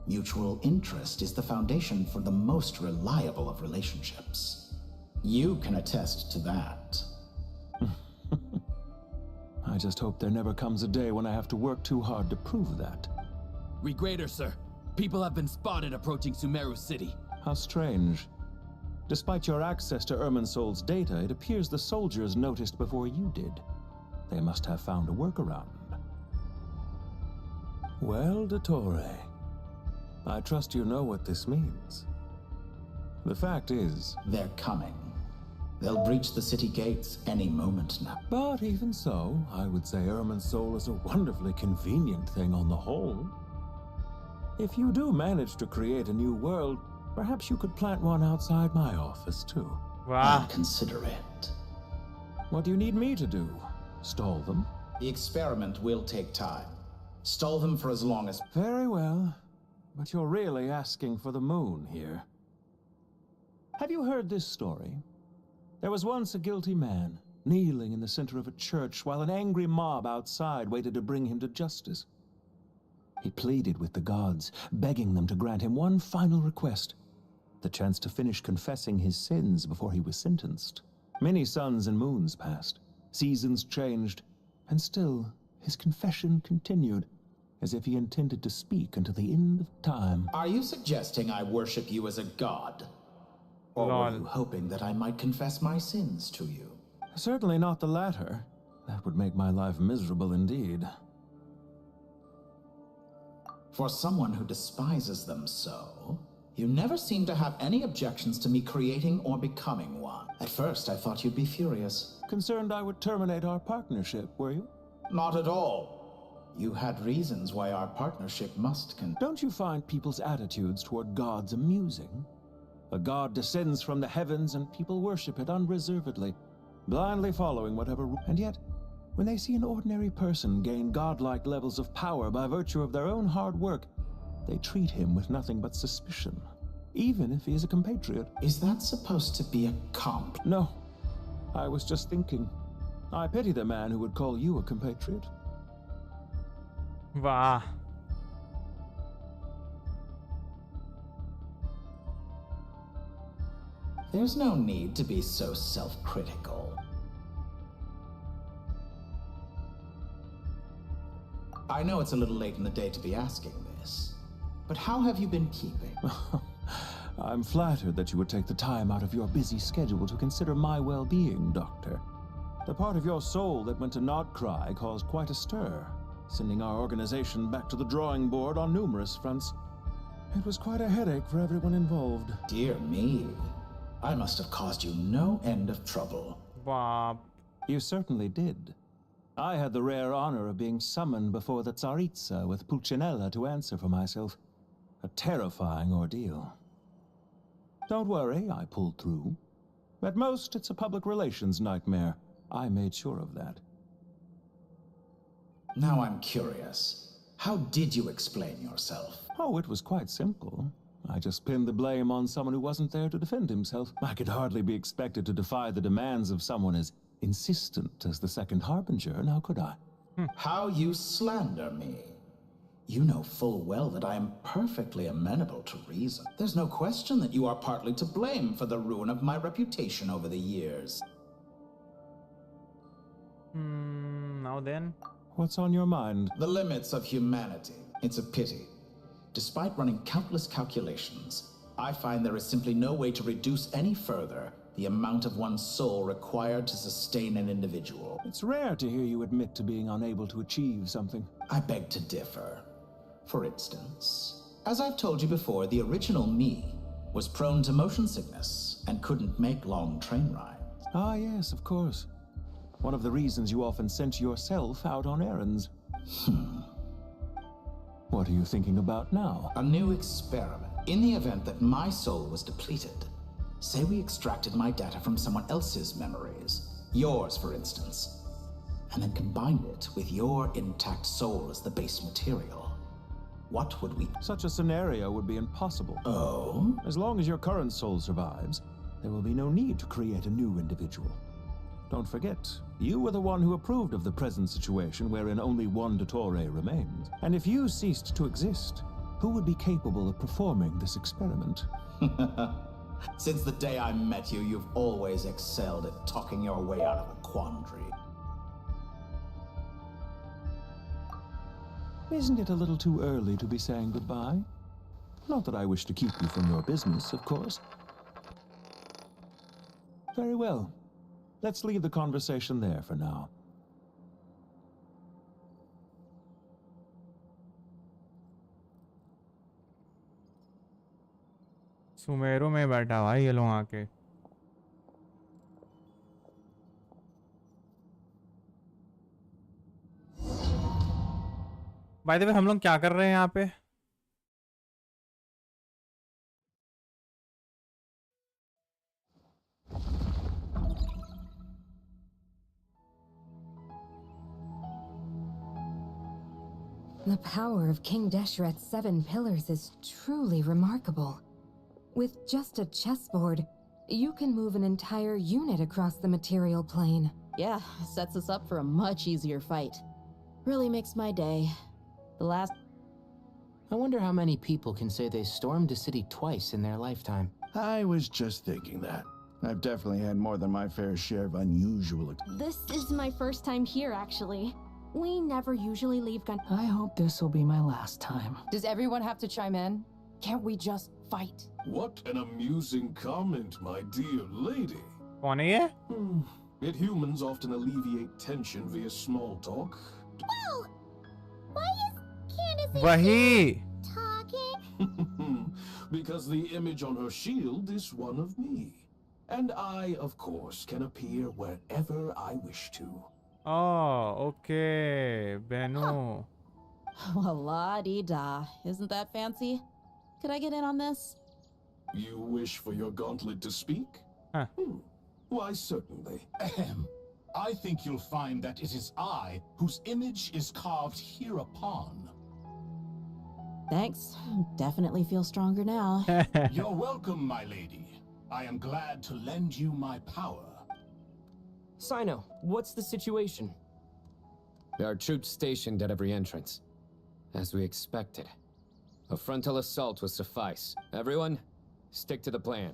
mutual interest is the foundation for the most reliable of relationships. You can attest to that. I just hope there never comes a day when I have to work too hard to prove that. Read greater, sir. People have been spotted approaching Sumeru City. How strange. Despite your access to Irminsol's data, it appears the soldiers noticed before you did. They must have found a workaround. Well, Dottore, I trust you know what this means. The fact is... They're coming. They'll breach the city gates any moment now. But even so, I would say Irminsol is a wonderfully convenient thing on the whole. If you do manage to create a new world, perhaps you could plant one outside my office, too. Wow. I'll consider it. What do you need me to do? Stall them? The experiment will take time. Stall them for as long as... Very well. But you're really asking for the moon here. Have you heard this story? There was once a guilty man, kneeling in the center of a church while an angry mob outside waited to bring him to justice. He pleaded with the gods, begging them to grant him one final request, the chance to finish confessing his sins before he was sentenced. Many suns and moons passed, seasons changed, and still his confession continued, as if he intended to speak until the end of time. Are you suggesting I worship you as a god? Or were you hoping that I might confess my sins to you? Certainly not the latter. That would make my life miserable indeed. For someone who despises them so, you never seem to have any objections to me creating or becoming one. At first, I thought you'd be furious. Concerned I would terminate our partnership, were you? Not at all. You had reasons why our partnership must continue. Don't you find people's attitudes toward gods amusing? A god descends from the heavens and people worship it unreservedly, blindly following whatever... And yet, when they see an ordinary person gain godlike levels of power by virtue of their own hard work, they treat him with nothing but suspicion, even if he is a compatriot. Is that supposed to be a comp? No. I was just thinking. I pity the man who would call you a compatriot. Wow. There's no need to be so self-critical. I know it's a little late in the day to be asking this, but how have you been keeping? I'm flattered that you would take the time out of your busy schedule to consider my well-being, Doctor. The part of your soul that went to Nodcry caused quite a stir, sending our organization back to the drawing board on numerous fronts. It was quite a headache for everyone involved. Dear me. I must have caused you no end of trouble. Bob. You certainly did. I had the rare honor of being summoned before the Tsaritsa with Pulcinella to answer for myself. A terrifying ordeal. Don't worry, I pulled through. At most, it's a public relations nightmare. I made sure of that. Now I'm curious. How did you explain yourself? Oh, it was quite simple. I just pinned the blame on someone who wasn't there to defend himself. I could hardly be expected to defy the demands of someone as insistent as the second harbinger, now could I? How you slander me. You know full well that I am perfectly amenable to reason. There's no question that you are partly to blame for the ruin of my reputation over the years. Now then? What's on your mind? The limits of humanity. It's a pity. Despite running countless calculations, I find there is simply no way to reduce any further the amount of one's soul required to sustain an individual. It's rare to hear you admit to being unable to achieve something. I beg to differ. For instance, as I've told you before, the original me was prone to motion sickness and couldn't make long train rides. Ah, yes, of course. One of the reasons you often sent yourself out on errands. What are you thinking about now? A new experiment. In the event that my soul was depleted, say we extracted my data from someone else's memories, yours for instance, and then combined it with your intact soul as the base material. What would we... Such a scenario would be impossible. Oh? As long as your current soul survives, there will be no need to create a new individual. Don't forget, you were the one who approved of the present situation wherein only one Dottore remains. And if you ceased to exist, who would be capable of performing this experiment? Since the day I met you, you've always excelled at talking your way out of a quandary. Isn't it a little too early to be saying goodbye? Not that I wish to keep you from your business, of course. Very well. Let's leave the conversation there for now. Sumeru में बैठा हुआ है ये लोग आके। Bye the way हम लोग क्या कर रहे हैं यहाँ पे? The power of King Deshret's 7 pillars is truly remarkable. With just a chessboard, you can move an entire unit across the material plane. Yeah, sets us up for a much easier fight. Really makes my day. I wonder how many people can say they stormed a city twice in their lifetime. I was just thinking that. I've definitely had more than my fair share of unusual... This is my first time here, actually. We never usually leave I hope this will be my last time. Does everyone have to chime in? Can't we just fight? What an amusing comment, my dear lady. कौन है ये? Yet humans often alleviate tension via small talk. Whoa! Why is Candace वही. talking? Because the image on her shield is one of me. And I, of course, can appear wherever I wish to. Oh, okay. Benu. Well, la-di-da. Isn't that fancy? Could I get in on this? You wish for your gauntlet to speak? Huh. Why, certainly. Ahem. I think you'll find that it is I whose image is carved hereupon. Thanks. Definitely feel stronger now. You're welcome, my lady. I am glad to lend you my power. Sino, what's the situation? There are troops stationed at every entrance. As we expected. A frontal assault will suffice. Everyone, stick to the plan.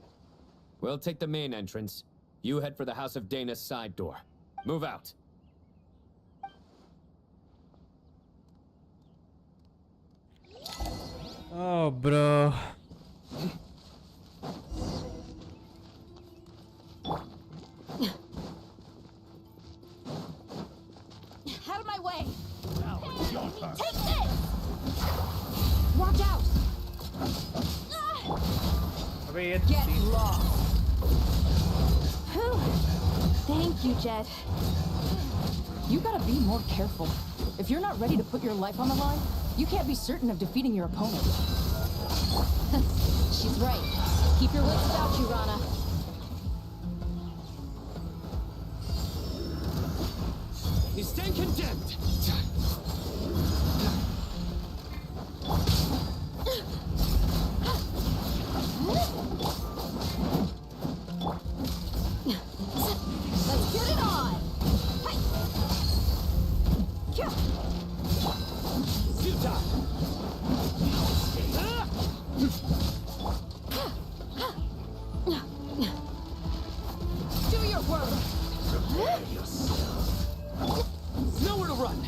We'll take the main entrance. You head for the House of Dana's side door. Move out. Oh, bro. Out of my way! Take this! Watch out! अबे ये Get lost! Whew. Thank you, Jet. You gotta be more careful. If you're not ready to put your life on the line, you can't be certain of defeating your opponent. She's right. Keep your wits about you, Rana. You stand condemned! Let's get it on! Do your work! Nowhere to run!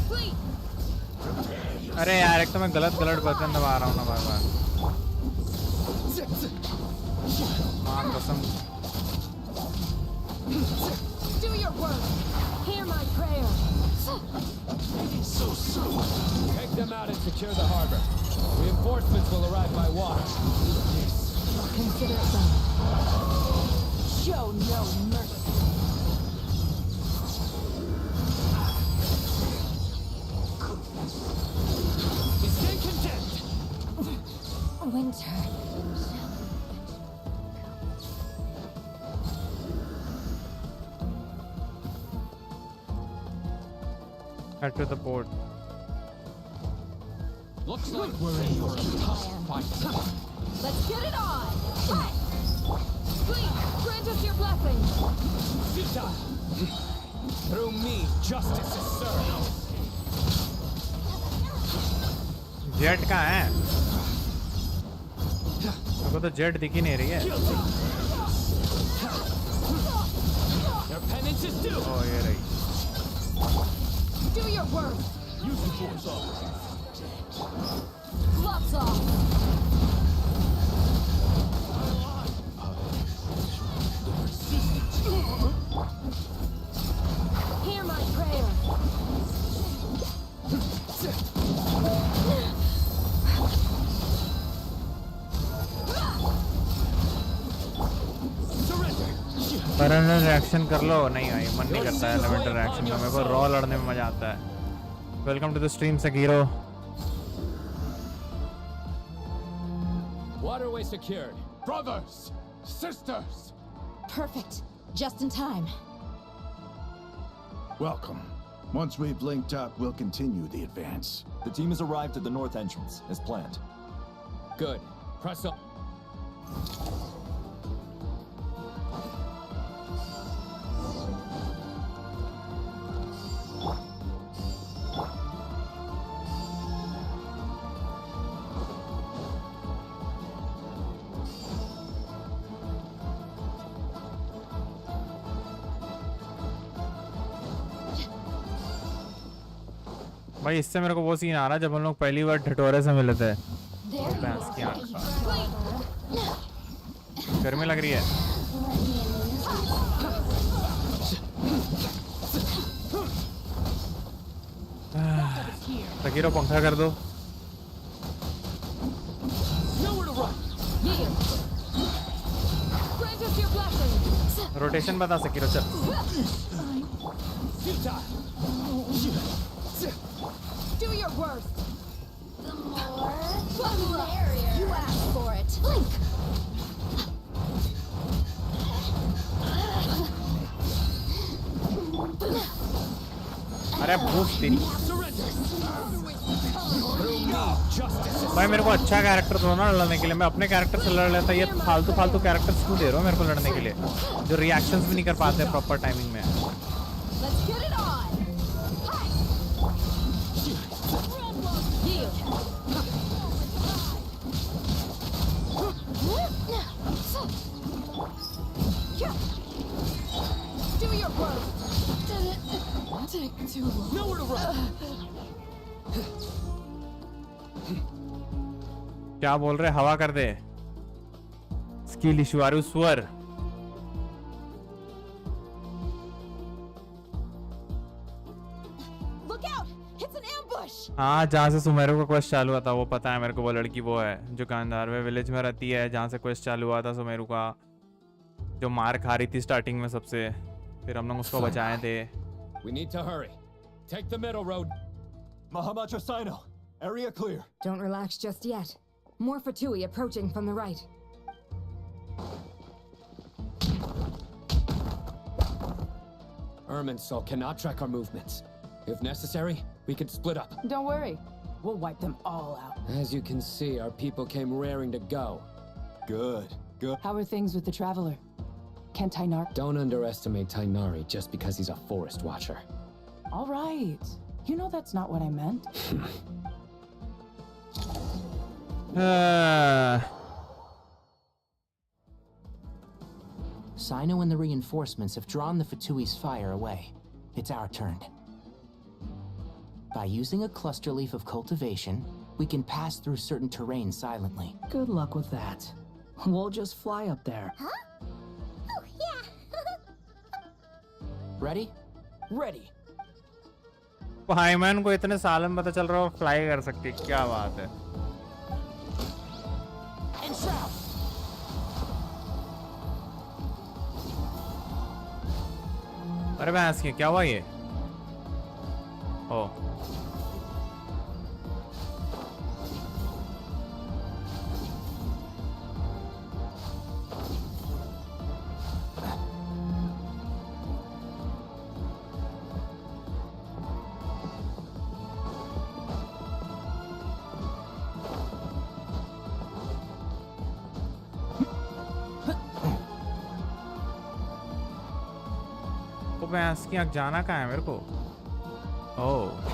Please! अरे यार एक तो मैं गलत button दबा रहा हूँ ना बार-बार. मां कसम. Do your work! Hear my prayer! So soon. secure the harbor. Reinforcements will arrive by water. Consider it done. Show no mercy. Stay content. Winter. Head to the port. Looks like we're in for a tough fight. Let's get it on! Please, grant us your blessing! Sita! Through me, justice is served. Jet कहाँ है? मेरे को तो jet दिख ही नहीं रही है। Your penance is due. Oh, ये रही। Do your worst! Use the force off. Gloves off! Hear my prayer! Parallel reaction कर लो। नहीं भाई मन नहीं करता है एलिमेंटल रिएक्शन का, मेरे को रॉ लड़ने में मजा आता है। Welcome to the stream Sekiro. Waterway secured. Brothers, sisters. Perfect. Just in time. Welcome. Once we've linked up, we'll continue the advance. The team has arrived at the north entrance, as planned. Good. Press up. भाई इससे मेरे को वो scene आ रहा है जब हम लोग पहली बार ढटोरे से मिले थे। गर्मी लग रही है। सकीरो पंखा कर दो। रोटेशन बता सकीरो चल। Do your worst. The more, the merrier. You asked for it. Blink. अरे भूख तेरी। भाई मेरे को अच्छा कैरेक्टर दो ना लड़ने के लिए, मैं अपने कैरेक्टर से लड़ लेता। ये फालतू फालतू कैरेक्टर्स क्यों दे रहे हो मेरे को लड़ने के लिए, जो रिएक्शंस भी नहीं कर पाते प्रॉपर टाइमिंग में। Do your worst. Take too long. Nowhere to run. क्या बोल रहे, हवा कर दे। स्किल इशू आर यू स्वर। हाँ जहाँ से सुमेरु का क्वेस्ट चालू हुआ था वो पता है मेरे को। वो लड़की वो है जो गांधारवे विलेज में रहती है, जहाँ से क्वेस्ट चालू हुआ था सुमेरु का, जो मार खा रही थी स्टार्टिंग में सबसे, फिर हम लोग उसको बचाए थे। We need to hurry. Take the middle road. Mahamacho Sino, area clear. Don't relax just yet. More Fatui approaching from the right. Irminsul cannot track our movements. If necessary, we can split up. Don't worry. We'll wipe them all out. As you can see, our people came raring to go. Good, good. How are things with the Traveler? Can Tainar... Don't underestimate Tainari just because he's a forest watcher. All right. You know that's not what I meant. Sino and the reinforcements have drawn the Fatui's fire away. It's our turn. By using a cluster leaf of cultivation, we can pass through certain terrain silently. Good luck with that. We'll just fly up there. Huh? Oh, yeah. Ready? Ready. पाइमैन को इतने साल में पता चल रहा है वो fly कर सकती है, क्या बात है। अरे भैंस की क्या हुआ ये? ओ भैंस की आँख जाना कहाँ है मेरे को? ओह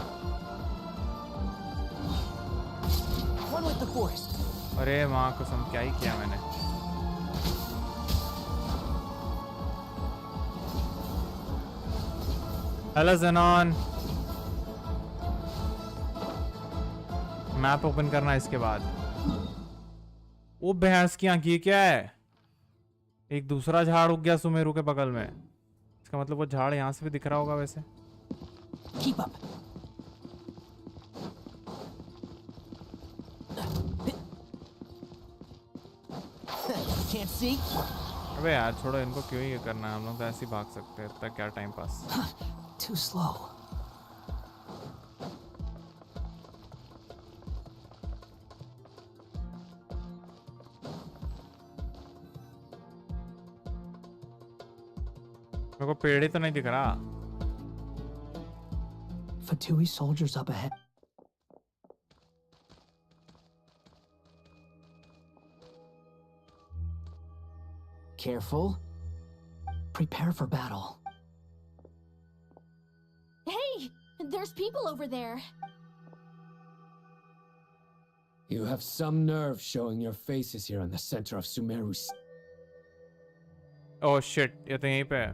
अरे माँ कसम क्या ही किया मैंने। हेलो ज़ेनॉन, मैप ओपन करना इसके बाद। वो भैंस की आँख ये क्या है? एक दूसरा झाड़ उग गया सुमेरु के बगल में। इसका मतलब वो झाड़ यहाँ से भी दिख रहा होगा वैसे। Keep up. Can't see. अबे यार छोड़ो इनको, क्यों ही ये करना है, हम लोग तो ऐसे ही भाग सकते हैं, इतना क्या टाइम पास। Too slow. मेरे को पेड़ ही तो नहीं दिख रहा। Fatui soldiers up ahead. Careful. Prepare for battle. Hey! There's people over there. You have some nerve showing your faces here in the center of Sumeru's. Oh shit, ये तो यहीं पे है।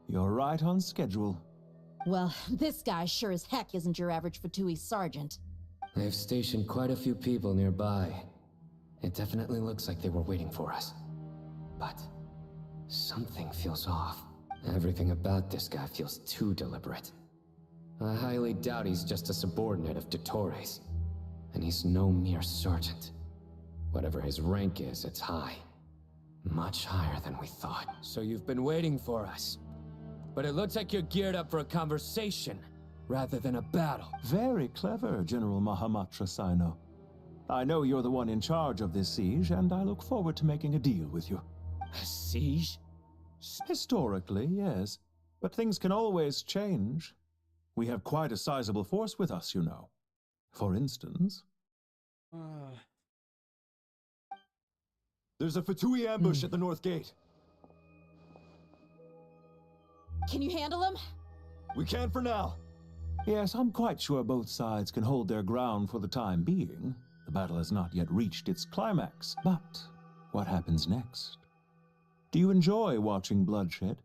You're right on schedule. Well, this guy sure as heck isn't your average Fatui sergeant. They've stationed quite a few people nearby. It definitely looks like they were waiting for us. But something feels off. Everything about this guy feels too deliberate. I highly doubt he's just a subordinate of Dottores. And he's no mere sergeant. Whatever his rank is, it's high. Much higher than we thought. So you've been waiting for us. But it looks like you're geared up for a conversation, rather than a battle. Very clever, General Mahamatra Sino. I know you're the one in charge of this siege, and I look forward to making a deal with you. A siege? Historically, yes. But things can always change. We have quite a sizable force with us, you know. For instance... There's a Fatui ambush at the north gate. Can you handle him? We can for now. Yes, I'm quite sure both sides can hold their ground for the time being. The battle has not yet reached its climax. But what happens next? Do you enjoy watching bloodshed?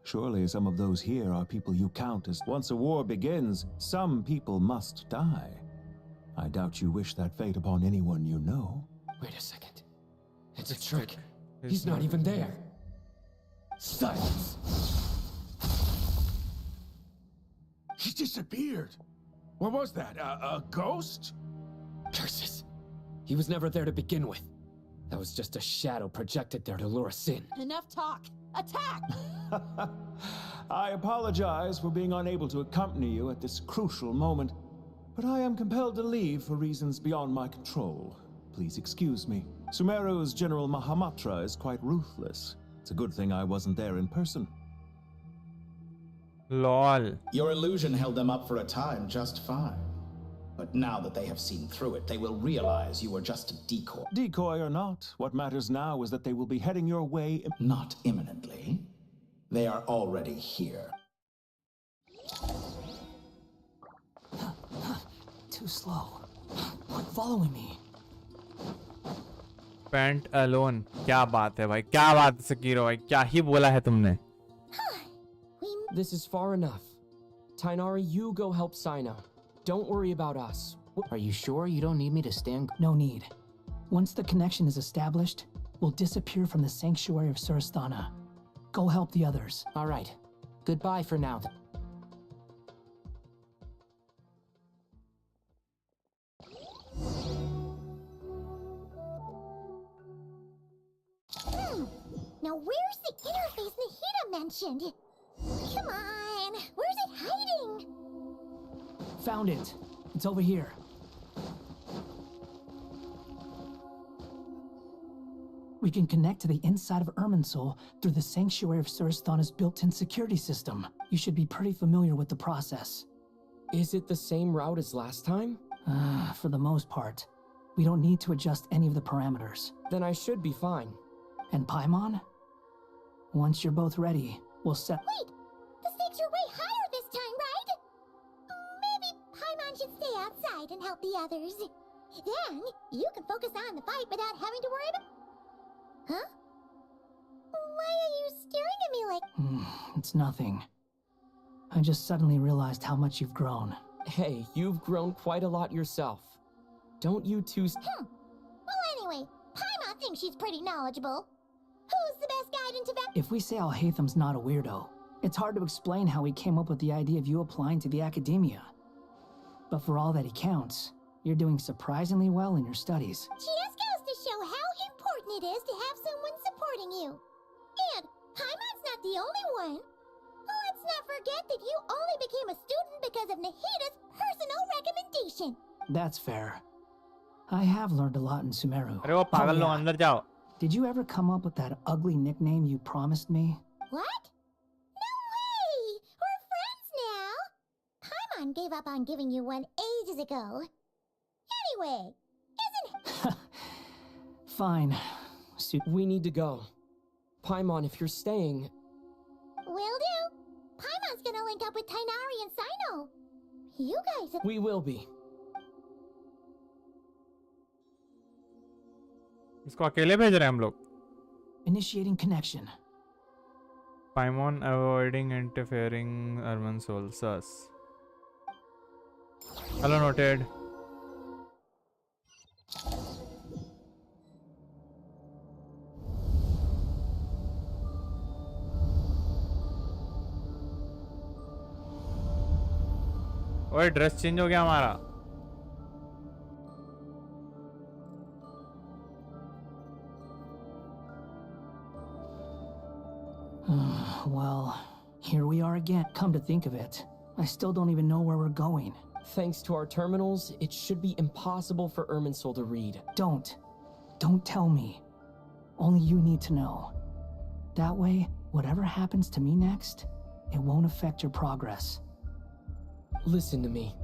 Surely some of those here are people you count as once a war begins, some people must die. I doubt you wish that fate upon anyone you know. Wait a second. It's a trick. He's not even there. Silence! He disappeared. What was that? A ghost? Curses. He was never there to begin with. That was just a shadow projected there to lure us in. Enough talk. Attack! I apologize for being unable to accompany you at this crucial moment, but I am compelled to leave for reasons beyond my control. Please excuse me. Sumeru's General Mahamatra is quite ruthless. It's a good thing I wasn't there in person. LOL. Your illusion held them up for a time just fine. But now that they have seen through it, they will realize you were just a decoy. Decoy or not, what matters now is that they will be heading your way. Not imminently. They are already here. Too slow. Following me. Pant alone. क्या बात है भाई, क्या बात है Sekiro भाई, क्या ही बोला है तुमने? This is far enough. Tainari, you go help Sino. Don't worry about us. Are you sure you don't need me to stand? No need. Once the connection is established, will disappear from the sanctuary of Surasthana. Go help the others. All right. Goodbye for now. Now where's the interface Nahida mentioned? Come on, where's it hiding? Found it. It's over here. We can connect to the inside of Irminsul through the Sanctuary of Surasthana's built-in security system. You should be pretty familiar with the process. Is it the same route as last time? For the most part. We don't need to adjust any of the parameters. Then I should be fine. And Paimon? Once you're both ready, we'll set— Wait! The stakes are way higher this time, right? Maybe Paimon should stay outside and help the others. Then, you can focus on the fight without having to worry about— Huh? Why are you staring at me like— It's nothing. I just suddenly realized how much you've grown. Hey, you've grown quite a lot yourself. Don't you two— Well, anyway, Paimon thinks she's pretty knowledgeable. Who's the best guide into that? If we say Alhaitham's not a weirdo, it's hard to explain how he came up with the idea of you applying to the academia. But for all that he counts, you're doing surprisingly well in your studies. Just goes to show how important it is to have someone supporting you. And Paimon's not the only one. Let's not forget that you only became a student because of Nahida's personal recommendation. That's fair. I have learned a lot in Sumeru. अरे वो पागल लोग अंदर जाओ. Did you ever come up with that ugly nickname you promised me? What? No way! We're friends now! Paimon gave up on giving you one ages ago. Anyway, isn't— Fine. We need to go. Paimon, if you're staying— Will do. Paimon's gonna link up with Tainari and Sino. You guys— We will be. इसको अकेले भेज रहे हैं हम लोग. Initiating connection. Paimon avoiding interfering Irminsul. Sus. Hello, noted. ओए dress change हो गया हमारा. Well, here we are again. Come to think of it, I still don't even know where we're going. Thanks to our terminals, it should be impossible for Irminsul to read. Don't tell me. Only you need to know. That way, whatever happens to me next, it won't affect your progress. Listen to me.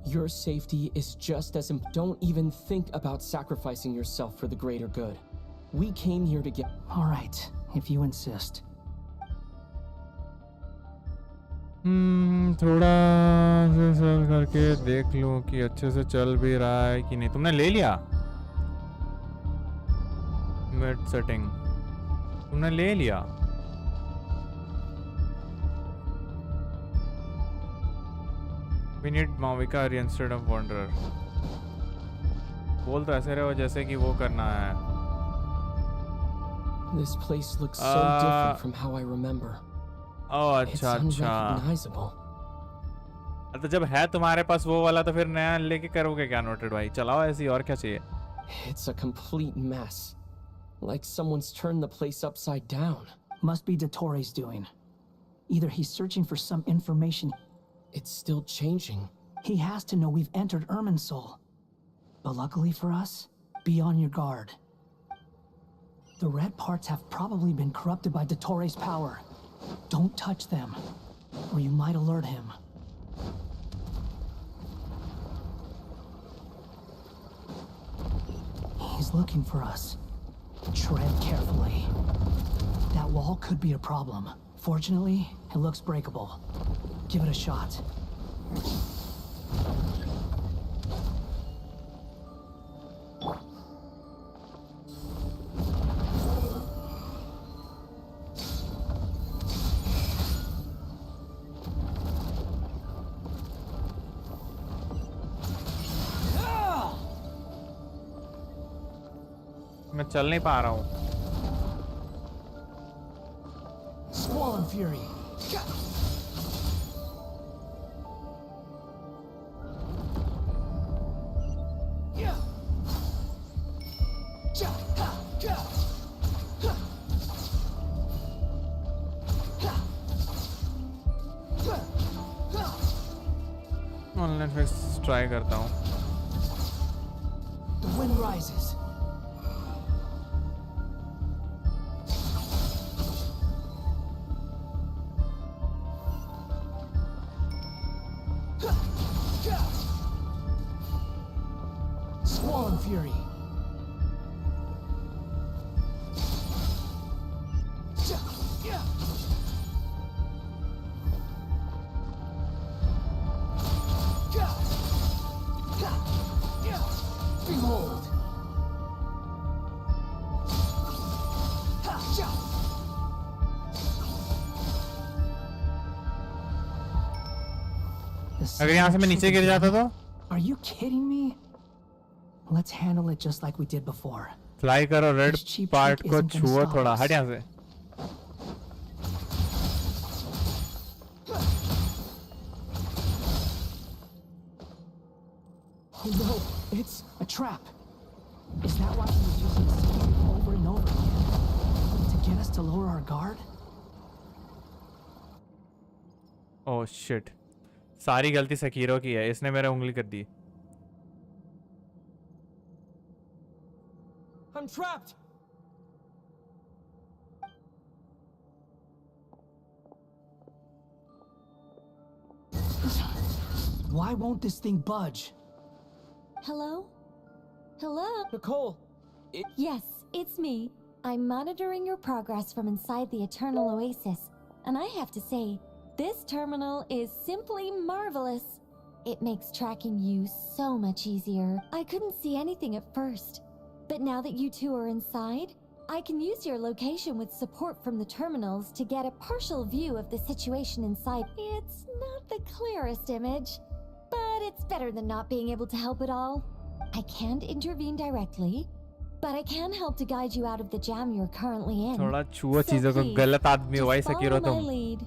Your safety is just as important. Don't even think about sacrificing yourself for the greater good. We came here to get— All right, if you insist. थोड़ा से search करके देख लूं कि अच्छे से चल भी रहा है कि नहीं. तुमने ले लिया मिड सेटिंग? तुमने ले लिया? We need Mavuika instead of Wanderer. बोल तो ऐसे रहे हो जैसे कि वो करना है. This place looks so different from how I remember. अच्छा अच्छा. तो जब है तुम्हारे पास वो वाला तो फिर नया लेके करोगे क्या नोटेड भाई? चलाओ ऐसी, और क्या चाहिए? It's a complete mess. Like someone's turned the place upside down. Must be Dottoro's doing. Either he's searching for some information. It's still changing. He has to know we've entered Irminsul. But luckily for us, be on your guard. The red parts have probably been corrupted by Dottoro's power. Don't touch them, or you might alert him. He's looking for us. Tread carefully. That wall could be a problem. Fortunately, it looks breakable. Give it a shot. मैं चल नहीं पा रहा हूँ. Fury. Online fix try करता हूँ. The wind rises. Squall Fury. Behold. अगर यहाँ से मैं नीचे गिर जाता तो? Are you kidding me? Let's handle it just like we did before. Fly करो, रेड पार्ट को छुओ थोड़ा. हट यहाँ से. Oh no, it's a trap. Is that why he was using Sumeru over and over again? To get us to lower our guard? Oh shit. सारी गलती Sekiro की है. इसने मेरा उंगली कर दी. I'm trapped! Why won't this thing budge? Hello? Hello? Nicole, Yes, it's me. I'm monitoring your progress from inside the Eternal Oasis, and I have to say, this terminal is simply marvelous. It makes tracking you so much easier. I couldn't see anything at first, but now that you two are inside, I can use your location with support from the terminals to get a partial view of the situation inside. It's not the clearest image, but it's better than not being able to help at all. I can't intervene directly, but I can help to guide you out of the jam you're currently in. थोड़ा छुओ चीजों को. गलत आदमी हो भाई Sekiro Follow my तुम. lead.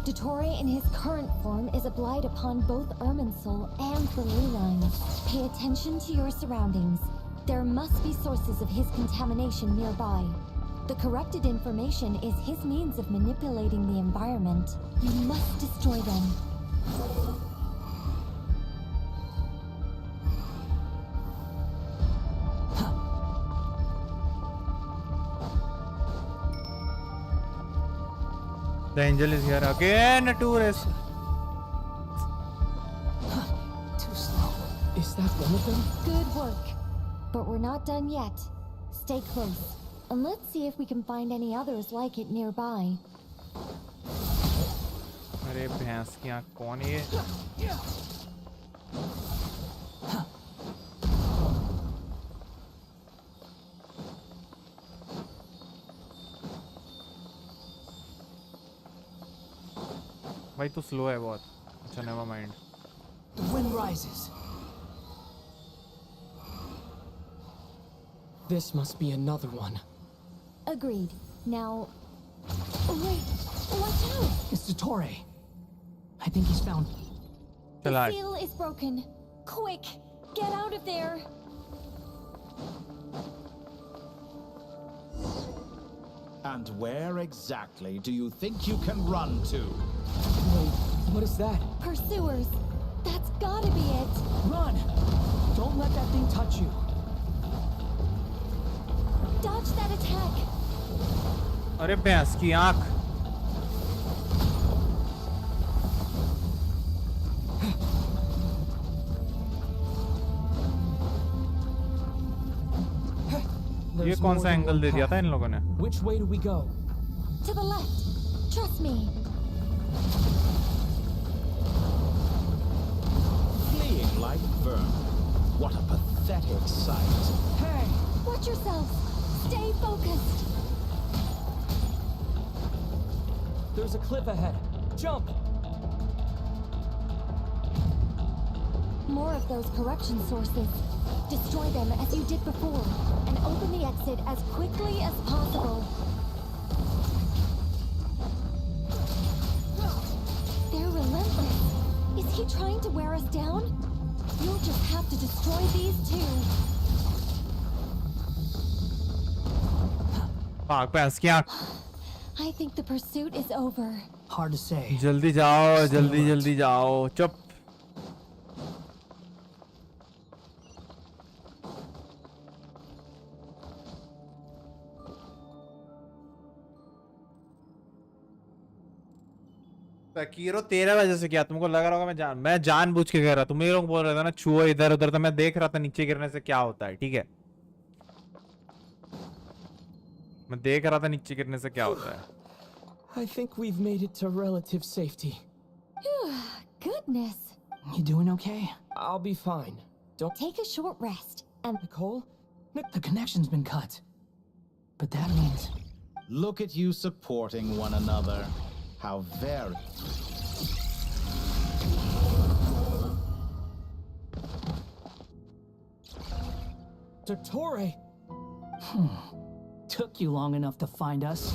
Dottore in his current form is a blight upon both Irminsul and the ley lines. Pay attention to your surroundings. There must be sources of his contamination nearby. The corrupted information is his means of manipulating the environment. You must destroy them. The angel is here again, a tourist. Too slow. Is that one of them? Good work. But we're not done yet. Stay close. And let's see if we can find any others like it nearby. अरे भैंस की आँख कौन है ये? भाई तू slow है बहुत. अच्छा never mind. The wind rises. This must be another one. Agreed. Now... Oh, wait! Watch out! It's Dottore. I think he's found... The seal is broken. Quick! Get out of there! And where exactly do you think you can run to? Wait, what is that? Pursuers! That's gotta be it! Run! Don't let that thing touch you. Dodge that attack! अरे भैंस की आँख. ये कौन सा angle दे दिया था इन लोगों ने? Which way do we go? To the left. Trust me. Fleeing like vermin. What a pathetic sight. Hey! Watch yourself. Stay focused. There's a cliff ahead. Jump! More of those corruption sources. Destroy them as you did before, and open the exit as quickly as possible. They're relentless. Is he trying to wear us down? You'll just have to destroy these too. भाग पे हंस के आँख. I think the pursuit is over. Hard to say. जल्दी जाओ, जल्दी जाओ. चुप. फकीरो तेरे वजह से क्या तुमको लग रहा होगा मैं जानबूझ के कह रहा. तुम ये लोग बोल रहे थे ना छुओ इधर उधर, तो मैं देख रहा था नीचे गिरने से क्या होता है. ठीक है, मैं देख रहा था नीचे गिरने से क्या होता है. I think we've made it to relative safety. Goodness. You doing okay? I'll be fine. Don't take a short rest. And Nicole? The connection's been cut. But that means... Look at you supporting one another. How very... Dottore! Took you long enough to find us.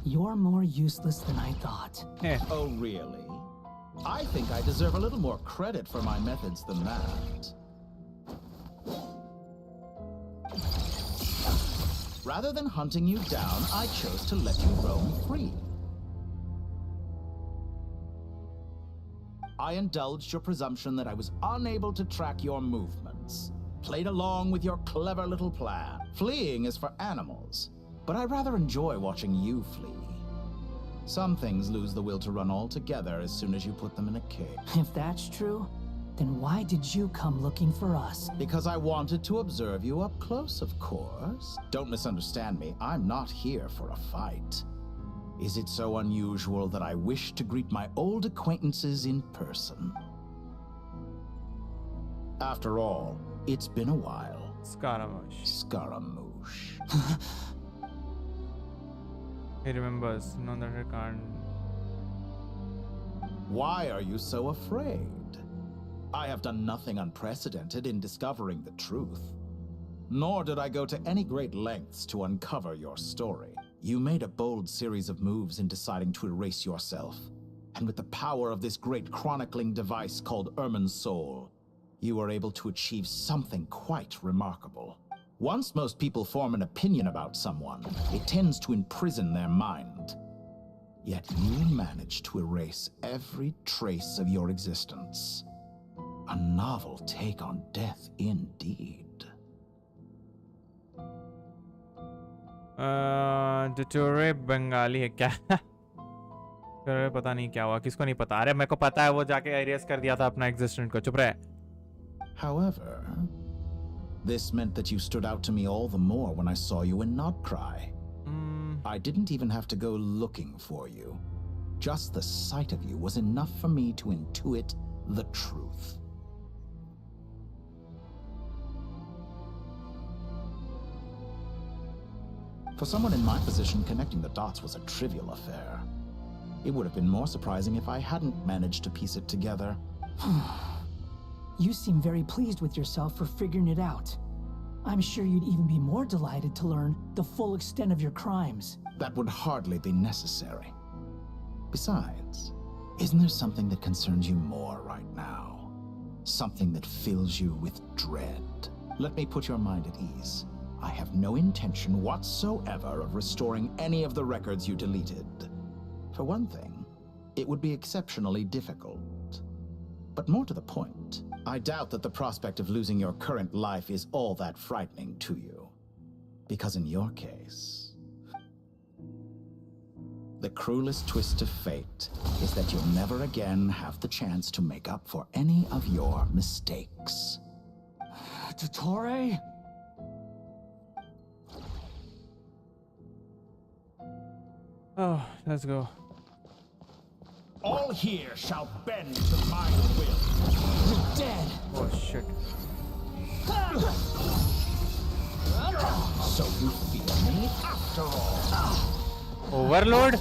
You're more useless than I thought. Oh, really? I think I deserve a little more credit for my methods than that. Rather than hunting you down, I chose to let you roam free. I indulged your presumption that I was unable to track your movements. Played along with your clever little plan. Fleeing is for animals, but I rather enjoy watching you flee. Some things lose the will to run altogether as soon as you put them in a cage. If that's true, then why did you come looking for us? Because I wanted to observe you up close, of course. Don't misunderstand me. I'm not here for a fight. Is it so unusual that I wish to greet my old acquaintances in person? After all, it's been a while. Scaramouche. Scaramouche. He remembers. No, that I can't. Why are you so afraid? I have done nothing unprecedented in discovering the truth. Nor did I go to any great lengths to uncover your story. You made a bold series of moves in deciding to erase yourself. And with the power of this great chronicling device called Ermin's Soul, you were able to achieve something quite remarkable. Once most people form an opinion about someone, it tends to imprison their mind. Yet you managed to erase every trace of your existence. A novel take on death indeed. Dottore Bengali है क्या? पता नहीं क्या हुआ, किसको नहीं पता. अरे मेरे को पता है, वो जाके एरियस कर दिया था अपना एग्जिस्टेंट को. चुप रहे. However, this meant that you stood out to me all the more when I saw you in Nodcry. I didn't even have to go looking for you. Just the sight of you was enough for me to intuit the truth. For someone in my position, connecting the dots was a trivial affair. It would have been more surprising if I hadn't managed to piece it together. You seem very pleased with yourself for figuring it out. I'm sure you'd even be more delighted to learn the full extent of your crimes. That would hardly be necessary. Besides, isn't there something that concerns you more right now? Something that fills you with dread? Let me put your mind at ease. I have no intention whatsoever of restoring any of the records you deleted. For one thing, it would be exceptionally difficult. But more to the point, I doubt that the prospect of losing your current life is all that frightening to you. Because in your case, the cruelest twist of fate is that you'll never again have the chance to make up for any of your mistakes. Dottore? Oh, let's go. All here shall bend to my will. You're dead. Oh shit. So you fear me after all. Overload?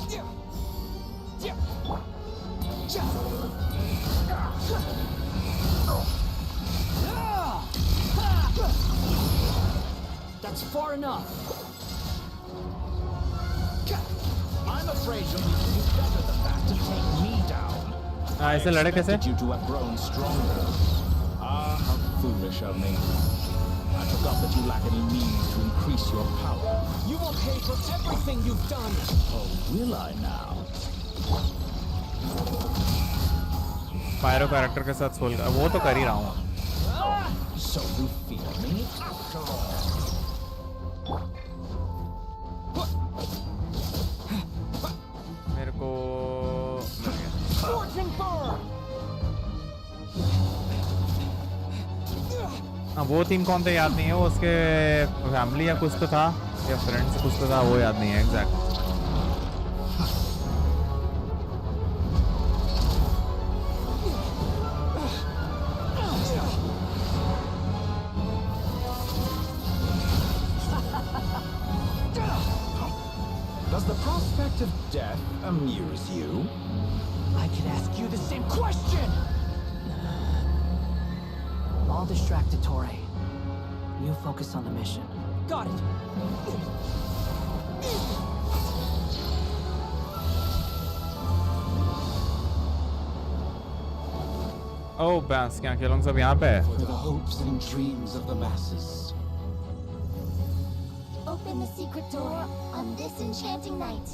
far enough. I'm afraid you'll need to do better than that to take me down. ऐसे लड़े कैसे? You to have grown stronger. Ah, how foolish of me. I forgot that you lack any means to increase your power. You will pay for everything you've done. Oh, will I now? Pyro character के साथ soul वो तो कर ही रहा हूँ. So you fear me after all. मेरे को हाँ वो थीम कौन था याद नहीं है. वो उसके फैमिली या कुछ तो था या फ्रेंड्स कुछ तो था, वो याद नहीं है exact. Does the prospect of death amuse you? I could ask you the same question! I'll distract Dottore. You focus on the mission. Got it! Oh, बैंस क्या खेलों सब यहाँ पे है. For the hopes and dreams of the masses. Open the secret door on this enchanting night.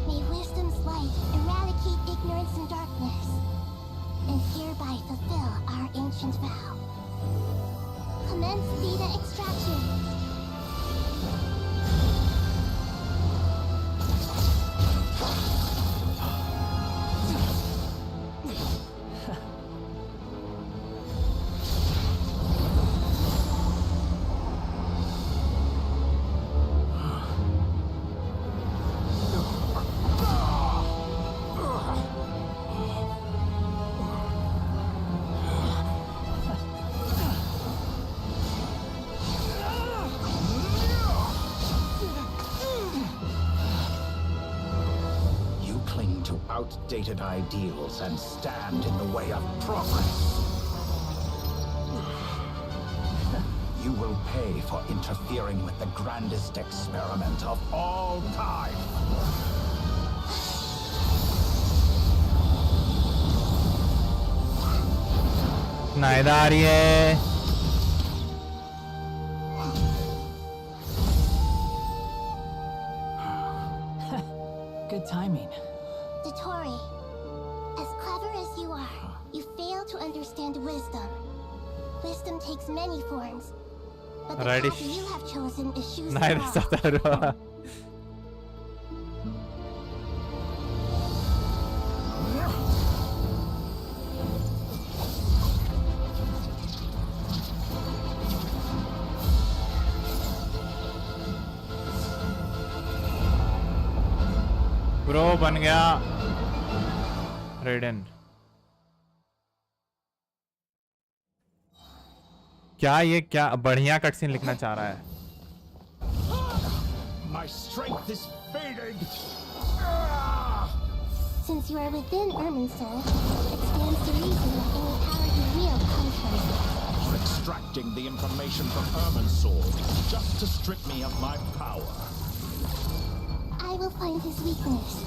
May wisdom's light eradicate ignorance and darkness, and hereby fulfill our ancient vow. Commence data extraction. Outdated ideals and stand in the way of progress. You will pay for interfering with the grandest experiment of all time. नायदा आ रही है. Good timing. Dottore, as clever as you are, you fail to understand wisdom. Wisdom takes many forms, but the path you have chosen eschews them all. Bro बन गया रेडन. क्या ये क्या बढ़िया cutscene लिखना चाह रहा है. My strength is fading. Since you are within Irminsul, it stands to reason that any power you wield comes from it. Extracting the information from Irminsul just to strip me of my power. I will find his weakness.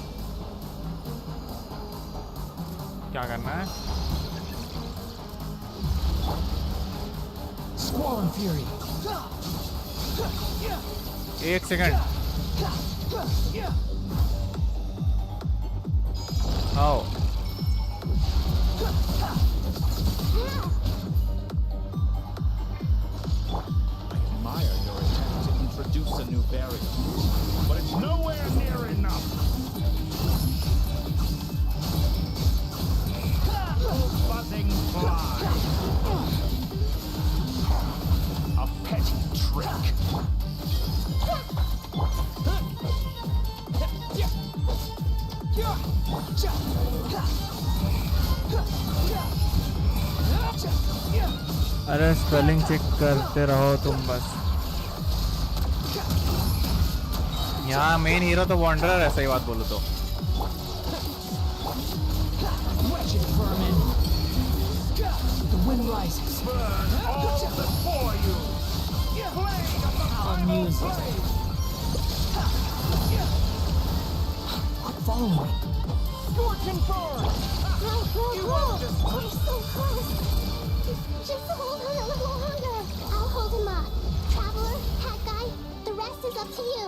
क्या करना है? Squall and Fury. एक second. आओ. Admire your attempt to introduce a new variant, but it's nowhere near enough. Buzzing fly. A petty trick. अरे spelling check करते रहो तुम बस. यहाँ मेन हीरो तो वॉन्डरर है, सही बात बोलो तो. The wind rises. Burn all before you. Our music. Quit following me. Scorching burn! We're so close! Just hold on a little longer. I'll hold him up. Traveler, hat guy, the rest is up to you.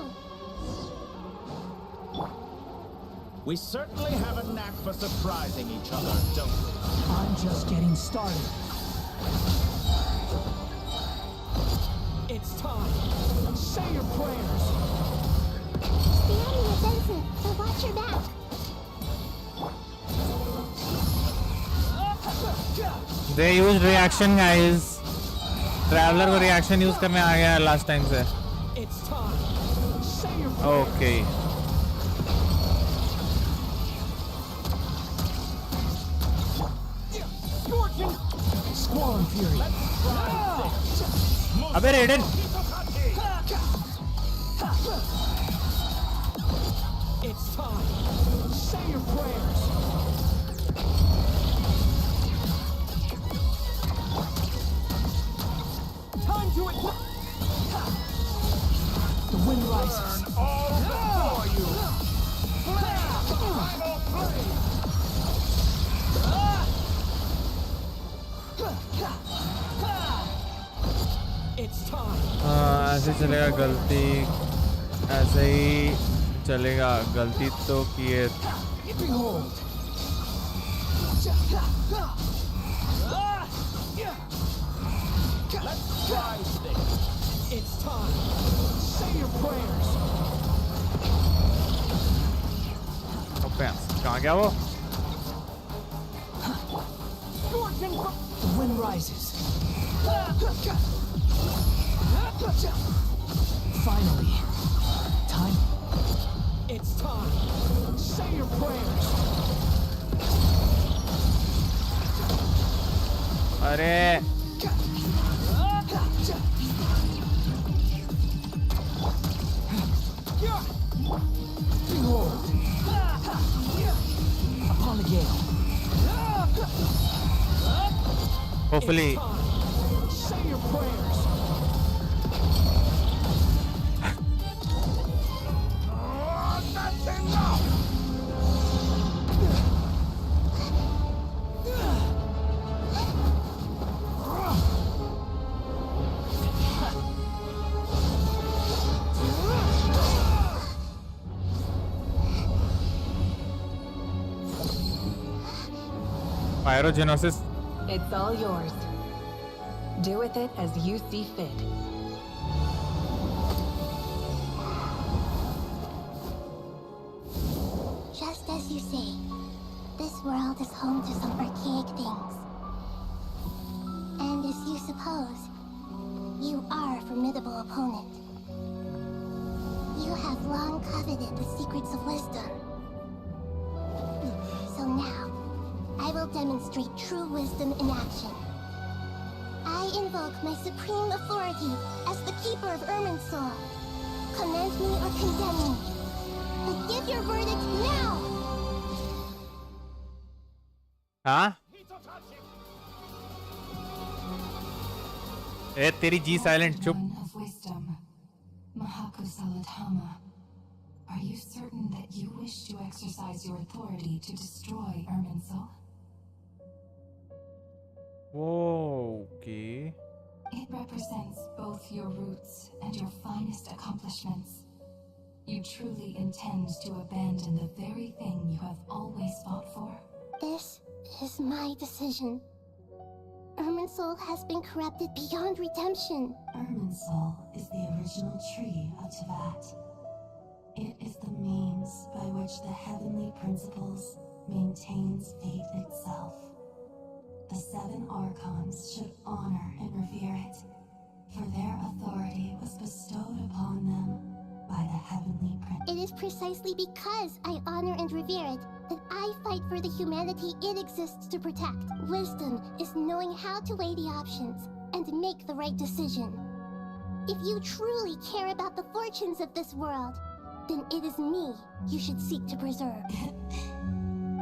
We certainly have a knack for surprising each other, don't we? I'm just getting started. It's time. Say your prayers. Stay out of your defensive, so watch your back. They used reaction, guys. Traveler को reaction use करने आ गया last time से. It's time. Say your prayers. Okay. Squall and Fury. अबे Raiden. It's time. Say your prayers. Time to it. The wind rises. All before you. Final play. It's time. ऐसे चलेगा गलती ऐसे ही चलेगा गलती तो किए Behold. Let's try this. It's time. Say your prayers. कहाँ गया वो? The wind rises. Finally. Time. It's time. Say your prayers. अरे Behold. Upon the gale. hopefully Say your prayers. That's enough. pyrogenesis. It's all yours. Do with it as you see fit. Just as you say, this world is home to some archaic things. And as you suppose, you are a formidable opponent. You have long coveted the secrets of wisdom. So now, I will demonstrate true wisdom in action. I invoke my supreme authority as the keeper of Irminsul. Command me or condemn me. But give your verdict now! हाँ? ए तेरी जी silent चुप. Of wisdom, Mahakusaladhama, are you certain that you wish to exercise your authority to destroy Irminsul? Okay. It represents both your roots and your finest accomplishments. You truly intend to abandon the very thing you have always fought for? This is my decision. Irminsul has been corrupted beyond redemption. Irminsul is the original tree of Teyvat. It is the means by which the heavenly principles maintains fate itself. The 7 Archons should honor and revere it, for their authority was bestowed upon them by the heavenly prince. It is precisely because I honor and revere it that I fight for the humanity it exists to protect. Wisdom is knowing how to weigh the options and make the right decision. If you truly care about the fortunes of this world, then it is me you should seek to preserve.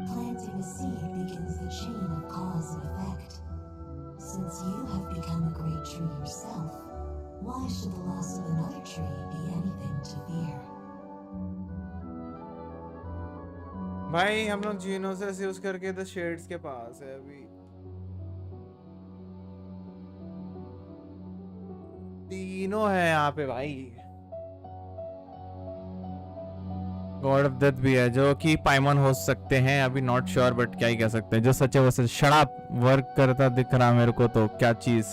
Planting a seed begins the chain of cause and effect. Since you have become a great tree yourself, Why should the loss of another tree be anything to fear? भाई हम लोग जीनोसिस use करके the shades के पास है अभी। तीनों है यहाँ पे भाई। गॉड ऑफ डेथ भी है जो कि पाइमन हो सकते हैं, अभी नॉट श्योर बट क्या ही कह सकते हैं। जो सच है वो सच। शराब वर्क करता दिख रहा मेरे को तो क्या चीज।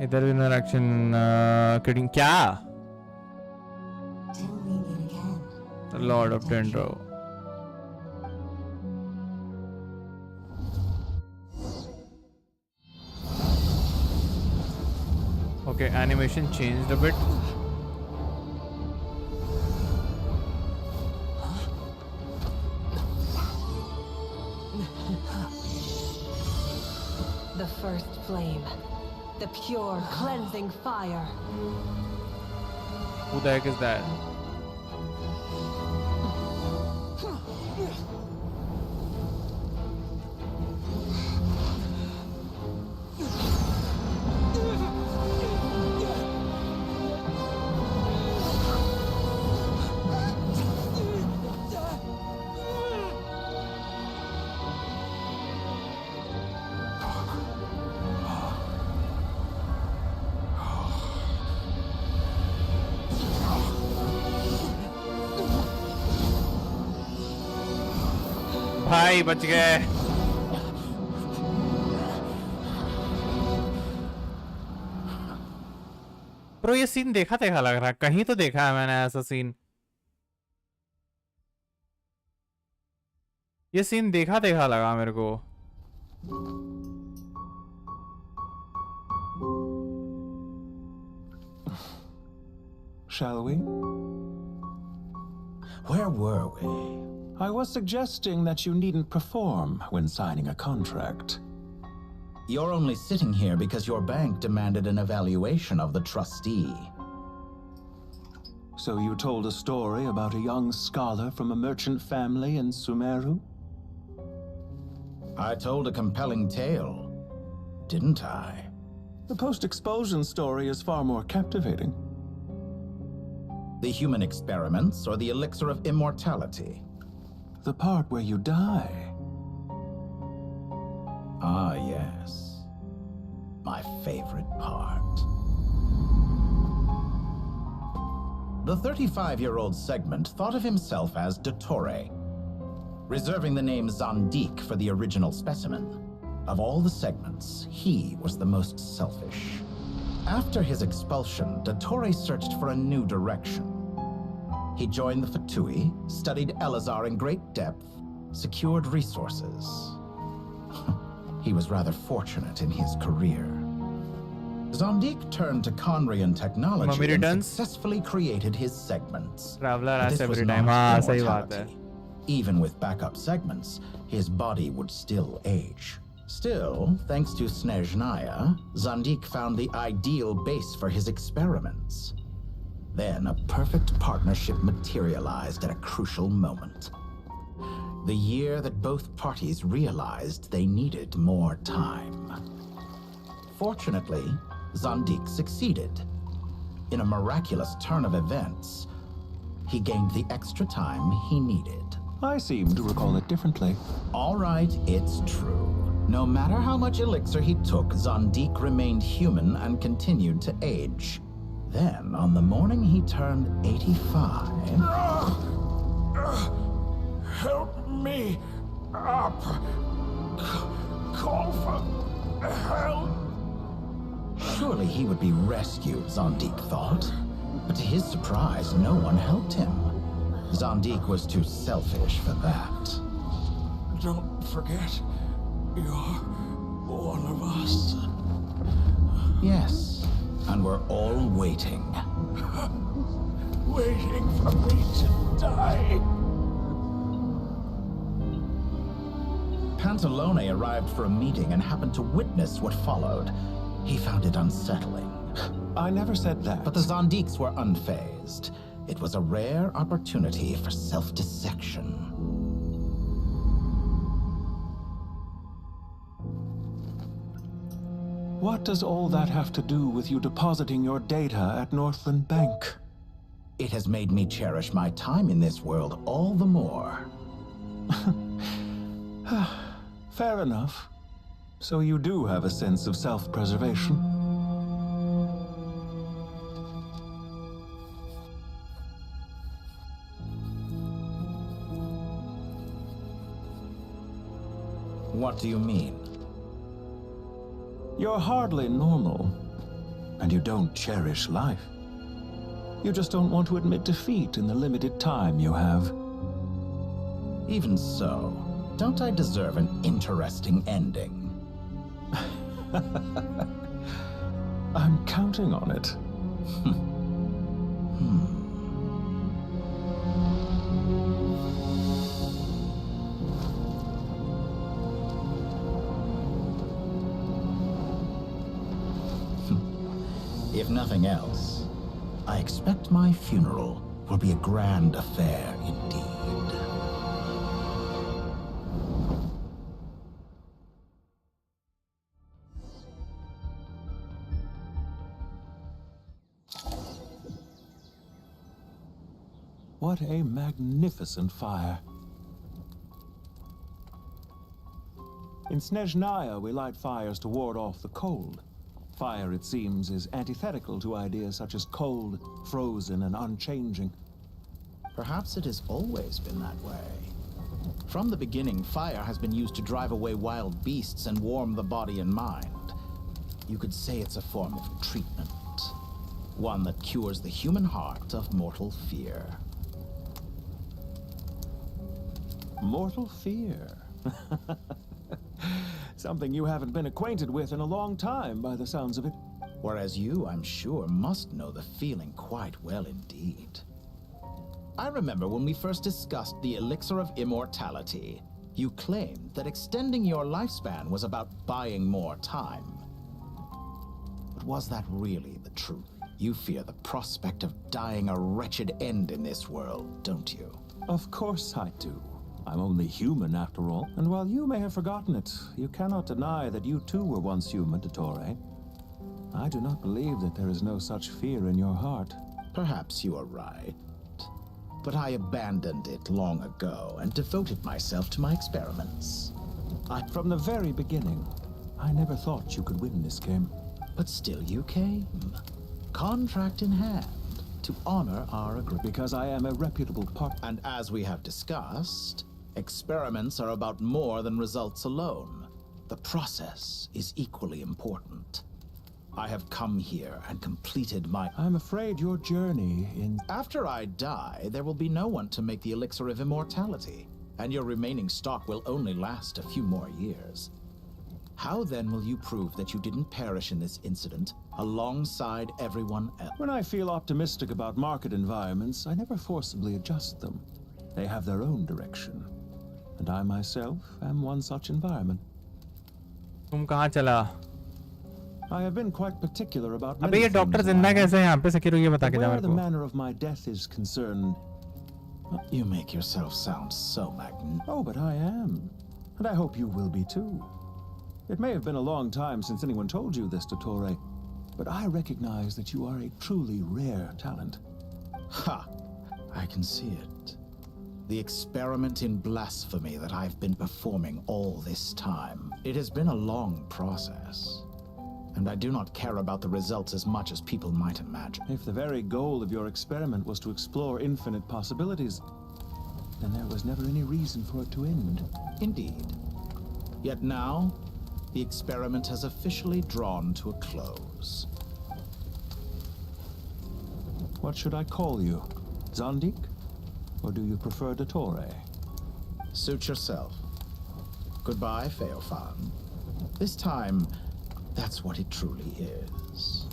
इधर भी इंटरेक्शन किडिंग क्या लॉर्ड ऑफ टेंड्रो। Okay, animation changed a bit. The first flame. The pure, cleansing fire. Who the heck is that? भाई बच गए। ब्रो ये सीन देखा लग रहा है, कहीं तो देखा है मैंने ऐसा सीन। ये सीन देखा लगा मेरे को। Shall we? Where were we? I was suggesting that you needn't perform when signing a contract. You're only sitting here because your bank demanded an evaluation of the trustee. So you told a story about a young scholar from a merchant family in Sumeru? I told a compelling tale, didn't I? The post-expulsion story is far more captivating. The human experiments or the elixir of immortality? The part where you die. Ah, yes. My favorite part. The 35-year-old segment thought of himself as Dottore, reserving the name Zandik for the original specimen. Of all the segments, he was the most selfish. After his expulsion, Dottore searched for a new direction. He joined the Fatui, studied Elazar in great depth, secured resources. He was rather fortunate in his career. Zandik turned to Conrian technology and successfully created his segments. Traveler But as this every was time. not हाँ सही बात है. immortality. Even with backup segments, his body would still age. Still, thanks to Snezhnaya, Zandik found the ideal base for his experiments. Then a perfect partnership materialized at a crucial moment. The year that both parties realized they needed more time. Fortunately, Zandik succeeded. In a miraculous turn of events, he gained the extra time he needed. I seem to recall it differently. All right, it's true. No matter how much elixir he took, Zandik remained human and continued to age. Then, on the morning he turned 85... Help me up. Call for help. Surely he would be rescued, Zandik thought. But to his surprise, no one helped him. Zandik was too selfish for that. Don't forget, you're one of us. Yes, and we're all waiting. Waiting for me to die. Pantalone arrived for a meeting and happened to witness what followed. He found it unsettling. I never said that. But the Zandiks were unfazed. It was a rare opportunity for self-dissection. What does all that have to do with you depositing your data at Northland Bank? It has made me cherish my time in this world all the more. Fair enough. So you do have a sense of self-preservation. What do you mean? You're hardly normal, and you don't cherish life. You just don't want to admit defeat in the limited time you have. Even so, don't I deserve an interesting ending? I'm counting on it. If nothing else, I expect my funeral will be a grand affair indeed. What a magnificent fire. In Snezhnaya, we light fires to ward off the cold. Fire, it seems, is antithetical to ideas such as cold, frozen, and unchanging. Perhaps it has always been that way. From the beginning, fire has been used to drive away wild beasts and warm the body and mind. You could say it's a form of treatment. One that cures the human heart of mortal fear. Mortal fear? Something you haven't been acquainted with in a long time, by the sounds of it. Whereas you, I'm sure, must know the feeling quite well indeed. I remember when we first discussed the elixir of immortality, you claimed that extending your lifespan was about buying more time. But was that really the truth? You fear the prospect of dying a wretched end in this world, don't you? Of course I do. I'm only human, after all. And while you may have forgotten it, you cannot deny that you too were once human, Dottore. I do not believe that there is no such fear in your heart. Perhaps you are right. But I abandoned it long ago and devoted myself to my experiments. From the very beginning, I never thought you could win this game. But still you came. Contract in hand. To honor our agreement. Because I am a reputable partner. And as we have discussed, experiments are about more than results alone. The process is equally important. I have come here and completed my... I'm afraid your journey in... After I die, there will be no one to make the elixir of immortality, and your remaining stock will only last a few more years. How then will you prove that you didn't perish in this incident alongside everyone else? When I feel optimistic about market environments, I never forcibly adjust them. They have their own direction. And I myself am one such environment. तुम कहाँ चला? I have been quite particular about अबे ये doctor जिंदा कैसे है यहाँ पे? सकीरो ये बता के जा where मेरे the को. manner of my death is concerned. You make yourself sound so magnificent. Oh, but I am. And I hope you will be too. It may have been a long time since anyone told you this, Dottore, but I recognize that you are a truly rare talent. Ha! I can see it. The experiment in blasphemy that I've been performing all this time. It has been a long process. And I do not care about the results as much as people might imagine. If the very goal of your experiment was to explore infinite possibilities, then there was never any reason for it to end. Indeed. Yet now, the experiment has officially drawn to a close. What should I call you? Zondik? Or do you prefer Dottore? Suit yourself. Goodbye, Feofan. This time, that's what it truly is.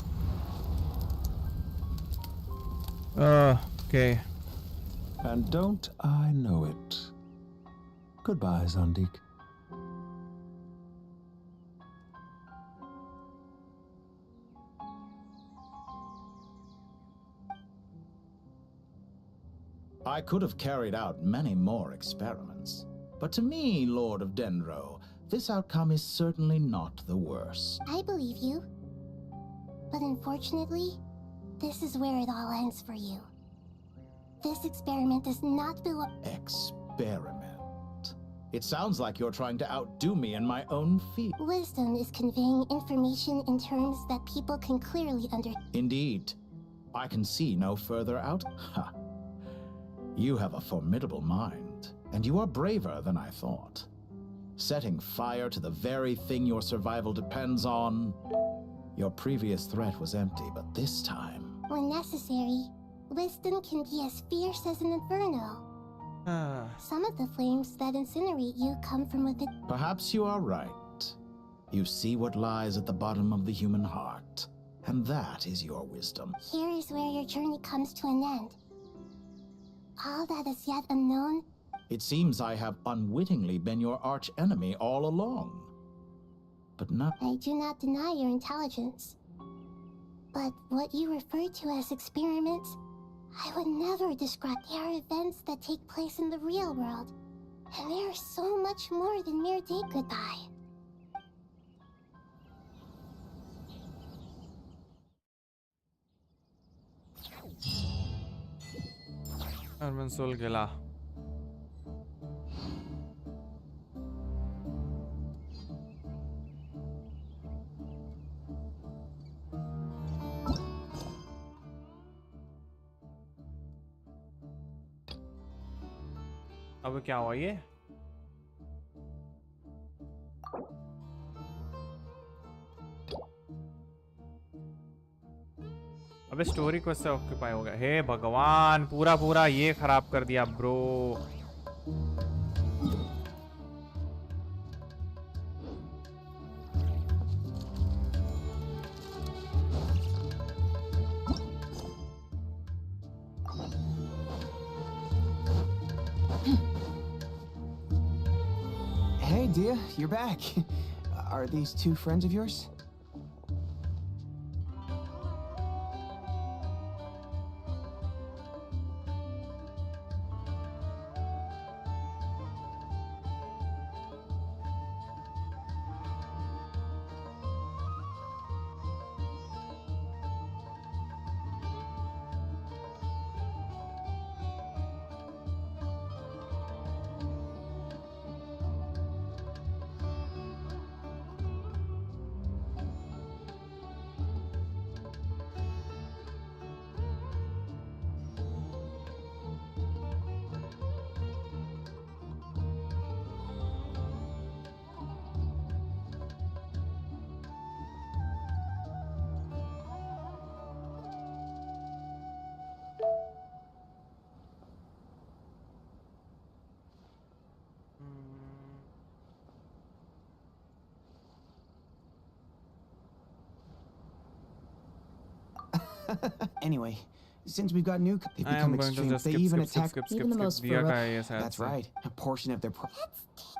Okay. And don't I know it? Goodbye, Zondik. I could have carried out many more experiments, but to me, Lord of Dendro, this outcome is certainly not the worst. I believe you. But unfortunately, this is where it all ends for you. This experiment does not belong. Experiment? It sounds like you're trying to outdo me in my own field. Wisdom is conveying information in terms that people can clearly understand. Indeed. I can see no further out. Ha. You have a formidable mind, and you are braver than I thought. Setting fire to the very thing your survival depends on. Your previous threat was empty, but this time... When necessary, wisdom can be as fierce as an inferno. Some of the flames that incinerate you come from within. Perhaps you are right. You see what lies at the bottom of the human heart, and that is your wisdom. Here is where your journey comes to an end. All that is yet unknown. It seems I have unwittingly been your arch-enemy all along. But not... I do not deny your intelligence. But what you refer to as experiments, I would never describe. They are events that take place in the real world. And they are so much more than mere date goodbye. Urban Soul गेला. अब क्या हुआ ये? अबे story को इससे occupy हो गया. हे भगवान, पूरा ये खराब कर दिया bro. Hey, Dia, you're back. Are these two friends of yours? Anyway, since we've got new, they've become extreme. They even attack even the most ferocious. That's right. A portion of their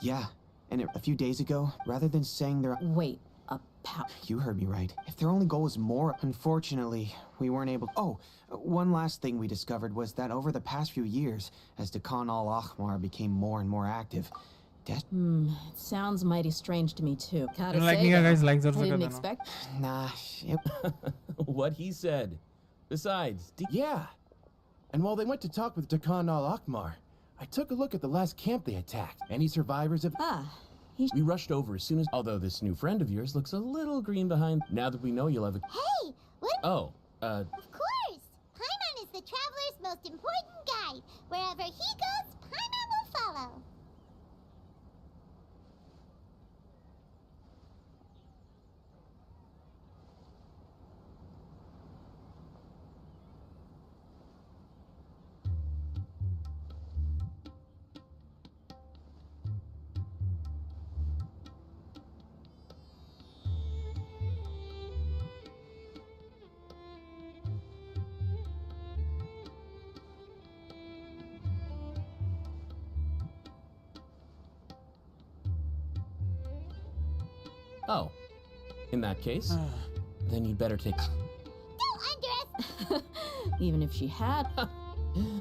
yeah. And a few days ago, rather than saying they're wait, a pow. You heard me right. If their only goal is more, unfortunately, we weren't able. Oh, one last thing we discovered was that over the past few years, as Dakan al-Ahmar became more and more active. It sounds mighty strange to me too. Gotta like say, me, guys, like I didn't expect. Nah, what he said. Besides, yeah. And while they went to talk with Dakan al-Ahmar, I took a look at the last camp they attacked. Any survivors of... We rushed over as soon as... Although this new friend of yours looks a little green behind. Now that we know you'll have a... Hey, what? Oh, Of course! Paimon is the traveler's most important guide. Wherever he goes, Paimon will follow. Oh. In that case, then you'd better take... Don't underestimate... Even if she had...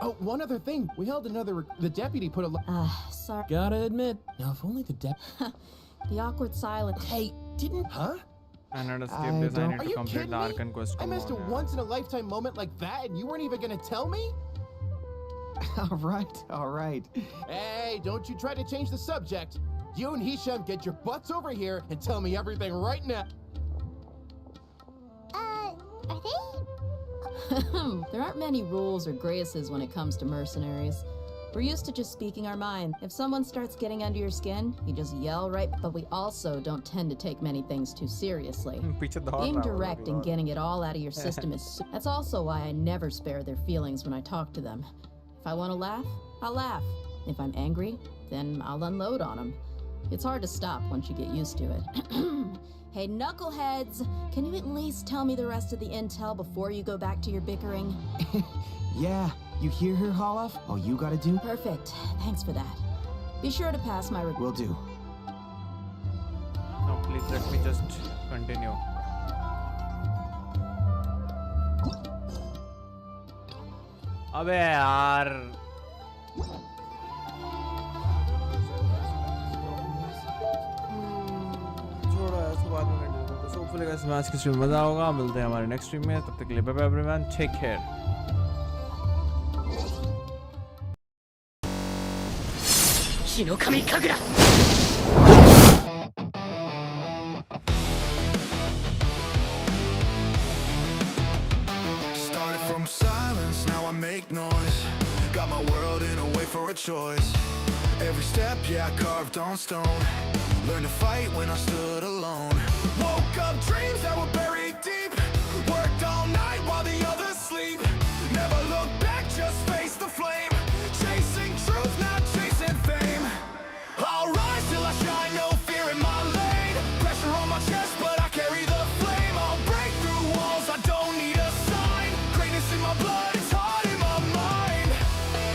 Oh, one other thing. We held another... The deputy put a... sorry. Gotta admit. Now, if only the The awkward silence. Hey, didn't... Huh? I need to escape this. I need Are to you complete kidding the me? Arkan quest. I missed a once-in-a-lifetime moment like that, and you weren't even gonna tell me? All right. Hey, don't you try to change the subject. You and Hisham get your butts over here and tell me everything right now. Are they? There aren't many rules or graces when it comes to mercenaries. We're used to just speaking our mind. If someone starts getting under your skin, you just yell right. But we also don't tend to take many things too seriously. Being direct and getting it all out of your system is... That's also why I never spare their feelings when I talk to them. If I want to laugh, I'll laugh. If I'm angry, then I'll unload on them. It's hard to stop once you get used to it. Hey, knuckleheads! Can you at least tell me the rest of the intel before you go back to your bickering? Yeah, you hear her, Hollow? All you gotta do? Perfect. Thanks for that. Be sure to pass my... Will do. No, please let me just continue. अबे यार छोड़ो ऐसे बाद में continue करते हैं। So hopefully guys आज की स्ट्रीम मजा होगा। मिलते हैं हमारे नेक्स्ट स्ट्रीम में। तब तक के लिए bye bye everyone, take care. Started from silence, now I make noise. Got my world in a way for a choice. Every step, yeah, I carved on stone. Learned to fight when I stood alone. Woke up dreams that were buried.